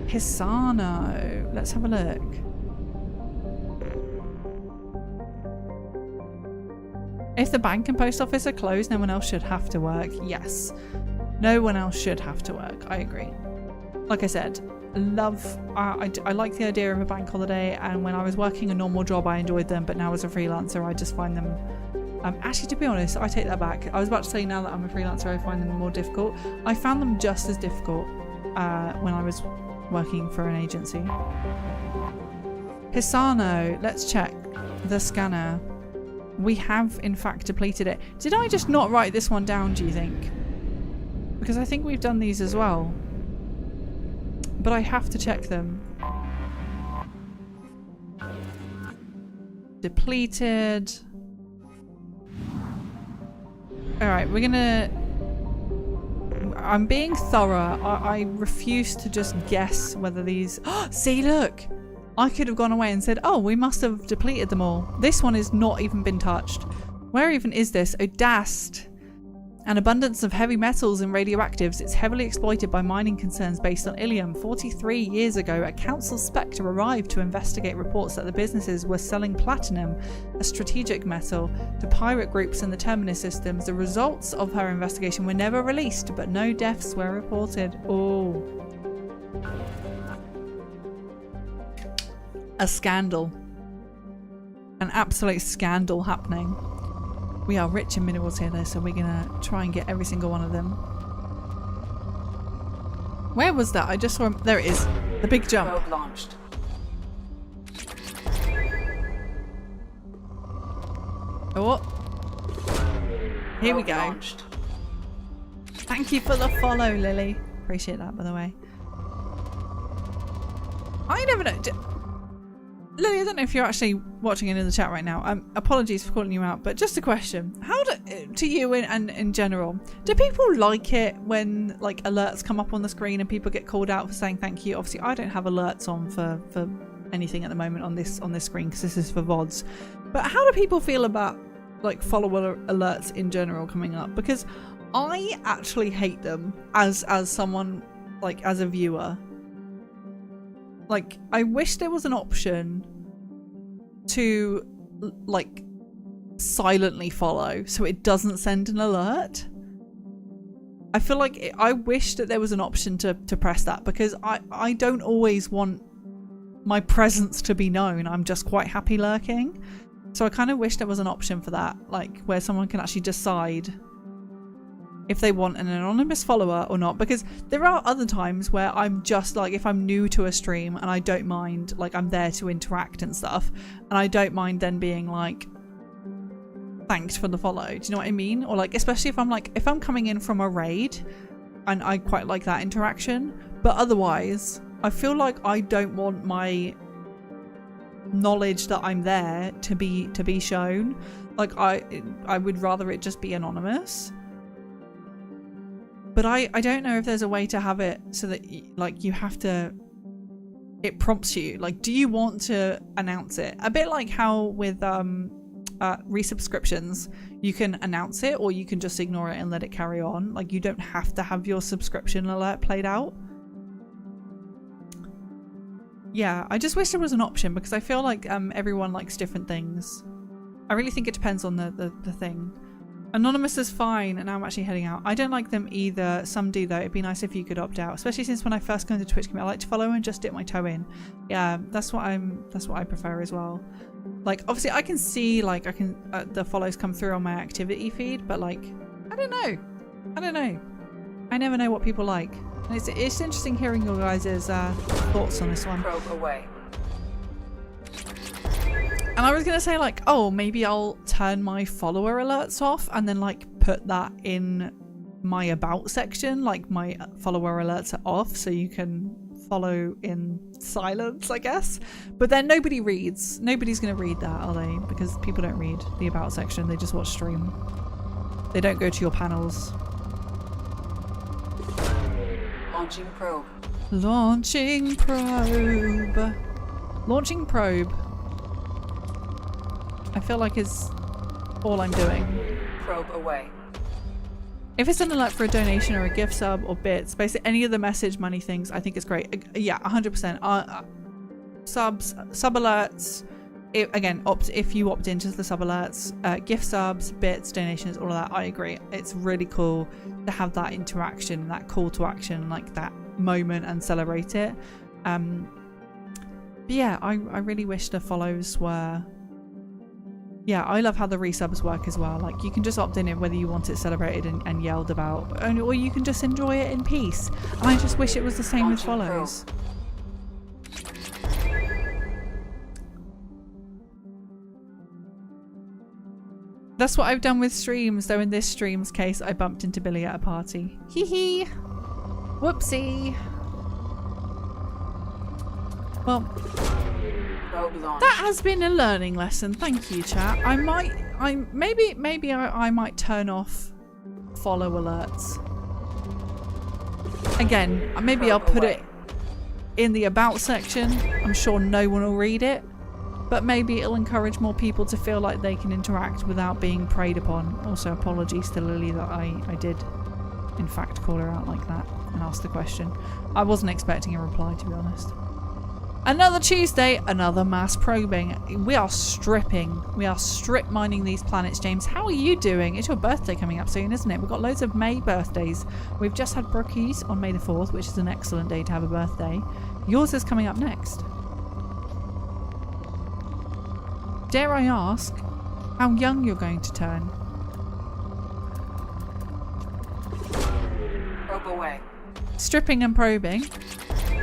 Hisano. Let's have a look. If the bank and post office are closed, no one else should have to work. Yes. No one else should have to work. I agree. Like I said, I like the idea of a bank holiday, and when I was working a normal job I enjoyed them, but now as a freelancer I just find them actually, to be honest, I take that back. I was about to say, now that I'm a freelancer I find them more difficult. I found them just as difficult when I was working for an agency. Hisano, let's check the scanner. We have in fact depleted it. Did I just not write this one down, do you think? Because I think we've done these as well. But I have to check them. Depleted. Alright, we're gonna... I'm being thorough. I refuse to just guess whether these... See, look! I could have gone away and said, oh, we must have depleted them all. This one has not even been touched. Where even is this? Odast. An abundance of heavy metals and radioactives, it's heavily exploited by mining concerns based on Ilium. 43 years ago, a council spectre arrived to investigate reports that the businesses were selling platinum, a strategic metal, to pirate groups in the Terminus systems. The results of her investigation were never released, but no deaths were reported. Oh. A scandal. An absolute scandal happening. We are rich in minerals here though, so we're gonna try and get every single one of them. Where was that? I just saw him. There it is. The big jump. Probe launched. Oh. Here we go. Launched. Thank you for the follow, Lily. Appreciate that, by the way. I never know. Lily, I don't know if you're actually watching in the chat right now. Apologies for calling you out, but just a question. How to you and in general, do people like it when like alerts come up on the screen and people get called out for saying thank you? Obviously, I don't have alerts on for anything at the moment on this screen because this is for VODs. But how do people feel about like follower alerts in general coming up, because I actually hate them as someone, like as a viewer. Like, I wish there was an option to like silently follow so it doesn't send an alert. I feel like I wish that there was an option to press that, because I don't always want my presence to be known. I'm just quite happy lurking. So I kind of wish there was an option for that, like where someone can actually decide if they want an anonymous follower or not. Because there are other times where I'm just like, if I'm new to a stream and I don't mind, like I'm there to interact and stuff, and I don't mind then being like, thanks for the follow. Do you know what I mean? Or like, especially if I'm coming in from a raid, and I quite like that interaction. But otherwise, I feel like I don't want my knowledge that I'm there to be shown. Like I would rather it just be anonymous. But I don't know if there's a way to have it so that like you have to, it prompts you, like, do you want to announce it? A bit like how with resubscriptions, you can announce it or you can just ignore it and let it carry on. Like, you don't have to have your subscription alert played out. Yeah, I just wish there was an option, because I feel like everyone likes different things. I really think it depends on the thing. Anonymous is fine, and now I'm actually heading out. I don't like them either. Some do though. It'd be nice if you could opt out, especially since when I first go into Twitch community, I like to follow and just dip my toe in. Yeah, that's what I prefer as well. Like, obviously I can see, like, I can the follows come through on my activity feed, but like, I don't know. I never know what people like. And it's interesting hearing your guys' thoughts on this one. Probe away. And I was going to say, like, oh, maybe I'll turn my follower alerts off and then, like, put that in my about section. Like, my follower alerts are off so you can follow in silence, I guess. But then nobody reads. Nobody's going to read that, are they? Because people don't read the about section. They just watch stream. They don't go to your panels. Launching probe. Launching probe. Launching probe. I feel like is all I'm doing. Probe away. If it's an alert for a donation or a gift sub or bits, basically any of the message money things, I think it's great. Yeah, 100%. Subs, sub alerts. Again, if you opt into the sub alerts, gift subs, bits, donations, all of that, I agree. It's really cool to have that interaction, that call to action, like that moment, and celebrate it. But yeah, I really wish the follows were. Yeah, I love how the resubs work as well. Like, you can just opt in it whether you want it celebrated and yelled about, or you can just enjoy it in peace. And I just wish it was the same with follows. That's what I've done with streams, though in this stream's case, I bumped into Billy at a party. Hee hee. Whoopsie. Well, that has been a learning lesson. Thank you, chat. Maybe I might turn off follow alerts. Again, maybe I'll put it in the about section. I'm sure no one will read it. But maybe it'll encourage more people to feel like they can interact without being preyed upon. Also, apologies to Lily that I did, in fact, call her out like that and ask the question. I wasn't expecting a reply, to be honest. Another Tuesday, another mass probing. We are stripping. We are strip mining these planets, James. How are you doing? It's your birthday coming up soon, isn't it? We've got loads of May birthdays. We've just had Brookie's on May the 4th, which is an excellent day to have a birthday. Yours is coming up next. Dare I ask how young you're going to turn? Probe away. Stripping and probing.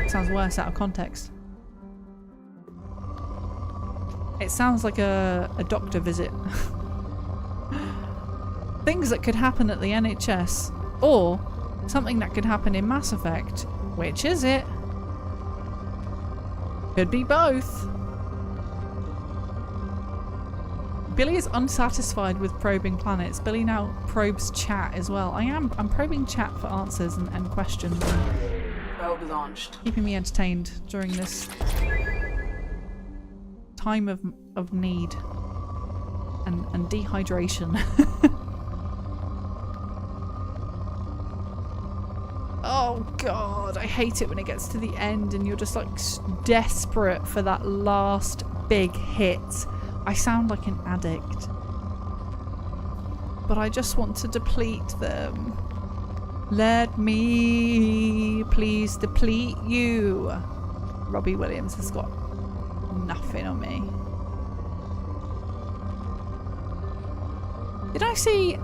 Sounds worse out of context. It sounds like a doctor visit. Things that could happen at the NHS. Or something that could happen in Mass Effect. Which is it? Could be both. Billy is unsatisfied with probing planets. Billy now probes chat as well. I'm probing chat for answers and questions. Probe launched. Keeping me entertained during this time of need. and dehydration. Oh god, I hate it when it gets to the end and you're just like desperate for that last big hit. I sound like an addict. But I just want to deplete them. Let me please deplete you. Robbie Williams has got nothing on me. Did I see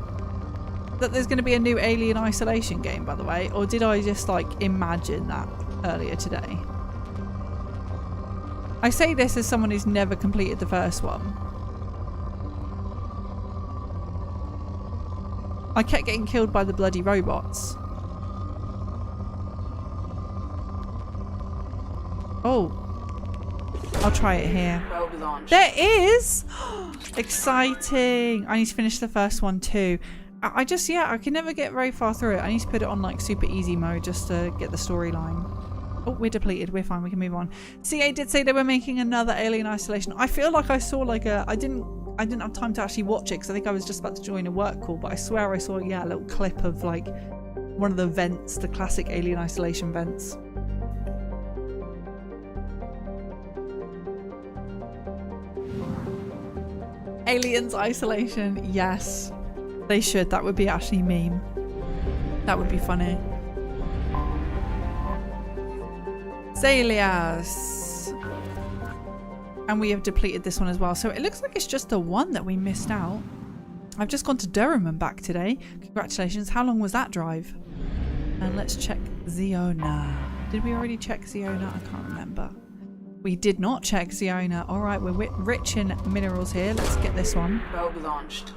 that there's going to be a new Alien Isolation game, by the way? Or did I just like imagine that earlier today? I say this as someone who's never completed the first one. I kept getting killed by the bloody robots. Oh. I'll try it here. Probe launched. There is! Exciting! I need to finish the first one too. I just, yeah, I can never get very far through it. I need to put it on like super easy mode just to get the storyline. Oh, we're depleted. We're fine. We can move on. CA did say they were making another Alien Isolation. I feel like I saw like a... I didn't have time to actually watch it because I think I was just about to join a work call, but I swear I saw, yeah, a little clip of like one of the vents, the classic Alien Isolation vents. Aliens Isolation, yes. They should. That would be actually a meme. That would be funny. Zalias. And we have depleted this one as well. So it looks like it's just the one that we missed out. I've just gone to Durham and back today. Congratulations. How long was that drive? And let's check Ziona. Did we already check Ziona? I can't remember. We did not check Ziona. All right, we're rich in minerals here. Let's get this one. Probe launched.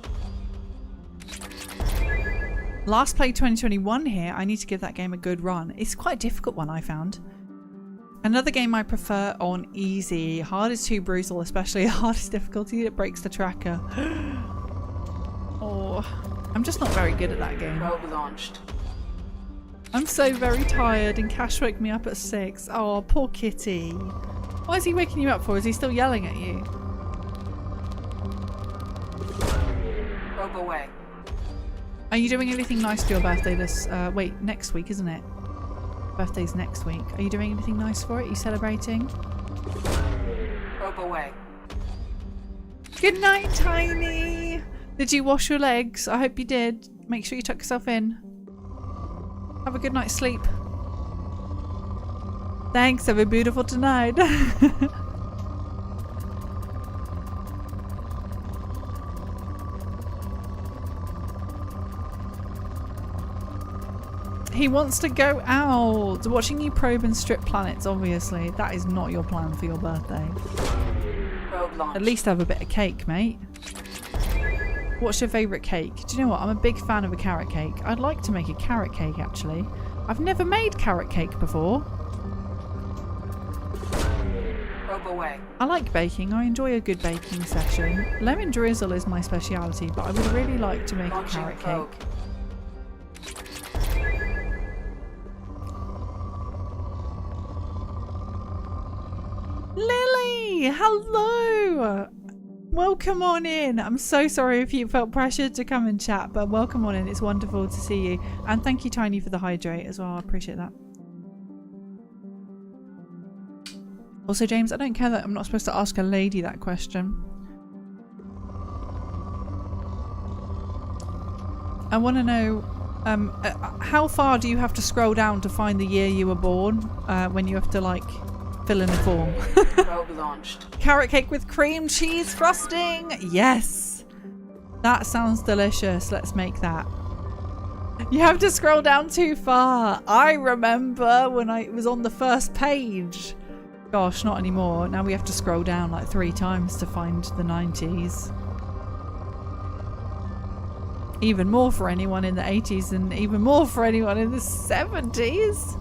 Last play 2021 here. I need to give that game a good run. It's quite a difficult one, I found. Another game I prefer on easy. Hard is too brutal, especially hardest difficulty. It breaks the tracker. Oh, I'm just not very good at that game. Probe launched. I'm so very tired and Cash woke me up at 6. Oh, poor kitty. Why is he waking you up for? Is he still yelling at you? Probe away. Are you doing anything nice for your birthday this... wait, next week, isn't it? Birthday's next week. Are you doing anything nice for it? Are you celebrating? Probe away. Good night, Tiny! Did you wash your legs? I hope you did. Make sure you tuck yourself in. Have a good night's sleep. Thanks, have a beautiful tonight. He wants to go out. Watching you probe and strip planets, obviously. That is not your plan for your birthday. Probe launched. At least have a bit of cake, mate. What's your favourite cake? Do you know what? I'm a big fan of a carrot cake. I'd like to make a carrot cake, actually. I've never made carrot cake before. Probe away. I like baking. I enjoy a good baking session. Lemon drizzle is my speciality, but I would really like to make a Launching carrot probe. cake. Lily! Hello! Welcome on in. I'm so sorry if you felt pressured to come and chat, but welcome on in. It's wonderful to see you. And thank you, Tiny, for the hydrate as well. I appreciate that. Also, James, I don't care that I'm not supposed to ask a lady that question. I want to know, how far do you have to scroll down to find the year you were born when you have to, like, fill in a form? Probe launched. Carrot cake with cream cheese frosting. Yes. That sounds delicious. Let's make that. You have to scroll down too far. I remember when I was on the first page. Gosh, not anymore. Now we have to scroll down like 3 times to find the 90s. Even more for anyone in the 80s and even more for anyone in the 70s.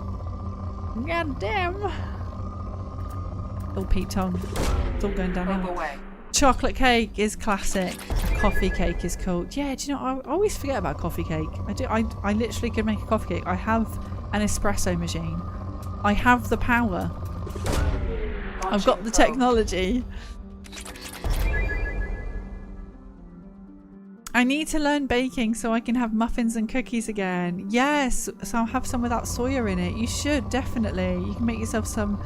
God damn. Little Pete tongue. It's all going Probe downhill. away. Chocolate cake is classic. A coffee cake is cool. Yeah, do you know, I always forget about coffee cake. I literally could make a coffee cake. I have an espresso machine. I have the power. I've got the technology. I need to learn baking so I can have muffins and cookies again. Yes, so I'll have some without soya in it. You should, definitely. You can make yourself some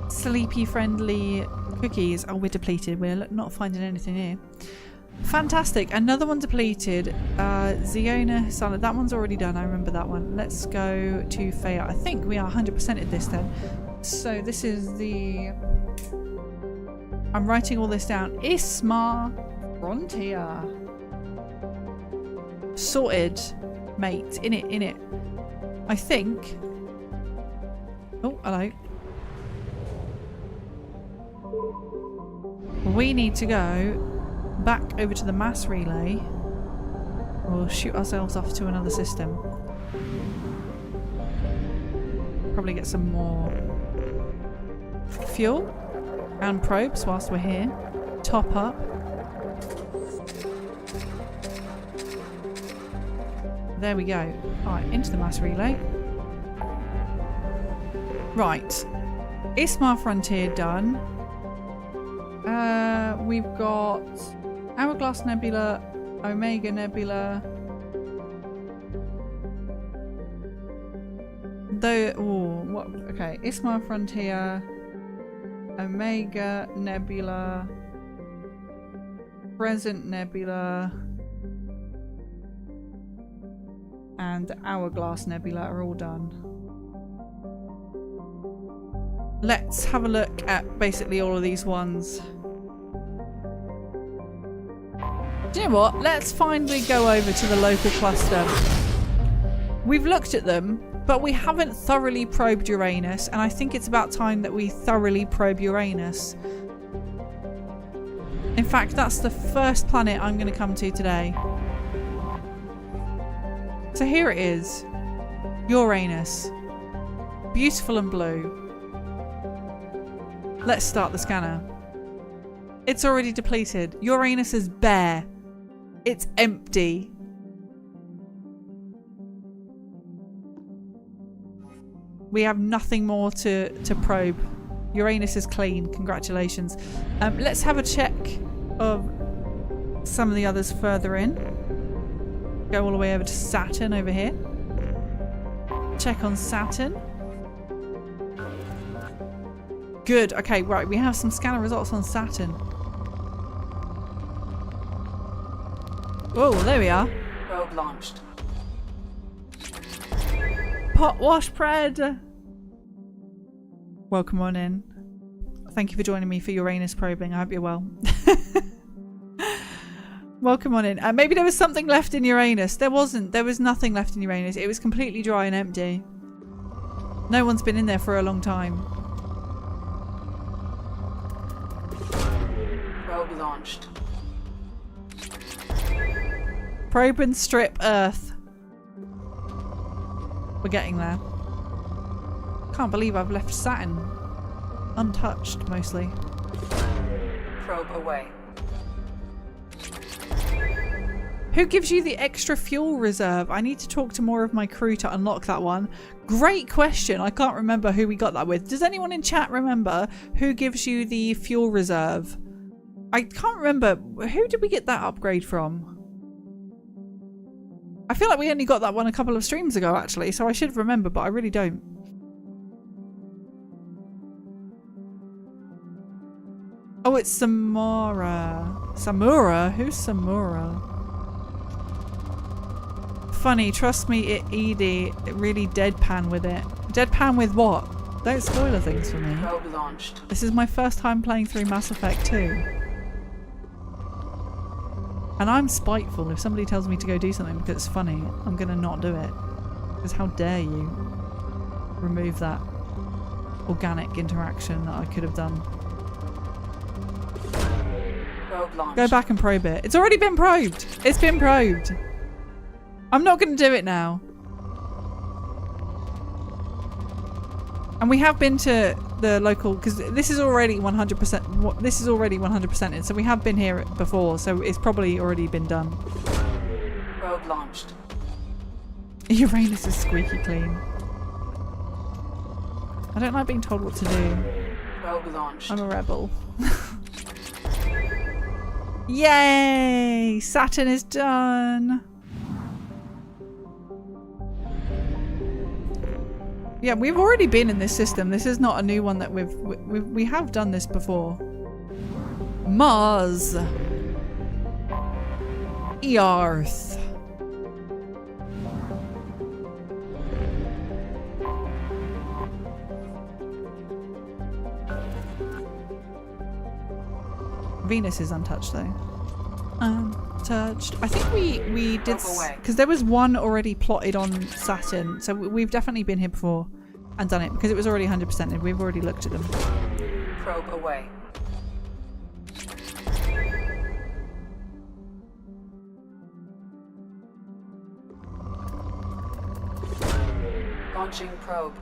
sleepy friendly cookies. Oh, we're depleted. We're not finding anything here. Fantastic. Another one depleted. Ziona salad. That one's already done. I remember that one. Let's go to Faya. I think we are 100% at this then. So this is the... I'm writing all this down. Isma Frontier. Sorted. Mate. In it. I think... Oh, hello. We need to go back over to the mass relay. We'll shoot ourselves off to another system. Probably get some more fuel and probes whilst we're here. Top up. There we go. Alright, into the mass relay. Right. Ismar Frontier done. We've got Hourglass Nebula, Omega Nebula. Okay, Ismar Frontier, Omega Nebula, Present Nebula, and Hourglass Nebula are all done. Let's have a look at basically all of these ones. Do you know what? Let's finally go over to the local cluster. We've looked at them, but we haven't thoroughly probed Uranus, and I think it's about time that we thoroughly probe Uranus. In fact, that's the first planet I'm going to come to today. So here it is. Uranus. Beautiful and blue. Let's start the scanner. It's already depleted. Uranus is bare. It's empty. We have nothing more to probe. Uranus is clean. Congratulations. Let's have a check of some of the others further in. Go all the way over to Saturn over here. Check on Saturn. Good. Okay, right. We have some scanner results on Saturn. Oh, there we are. Probe launched. Pot wash pred. Welcome on in. Thank you for joining me for Uranus probing. I hope you're well. Welcome on in. Maybe there was something left in Uranus. There wasn't. There was nothing left in Uranus. It was completely dry and empty. No one's been in there for a long time. Probe launched. Probe and strip Earth. We're getting there. Can't believe I've left Saturn untouched, mostly. Probe away. Who gives you the extra fuel reserve? I need to talk to more of my crew to unlock that one. Great question. I can't remember who we got that with. Does anyone in chat remember who gives you the fuel reserve? I can't remember. Who did we get that upgrade from? I feel like we only got that one a couple of streams ago, actually, so I should remember, but I really don't. Oh, it's Samara. Samura? Who's Samura? Funny, trust me, Edie, really deadpan with it. Deadpan with what? Don't spoil things for me. Probe launched. This is my first time playing through Mass Effect 2. And I'm spiteful. If somebody tells me to go do something because it's funny, I'm going to not do it. Because how dare you remove that organic interaction that I could have done. Probe launched. Go back and probe it. It's already been probed. It's been probed. I'm not going to do it now. And we have been to the local, because this is already 100%. This is already 100% in, so we have been here before, so it's probably already been done. Probe launched. Uranus is squeaky clean. I don't like being told what to do. Probe launched. I'm a rebel. Yay! Saturn is done. Yeah, we've already been in this system. This is not a new one that we have done this before. Mars. Earth. Venus is untouched though. Untouched. I think we did, because there was one already plotted on Saturn, so we've definitely been here before and done it because it was already 100%ed. We've already looked at them. Probe away. Launching probe.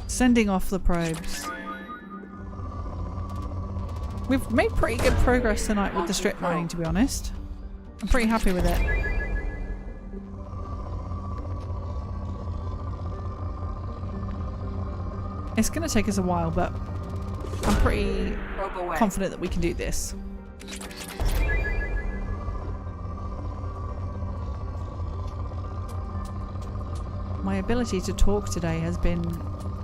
Sending off the probes. We've made pretty good progress tonight with the strip mining, to be honest. I'm pretty happy with it. It's going to take us a while, but I'm pretty confident that we can do this. My ability to talk today has been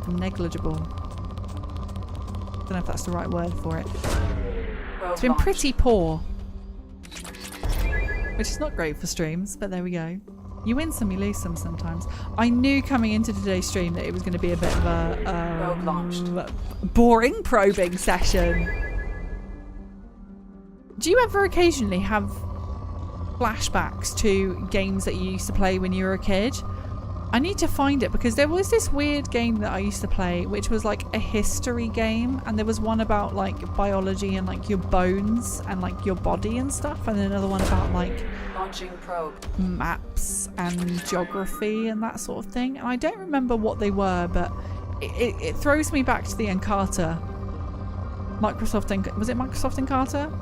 negligible. Don't know if that's the right word for it. It's been pretty poor. Which is not great for streams, but there we go. You win some, you lose some sometimes. I knew coming into today's stream that it was going to be a bit of a boring probing session. Do you ever occasionally have flashbacks to games that you used to play when you were a kid? I need to find it because there was this weird game that I used to play which was like a history game, and there was one about like biology and like your bones and like your body and stuff, and then another one about like launching probe, maps and geography and that sort of thing, and I don't remember what they were, but it throws me back to the Encarta was it Microsoft Encarta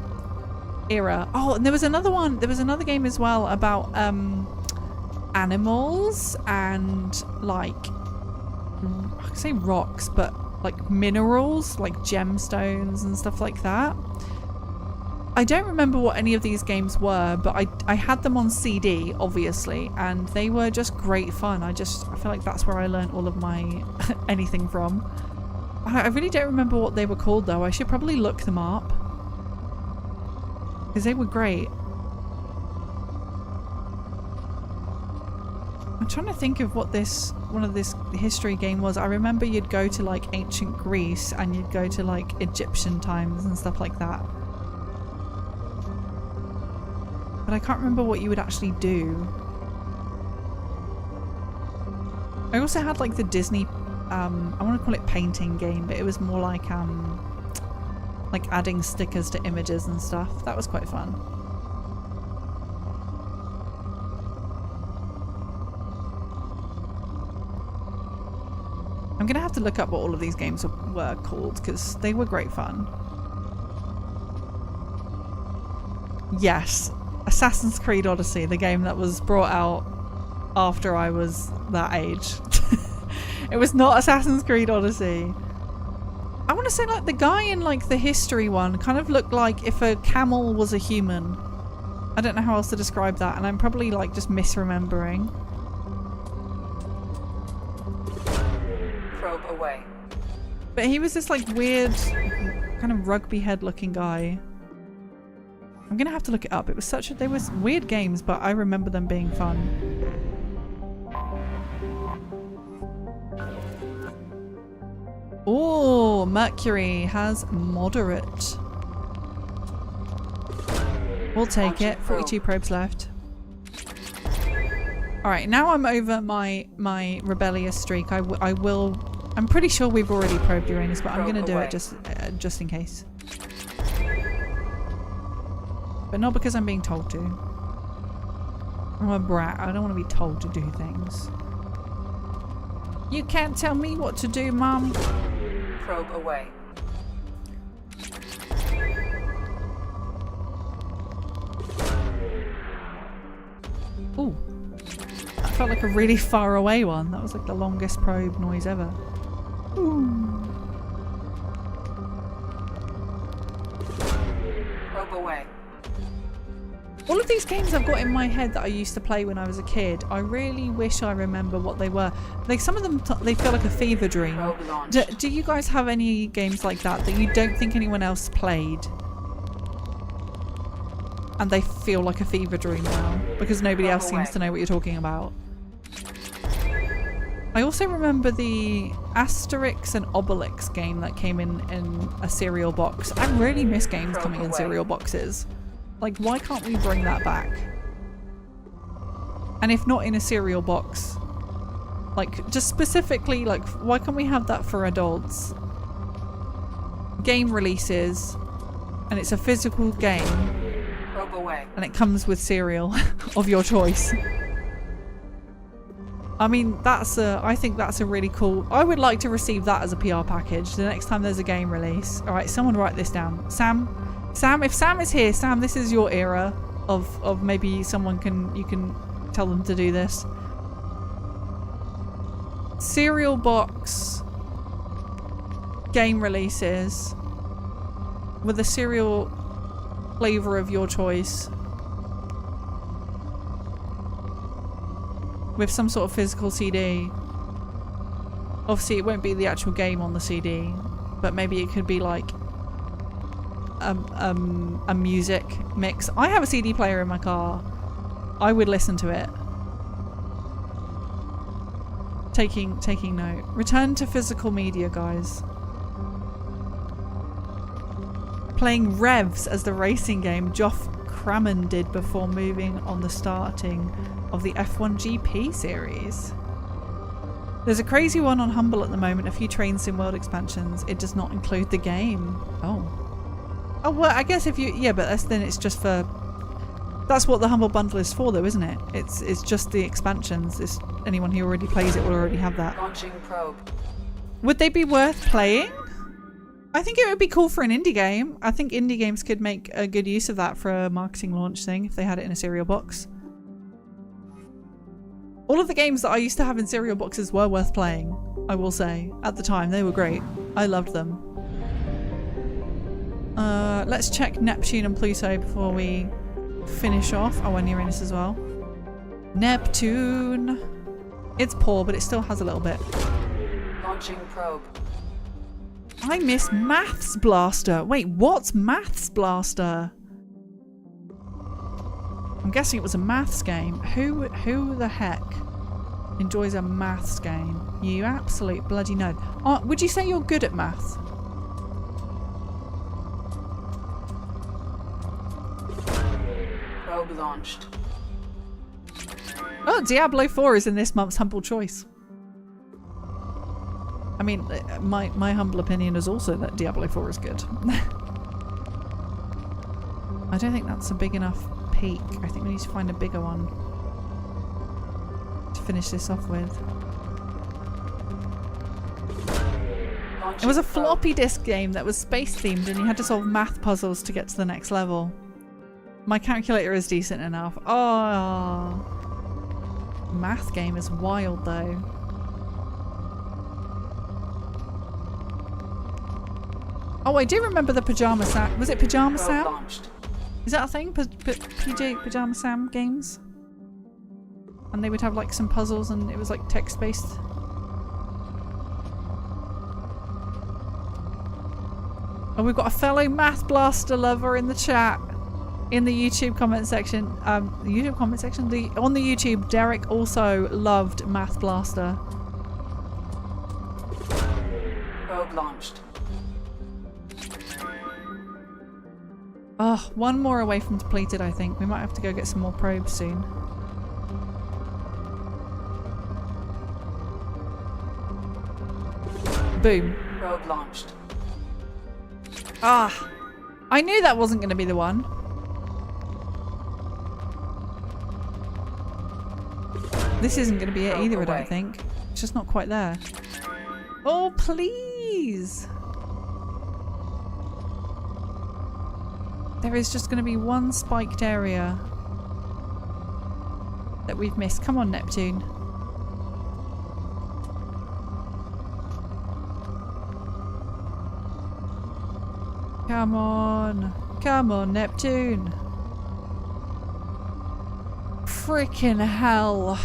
era. Oh, and there was another game as well about animals and like, I can say rocks, but like minerals, like gemstones and stuff like that. I don't remember what any of these games were, but I had them on CD, obviously, and they were just great fun. I feel like that's where I learned all of my anything from. I really don't remember what they were called though. I should probably look them up because they were great. I'm trying to think of what this history game was. I remember you'd go to like ancient Greece and you'd go to like Egyptian times and stuff like that. But I can't remember what you would actually do. I also had like the Disney, I want to call it painting game, but it was more like adding stickers to images and stuff. That was quite fun. I'm gonna have to look up what all of these games were called because they were great fun. Yes, Assassin's Creed Odyssey, the game that was brought out after I was that age. It was not Assassin's Creed Odyssey. I want to say like the guy in like the history one kind of looked like if a camel was a human. I don't know how else to describe that, and I'm probably like just misremembering. Away. But he was this like weird kind of rugby head looking guy. I'm gonna have to look it up. It was they were weird games, but I remember them being fun. Oh, Mercury has moderate. We'll take it. 42 probes left. Alright, now I'm over my rebellious streak. I'm pretty sure we've already probed Uranus, but I'm going to do it just in case. But not because I'm being told to. I'm a brat. I don't want to be told to do things. You can't tell me what to do, Mom. Probe away. Ooh. That felt like a really far away one. That was like the longest probe noise ever. Ooh. Probe away. All of these games I've got in my head that I used to play when I was a kid, I really wish I remember what they were. Like some of them, they feel like a fever dream. Probe launched. Do you guys have any games like that that you don't think anyone else played? And they feel like a fever dream now because nobody else seems to know what you're talking about. I also remember the Asterix and Obelix game that came in a cereal box. I really miss games coming in cereal boxes. Like, why can't we bring that back? And if not in a cereal box, like, just specifically, like, why can't we have that for adults? Game releases, and it's a physical game, Probe away. and it comes with cereal of your choice. I mean, I think that's a really cool... I would like to receive that as a PR package the next time there's a game release. Alright, someone write this down. Sam, if Sam is here, Sam, this is your era of maybe you can tell them to do this. Cereal box game releases with a cereal flavor of your choice. With some sort of physical CD. Obviously it won't be the actual game on the CD, but maybe it could be like a music mix. I have a CD player in my car. I would listen to it. Taking note. Return to physical media, guys. Playing Revs as the racing game Geoff Crammon did before moving on the starting of the F1 GP series. There's a crazy one on Humble at the moment, a few Train Sim World expansions. It does not include the game. Oh, well, I guess if you... Yeah, but then it's just for... That's what the Humble Bundle is for though, isn't it? It's just the expansions. Anyone who already plays it will already have that. Launching probe. Would they be worth playing? I think it would be cool for an indie game. I think indie games could make a good use of that for a marketing launch thing if they had it in a cereal box. All of the games that I used to have in cereal boxes were worth playing, I will say. At the time, they were great. I loved them. Let's check Neptune and Pluto before we finish off. Oh, and Uranus as well. Neptune. It's poor, but it still has a little bit. Launching probe. I miss Maths Blaster. Wait, what's Maths Blaster? I'm guessing it was a maths game. Who the heck enjoys a maths game? You absolute bloody nerd. Would you say you're good at maths? Probe launched. Oh, Diablo 4 is in this month's Humble Choice. I mean, my humble opinion is also that Diablo 4 is good. I don't think that's a big enough peak. I think we need to find a bigger one to finish this off with. It was a floppy disk game that was space themed and you had to solve math puzzles to get to the next level. My calculator is decent enough. Oh, math game is wild though. Oh, I do remember the Pajama Sam. Was it Pajama Sam? Launched. Is that a thing? Pajama Sam games? And they would have like some puzzles and it was like text based. Oh, we've got a fellow Math Blaster lover in the chat. In the YouTube comment section. On the YouTube, Derek also loved Math Blaster. Probe launched. Oh, one more away from depleted, I think. We might have to go get some more probes soon. Boom. Probe launched. Ah! I knew that wasn't going to be the one. This isn't going to be it either, I don't think. It's just not quite there. Oh, please! There is just going to be one spiked area that we've missed. Come on, Neptune. Come on. Come on, Neptune. Freaking hell.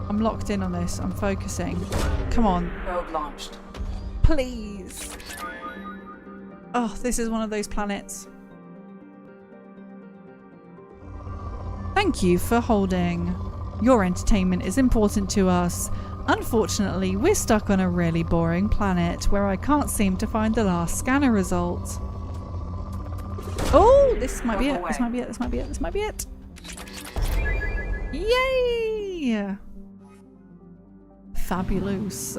I'm locked in on this. I'm focusing. Come on. Probe launched. Please. Oh, this is one of those planets. Thank you for holding. Your entertainment is important to us. Unfortunately, we're stuck on a really boring planet where I can't seem to find the last scanner result. Oh, this might be it. This might be it. This might be it. This might be it. Yay! Fabulous.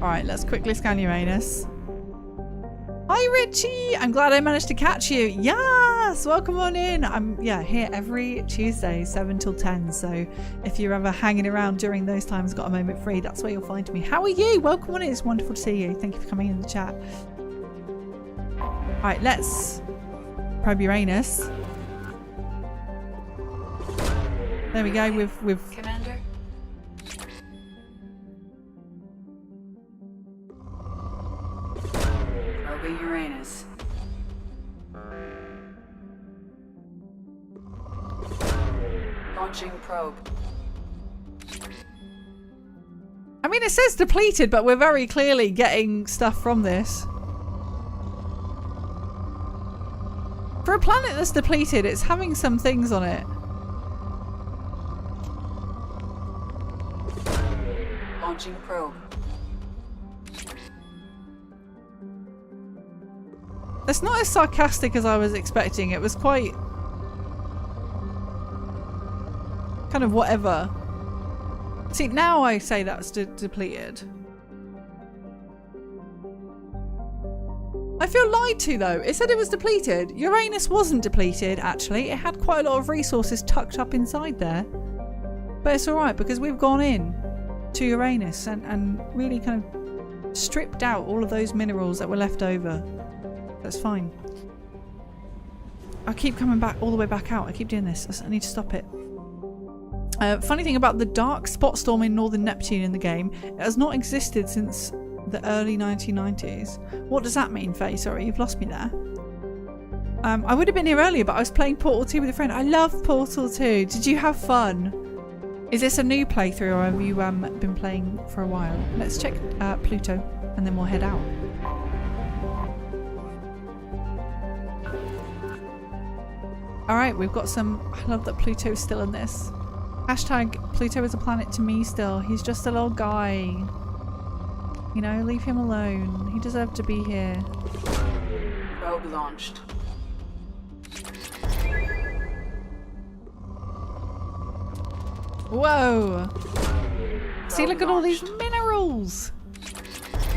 Alright, let's quickly scan Uranus. Hi Richie! I'm glad I managed to catch you. Yes! Welcome on in. I'm here every Tuesday, 7 till 10. So if you're ever hanging around during those times, got a moment free, that's where you'll find me. How are you? Welcome on in. It's wonderful to see you. Thank you for coming in the chat. Alright, let's probe Uranus. There we go. We've Commander? Probing Uranus. Launching probe. I mean, it says depleted, but we're very clearly getting stuff from this. For a planet that's depleted, it's having some things on it. Launching probe. It's not as sarcastic as I was expecting. It was quite kind of whatever. See, now I say that's depleted. I feel lied to though. It said it was depleted. Uranus wasn't depleted, actually. It had quite a lot of resources tucked up inside there. But it's alright because we've gone in to Uranus and really kind of stripped out all of those minerals that were left over. That's fine. I keep coming back all the way back out. I keep doing this. I need to stop it. Funny thing about the dark spot storm in northern Neptune in the game, it has not existed since the early 1990s. What does that mean, Faye? Sorry, you've lost me there. I would have been here earlier, but I was playing Portal 2 with a friend. I love Portal 2. Did you have fun? Is this a new playthrough or have you been playing for a while? Let's check Pluto and then we'll head out. Alright, we've got some... I love that Pluto's still in this. Hashtag Pluto is a planet to me still. He's just a little guy. You know, leave him alone. He deserved to be here. Probe launched. Whoa! See, look at all these launched. minerals!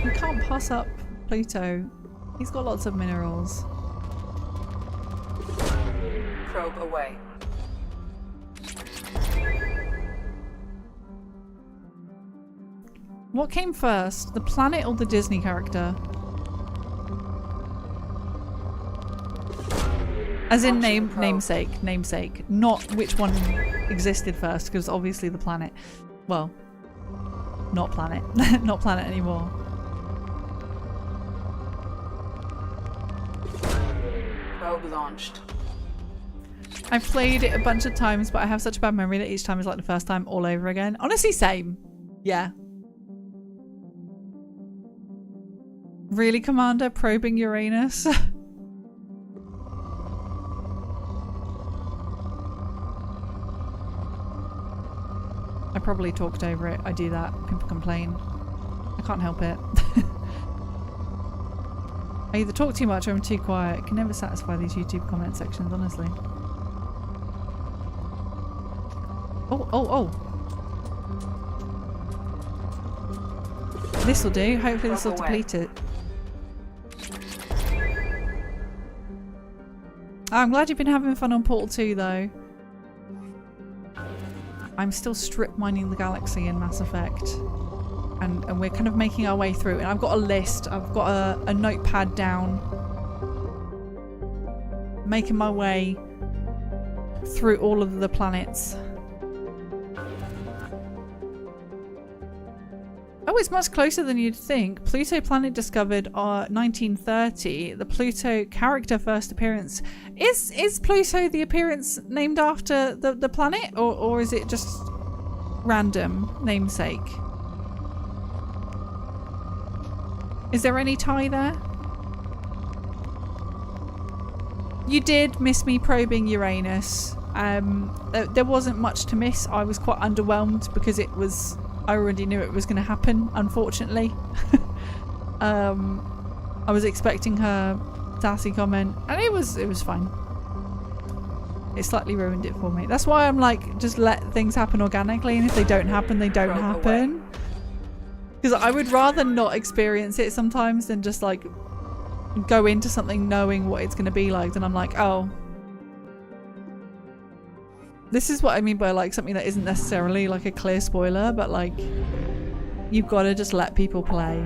You can't pass up Pluto. He's got lots of minerals. Probe away. What came first, the planet or the Disney character? As in namesake, not which one existed first, because obviously the planet. Well, not planet. Not planet anymore. Probe launched. I've played it a bunch of times, but I have such a bad memory that each time is like the first time all over again. Honestly, same. Yeah. Really, Commander? Probing Uranus? I probably talked over it. I do that. People complain. I can't help it. I either talk too much or I'm too quiet. I can never satisfy these YouTube comment sections, honestly. Oh. This'll do. Hopefully this'll deplete it. I'm glad you've been having fun on Portal 2 though. I'm still strip mining the galaxy in Mass Effect. And we're kind of making our way through. And I've got a list. I've got a notepad down. Making my way through all of the planets. Oh, it's much closer than you'd think. Pluto planet discovered 1930. The Pluto character first appearance. Is Pluto the appearance named after the planet? Or is it just random namesake? Is there any tie there? You did miss me probing Uranus. There wasn't much to miss. I was quite underwhelmed because I already knew it was going to happen, unfortunately. I was expecting her sassy comment, and it was fine. It slightly ruined it for me. That's why I'm like, just let things happen organically, and if they don't happen, they don't happen. Because I would rather not experience it sometimes than just like go into something knowing what it's going to be like. Then I'm like, oh. This is what I mean by like something that isn't necessarily like a clear spoiler, but like you've got to just let people play.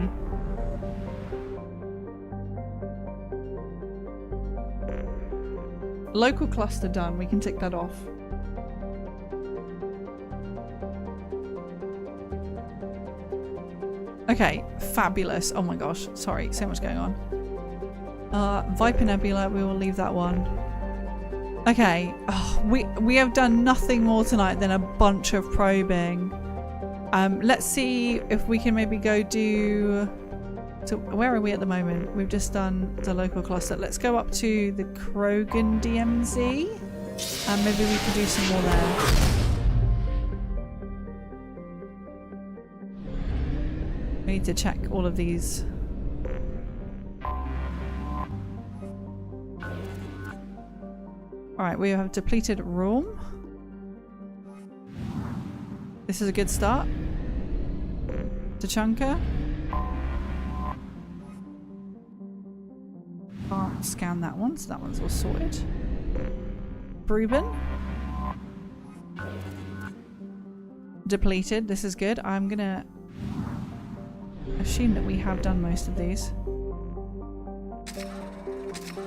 Local cluster done. We can tick that off. Okay, fabulous. Oh my gosh, sorry, so much going on. Viper Nebula, we will leave that one. Okay, we have done nothing more tonight than a bunch of probing. Let's see if we can maybe go do... So where are we at the moment? We've just done the local cluster. Let's go up to the Krogan DMZ and maybe we can do some more there. We need to check all of these. Alright, we have depleted room. This is a good start. Tachanka. Can't scan that one, so that one's all sorted. Bruben. Depleted, this is good. I'm gonna assume that we have done most of these.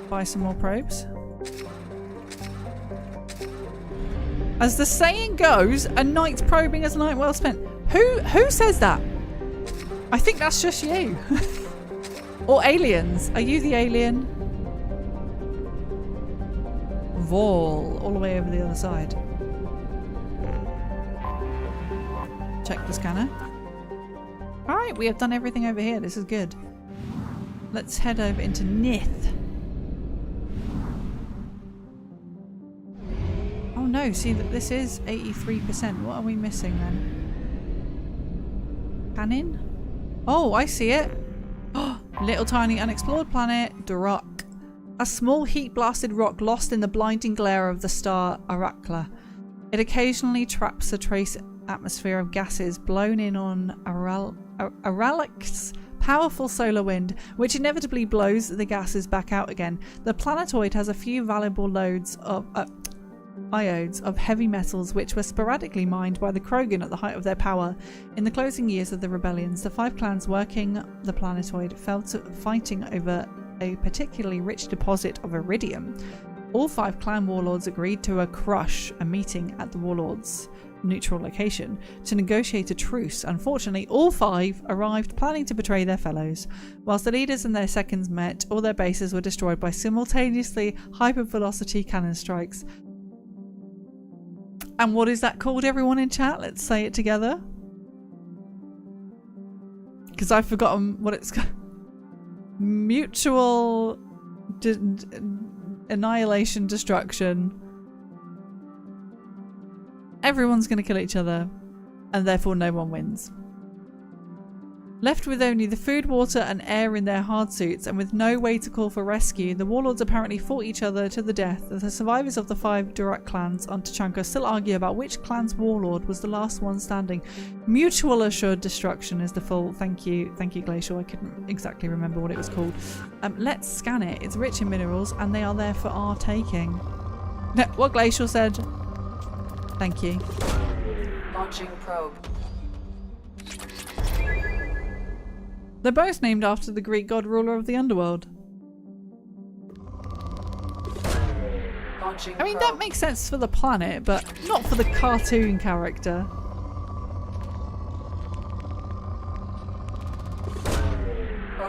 Buy some more probes. As the saying goes, a night's probing is a night well spent. Who says that? I think that's just you. Or aliens. Are you the alien? Vol, all the way over the other side. Check the scanner. Alright, we have done everything over here. This is good. Let's head over into Nith. Oh no, see that this is 83%. What are we missing then? Cannon? Oh, I see it. Little tiny unexplored planet, Durak. A small heat-blasted rock lost in the blinding glare of the star Arakla. It occasionally traps a trace atmosphere of gases blown in on Aralak's powerful solar wind, which inevitably blows the gases back out again. The planetoid has a few valuable loads of iodes of heavy metals which were sporadically mined by the Krogan at the height of their power. In the closing years of the rebellions, the 5 clans working the planetoid fell to fighting over a particularly rich deposit of iridium. All 5 clan warlords agreed to a meeting at the warlords' neutral location to negotiate a truce. Unfortunately, all 5 arrived planning to betray their fellows. Whilst the leaders and their seconds met, all their bases were destroyed by simultaneously hypervelocity cannon strikes. And what is that called, everyone in chat? Let's say it together. Because I've forgotten what it's called. Mutual annihilation, destruction. Everyone's going to kill each other, and therefore no one wins. Left with only the food, water, and air in their hard suits, and with no way to call for rescue, the warlords apparently fought each other to the death. The survivors of the 5 Durak clans on Tachanka still argue about which clan's warlord was the last one standing. Mutual assured destruction is the full. Thank you, Glacial. I couldn't exactly remember what it was called. Let's scan it. It's rich in minerals, and they are there for our taking. No, what Glacial said. Thank you. Launching probe. They're both named after the Greek god ruler of the underworld. Launching I mean, probe. that makes sense for the planet, but not for the cartoon character.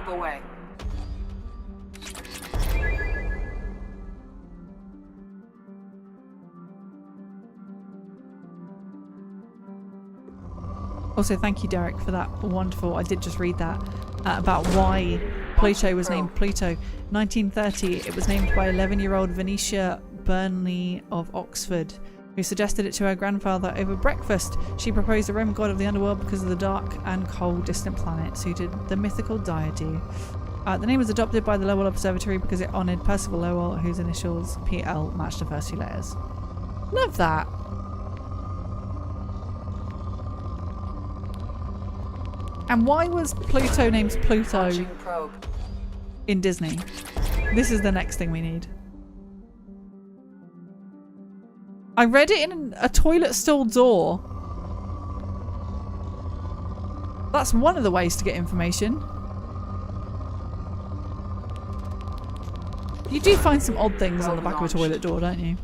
probe away. Also, thank you, Derek, for that wonderful. I did just read that about why Pluto was named Pluto. 1930, it was named by 11-year-old Venetia Burnley of Oxford, who suggested it to her grandfather over breakfast. She proposed a Roman god of the underworld because of the dark and cold, distant planet suited the mythical deity. The name was adopted by the Lowell Observatory because it honoured Percival Lowell, whose initials PL matched the first few letters. Love that. And why was Pluto named Pluto Launching probe. in Disney? This is the next thing we need. I read it in a toilet stall door. That's one of the ways to get information. You do find some odd things on the back of a toilet door, don't you?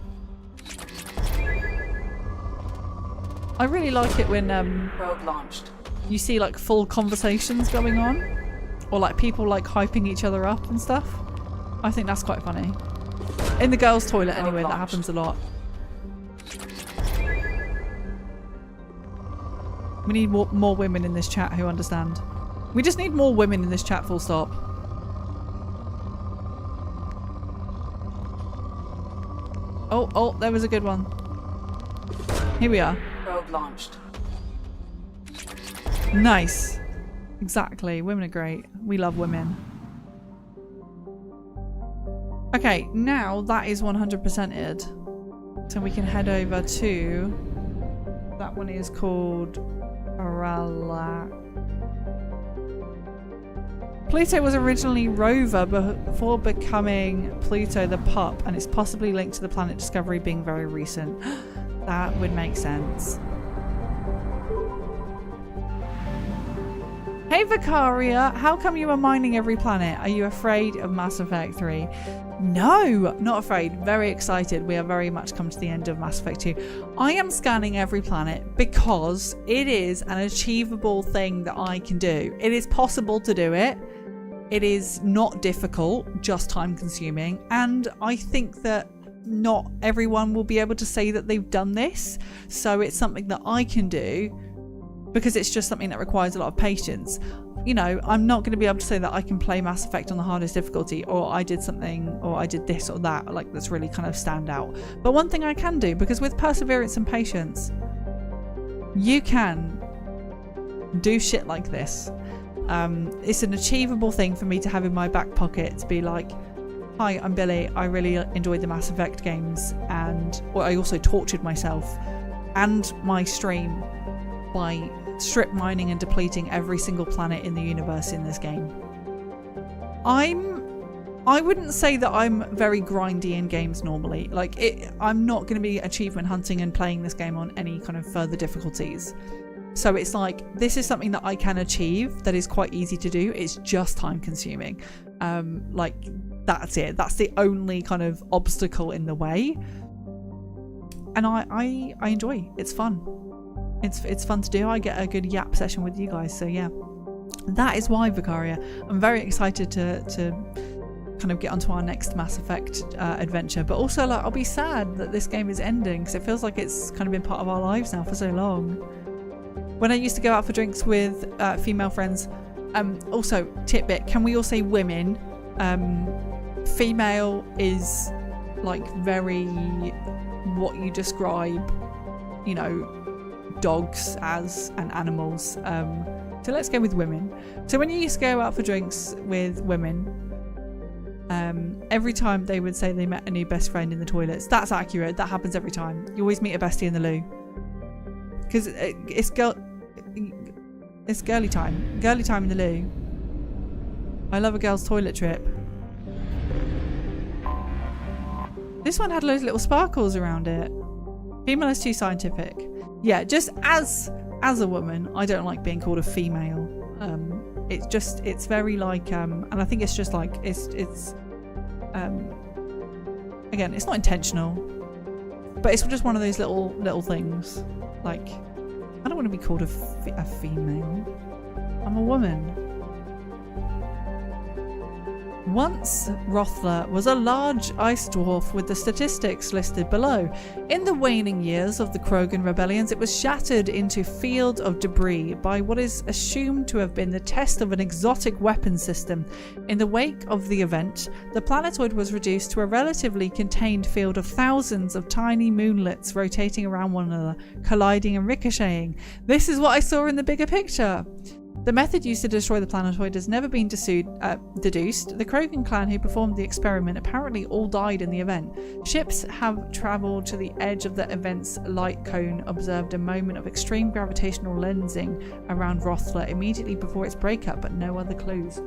I really like it when Probe launched. you see like full conversations going on, or like people like hyping each other up and stuff. I think that's quite funny. In the girls' toilet anyway, that happens a lot. We need more women in this chat who understand. We just need more women in this chat, full stop. Oh, there was a good one. Here we are. Probe launched. Nice. Exactly. Women are great. We love women. Okay, now that is 100%ed. So we can head over to... That one is called... Arala. Pluto was originally Rover before becoming Pluto the pup, and it's possibly linked to the planet Discovery being very recent. That would make sense. Hey Vicaria, how come you are mining every planet? Are you afraid of Mass Effect 3? No, not afraid. Very excited. We are very much come to the end of Mass Effect 2. I am scanning every planet because it is an achievable thing that I can do. It is possible to do it. It is not difficult, just time consuming. And I think that not everyone will be able to say that they've done this. So it's something that I can do because it's just something that requires a lot of patience. You know, I'm not going to be able to say that I can play Mass Effect on the hardest difficulty, or I did something, or I did this or that, like that's really kind of stand out. But one thing I can do, because with perseverance and patience, you can do shit like this. It's an achievable thing for me to have in my back pocket to be like, hi, I'm Billy. I really enjoyed the Mass Effect games, and I also tortured myself and my stream by strip mining and depleting every single planet in the universe in this game. I wouldn't say that I'm very grindy in games normally. Like, I'm not going to be achievement hunting and playing this game on any kind of further difficulties. So it's like, this is something that I can achieve that is quite easy to do. It's just time consuming. Like, that's it. That's the only kind of obstacle in the way. And I enjoy. It's fun. It's fun to do. I get a good yap session with you guys. So yeah, that is why, Vicaria. I'm very excited to kind of get onto our next Mass Effect adventure. But also, like, I'll be sad that this game is ending because it feels like it's kind of been part of our lives now for so long. When I used to go out for drinks with female friends, also tidbit, can we all say women? Female is like very what you describe, you know, dogs as and animals. So let's go with women. So when you used to go out for drinks with women, every time they would say they met a new best friend in the toilets. That's accurate. That happens every time. You always meet a bestie in the loo. Because it's girly time. Girly time in the loo. I love a girl's toilet trip. This one had loads of little sparkles around it. Female is too scientific. Yeah, just as a woman, I don't like being called a female. It's very like, and I think it's just like, it's again, it's not intentional, but it's just one of those little things. Like, I don't want to be called a female. I'm a woman. Once, Rothla was a large ice dwarf with the statistics listed below. In the waning years of the Krogan rebellions, it was shattered into field of debris by what is assumed to have been the test of an exotic weapon system. In the wake of the event, the planetoid was reduced to a relatively contained field of thousands of tiny moonlets rotating around one another, colliding and ricocheting. This is what I saw in the bigger picture. The method used to destroy the planetoid has never been deduced. The Krogan clan who performed the experiment apparently all died in the event. Ships have travelled to the edge of the event's light cone, observed a moment of extreme gravitational lensing around Rothla immediately before its breakup, but no other clues.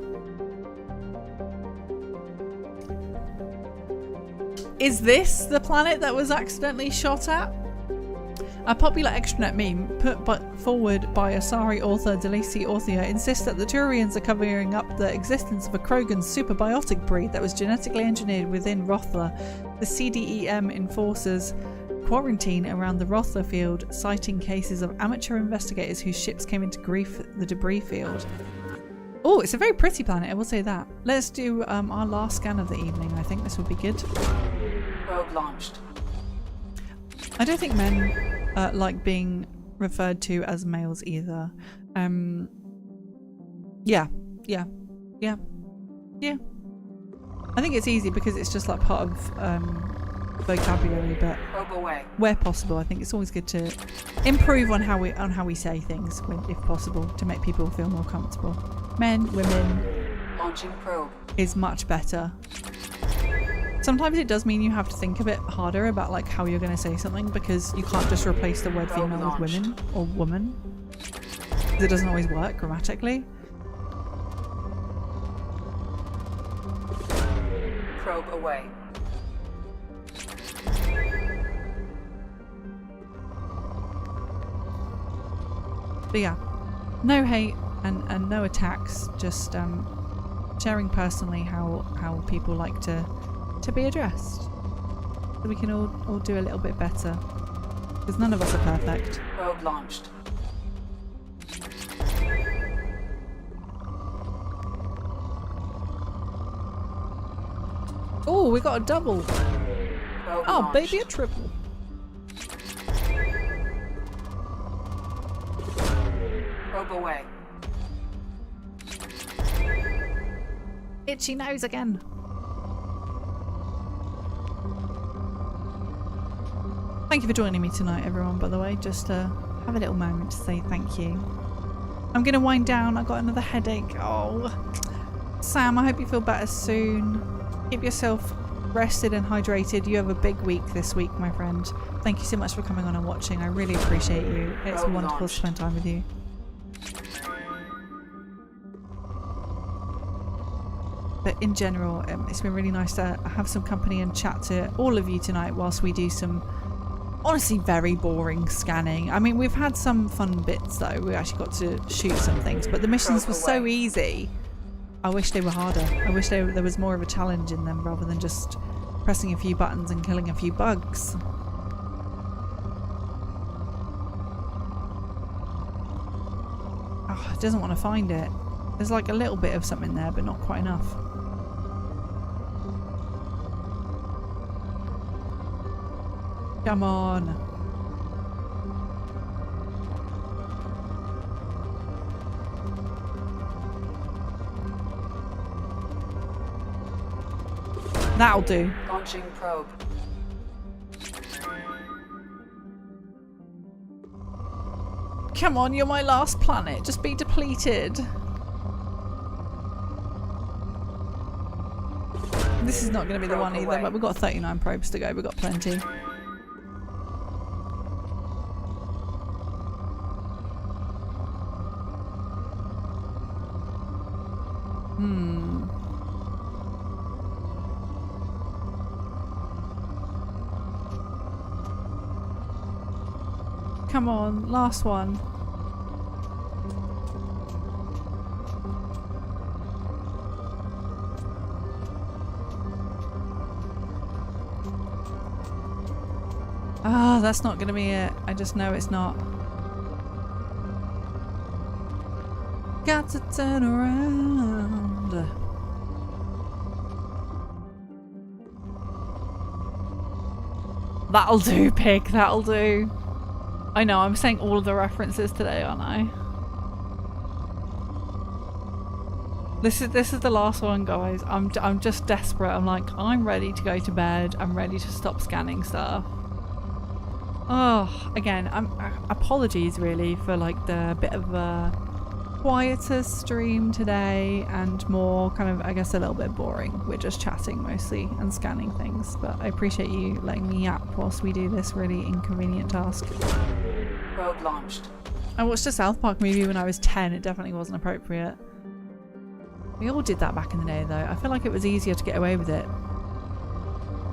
Is this the planet that was accidentally shot at? A popular extranet meme put forward by Asari author Delisi Orthia insists that the Turians are covering up the existence of a Krogan superbiotic breed that was genetically engineered within Rothla. The CDEM enforces quarantine around the Rothla field, citing cases of amateur investigators whose ships came into the debris field. Oh, it's a very pretty planet, I will say that. Let's do our last scan of the evening. I think this would be good. Probe launched. I don't think men like being referred to as males either. Yeah. I think it's easy because it's just like part of vocabulary, but where possible, I think it's always good to improve on how we say things, if possible, to make people feel more comfortable. Men, women, Launching probe. is much better. Sometimes it does mean you have to think a bit harder about like how you're going to say something, because you can't just replace the word female with women or woman, because it doesn't always work grammatically. Probe away. But yeah, no hate and no attacks, just sharing personally how people like to be addressed, so we can all do a little bit better, because none of us are perfect. Probe launched. Oh, we got a double. Probe Oh, launched. baby, a triple. Probe away. Itchy nose again. Thank you for joining me tonight, everyone, by the way. Just have a little moment to say thank you. I'm going to wind down. I got another headache. Oh, Sam, I hope you feel better soon. Keep yourself rested and hydrated. You have a big week this week, my friend. Thank you so much for coming on and watching. I really appreciate you. It's wonderful to spend time with you. But in general, it's been really nice to have some company and chat to all of you tonight whilst we do some honestly very boring scanning. I mean, we've had some fun bits though. We actually got to shoot some things, but the missions were so easy. I wish they were harder. I wish there was more of a challenge in them rather than just pressing a few buttons and killing a few bugs. Oh, it doesn't want to find it. There's like a little bit of something there, but not quite enough. Come on. That'll do. Launching probe. Come on, you're my last planet. Just be depleted. This is not going to be the one either, but we've got 39 probes to go. We've got plenty. Come on, last one. Ah, that's not going to be it. I just know it's not. Got to turn around. That'll do, pig. That'll do. I know, I'm saying all of the references today, aren't I? This is the last one, guys. I'm just desperate. I'm like, I'm ready to go to bed. I'm ready to stop scanning stuff. Oh, again, apologies really for like the bit of a quieter stream today and more kind of, I guess, a little bit boring. We're just chatting mostly and scanning things, but I appreciate you letting me yap whilst we do this really inconvenient task. Probe launched. I watched a South Park movie when I was 10. It definitely wasn't appropriate. We all did that back in the day though. I feel like it was easier to get away with it.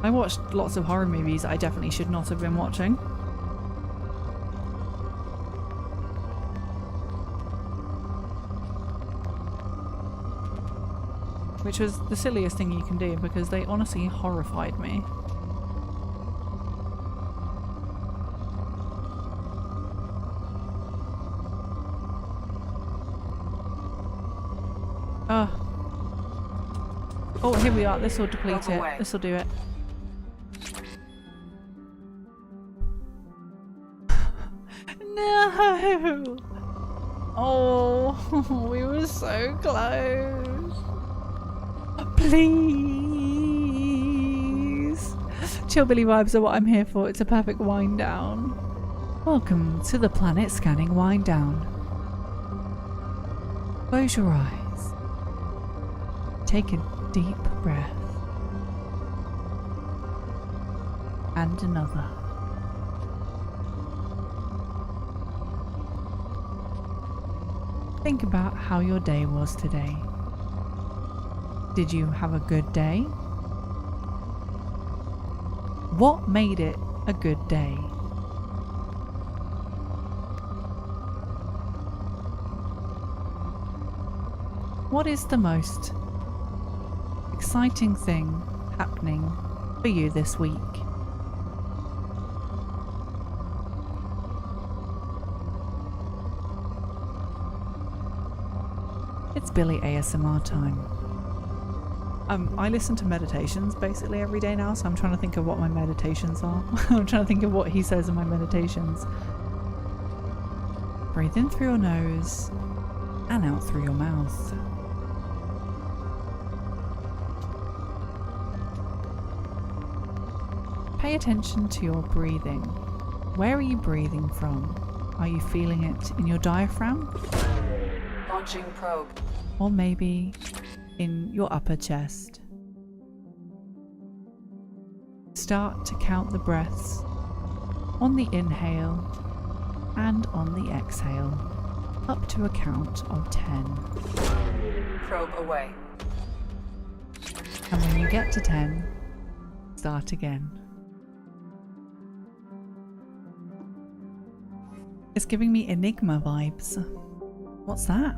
I watched lots of horror movies I definitely should not have been watching. Which was the silliest thing you can do because they honestly horrified me. Oh, here we are. This will deplete it. This will do it. No! Oh, we were so close. Please. Chillbilly vibes are what I'm here for. It's a perfect wind down. Welcome to the Planet Scanning Wind Down. Close your eyes. Take a deep breath. And another. Think about how your day was today. Did you have a good day? What made it a good day? What is the most exciting thing happening for you this week? It's Billy ASMR time. I listen to meditations basically every day now, so I'm trying to think of what my meditations are. I'm trying to think of what he says in my meditations. Breathe in through your nose and out through your mouth. Pay attention to your breathing. Where are you breathing from? Are you feeling it in your diaphragm? Launching probe. Or maybe in your upper chest. Start to count the breaths on the inhale and on the exhale, up to a count of 10. Probe away. And when you get to 10, start again. It's giving me Enigma vibes. What's that?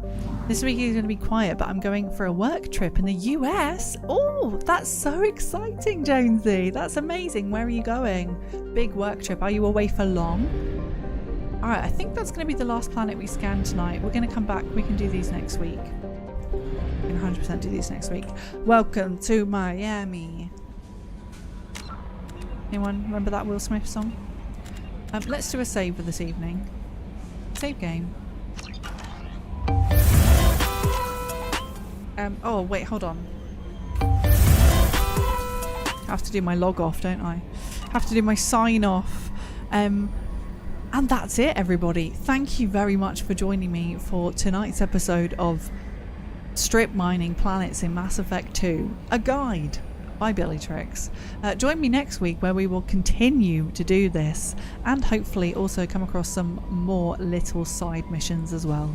This week is going to be quiet, but I'm going for a work trip in the US. Oh, that's so exciting, Jonesy. That's amazing. Where are you going? Big work trip. Are you away for long? All right, I think that's going to be the last planet we scan tonight. We're going to come back. We can do these next week. We can 100% do these next week. Welcome to Miami. Anyone remember that Will Smith song? Let's do a save for this evening. Save game. Oh wait, hold on. I have to do my log off, don't I? Have to do my sign off. And that's it, everybody. Thank you very much for joining me for tonight's episode of Strip Mining Planets in Mass Effect 2, a guide by Billy Tricks. Join me next week where we will continue to do this and hopefully also come across some more little side missions as well.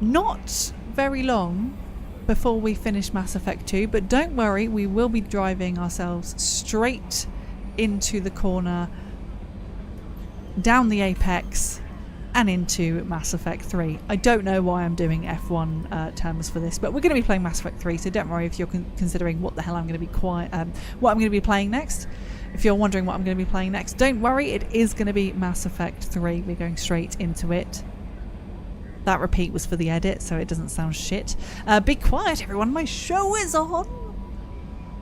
Not very long before we finish Mass Effect 2, but don't worry, we will be driving ourselves straight into the corner, down the apex and into Mass Effect 3. I don't know why I'm doing F1 terms for this, but we're going to be playing Mass Effect 3, so don't worry if you're considering what the hell I'm going to be what I'm going to be playing next. If you're wondering what I'm going to be playing next, don't worry, it is going to be Mass Effect 3. We're going straight into it. That repeat was for the edit, so it doesn't sound shit. Be quiet, everyone. My show is on.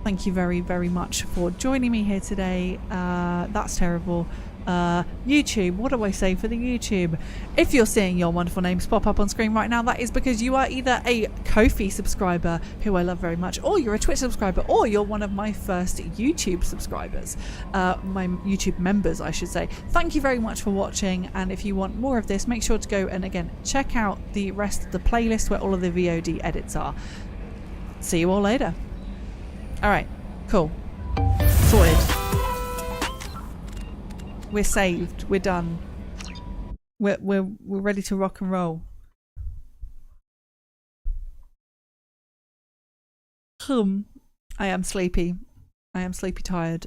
Thank you very, very much for joining me here today. That's terrible. YouTube, what do I say for the YouTube? If you're seeing your wonderful names pop up on screen right now, that is because you are either a Ko-fi subscriber, who I love very much, or you're a Twitch subscriber, or you're one of my first YouTube subscribers, my YouTube members I should say. Thank you very much for watching, and if you want more of this, make sure to go and again check out the rest of the playlist where all of the VOD edits are. See you all later. Alright, cool. Sorted. We're saved. We're done. We're ready to rock and roll. I am sleepy. I am sleepy tired.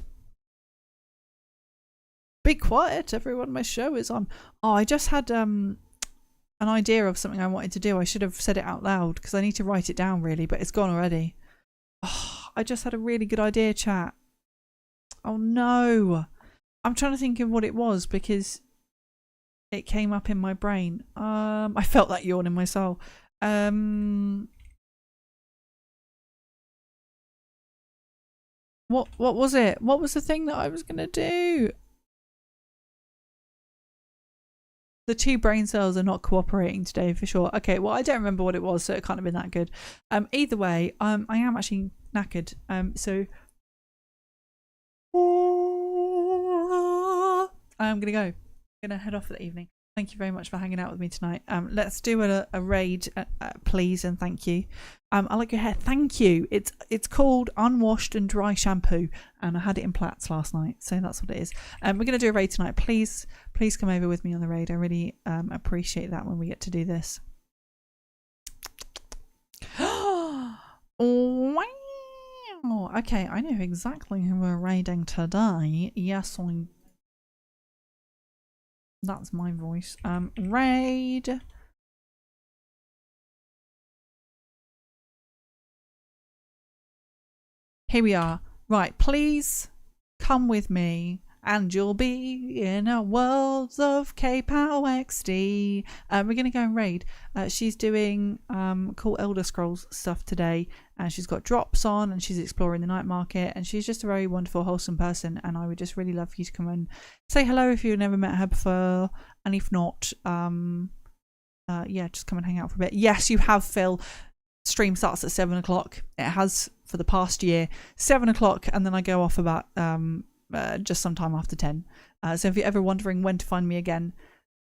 Be quiet, everyone. My show is on. Oh, I just had an idea of something I wanted to do. I should have said it out loud because I need to write it down really, but it's gone already. Oh, I just had a really good idea, chat. Oh no. I'm trying to think of what it was because it came up in my brain. I felt that yawn in my soul. What was it? What was the thing that I was gonna do? The two brain cells are not cooperating today for sure. Okay, well I don't remember what it was, so it can't have been that good. Either way, I am actually knackered. So I'm gonna go. I'm gonna head off for the evening. Thank you very much for hanging out with me tonight. Let's do a raid, please, and thank you. I like your hair. Thank you. It's called Unwashed and Dry Shampoo, and I had it in plaits last night, so that's what it is. We're gonna do a raid tonight. Please come over with me on the raid. I really appreciate that when we get to do this. Wow. Okay, I know exactly who we're raiding today. Yes, that's my voice. Raid. Here we are. Right, please come with me and you'll be in a world of K-Pow XD. We're going to go and raid. She's doing cool Elder Scrolls stuff today, and she's got drops on and she's exploring the night market, and she's just a very wonderful, wholesome person, and I would just really love for you to come and say hello if you've never met her before, and if not, yeah, just come and hang out for a bit. Yes, you have, Phil. Stream starts at 7 o'clock. It has for the past year. 7 o'clock, and then I go off about just sometime after 10. So if you're ever wondering when to find me again,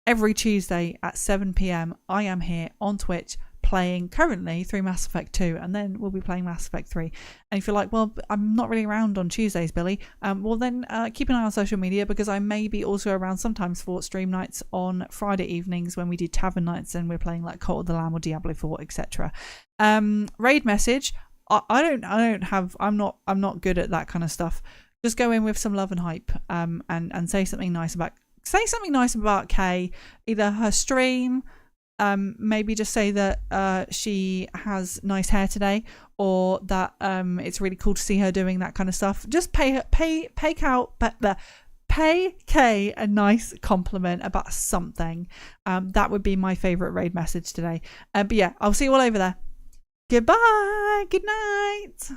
every Tuesday at 7 p.m. I am here on Twitch playing currently through Mass Effect 2, and then we'll be playing Mass Effect 3. And if you're like, well, I'm not really around on Tuesdays, Billy, well then keep an eye on social media, because I may be also around sometimes for stream nights on Friday evenings when we do tavern nights and we're playing like Cult of the Lamb or Diablo 4, etc. Raid message. I'm not good at that kind of stuff. Just go in with some love and hype, and say something nice about Kay, either her stream, maybe just say that she has nice hair today, or that it's really cool to see her doing that kind of stuff. Just pay Kay a nice compliment about something. That would be my favorite raid message today. But yeah, I'll see you all over there. Goodbye. Good night.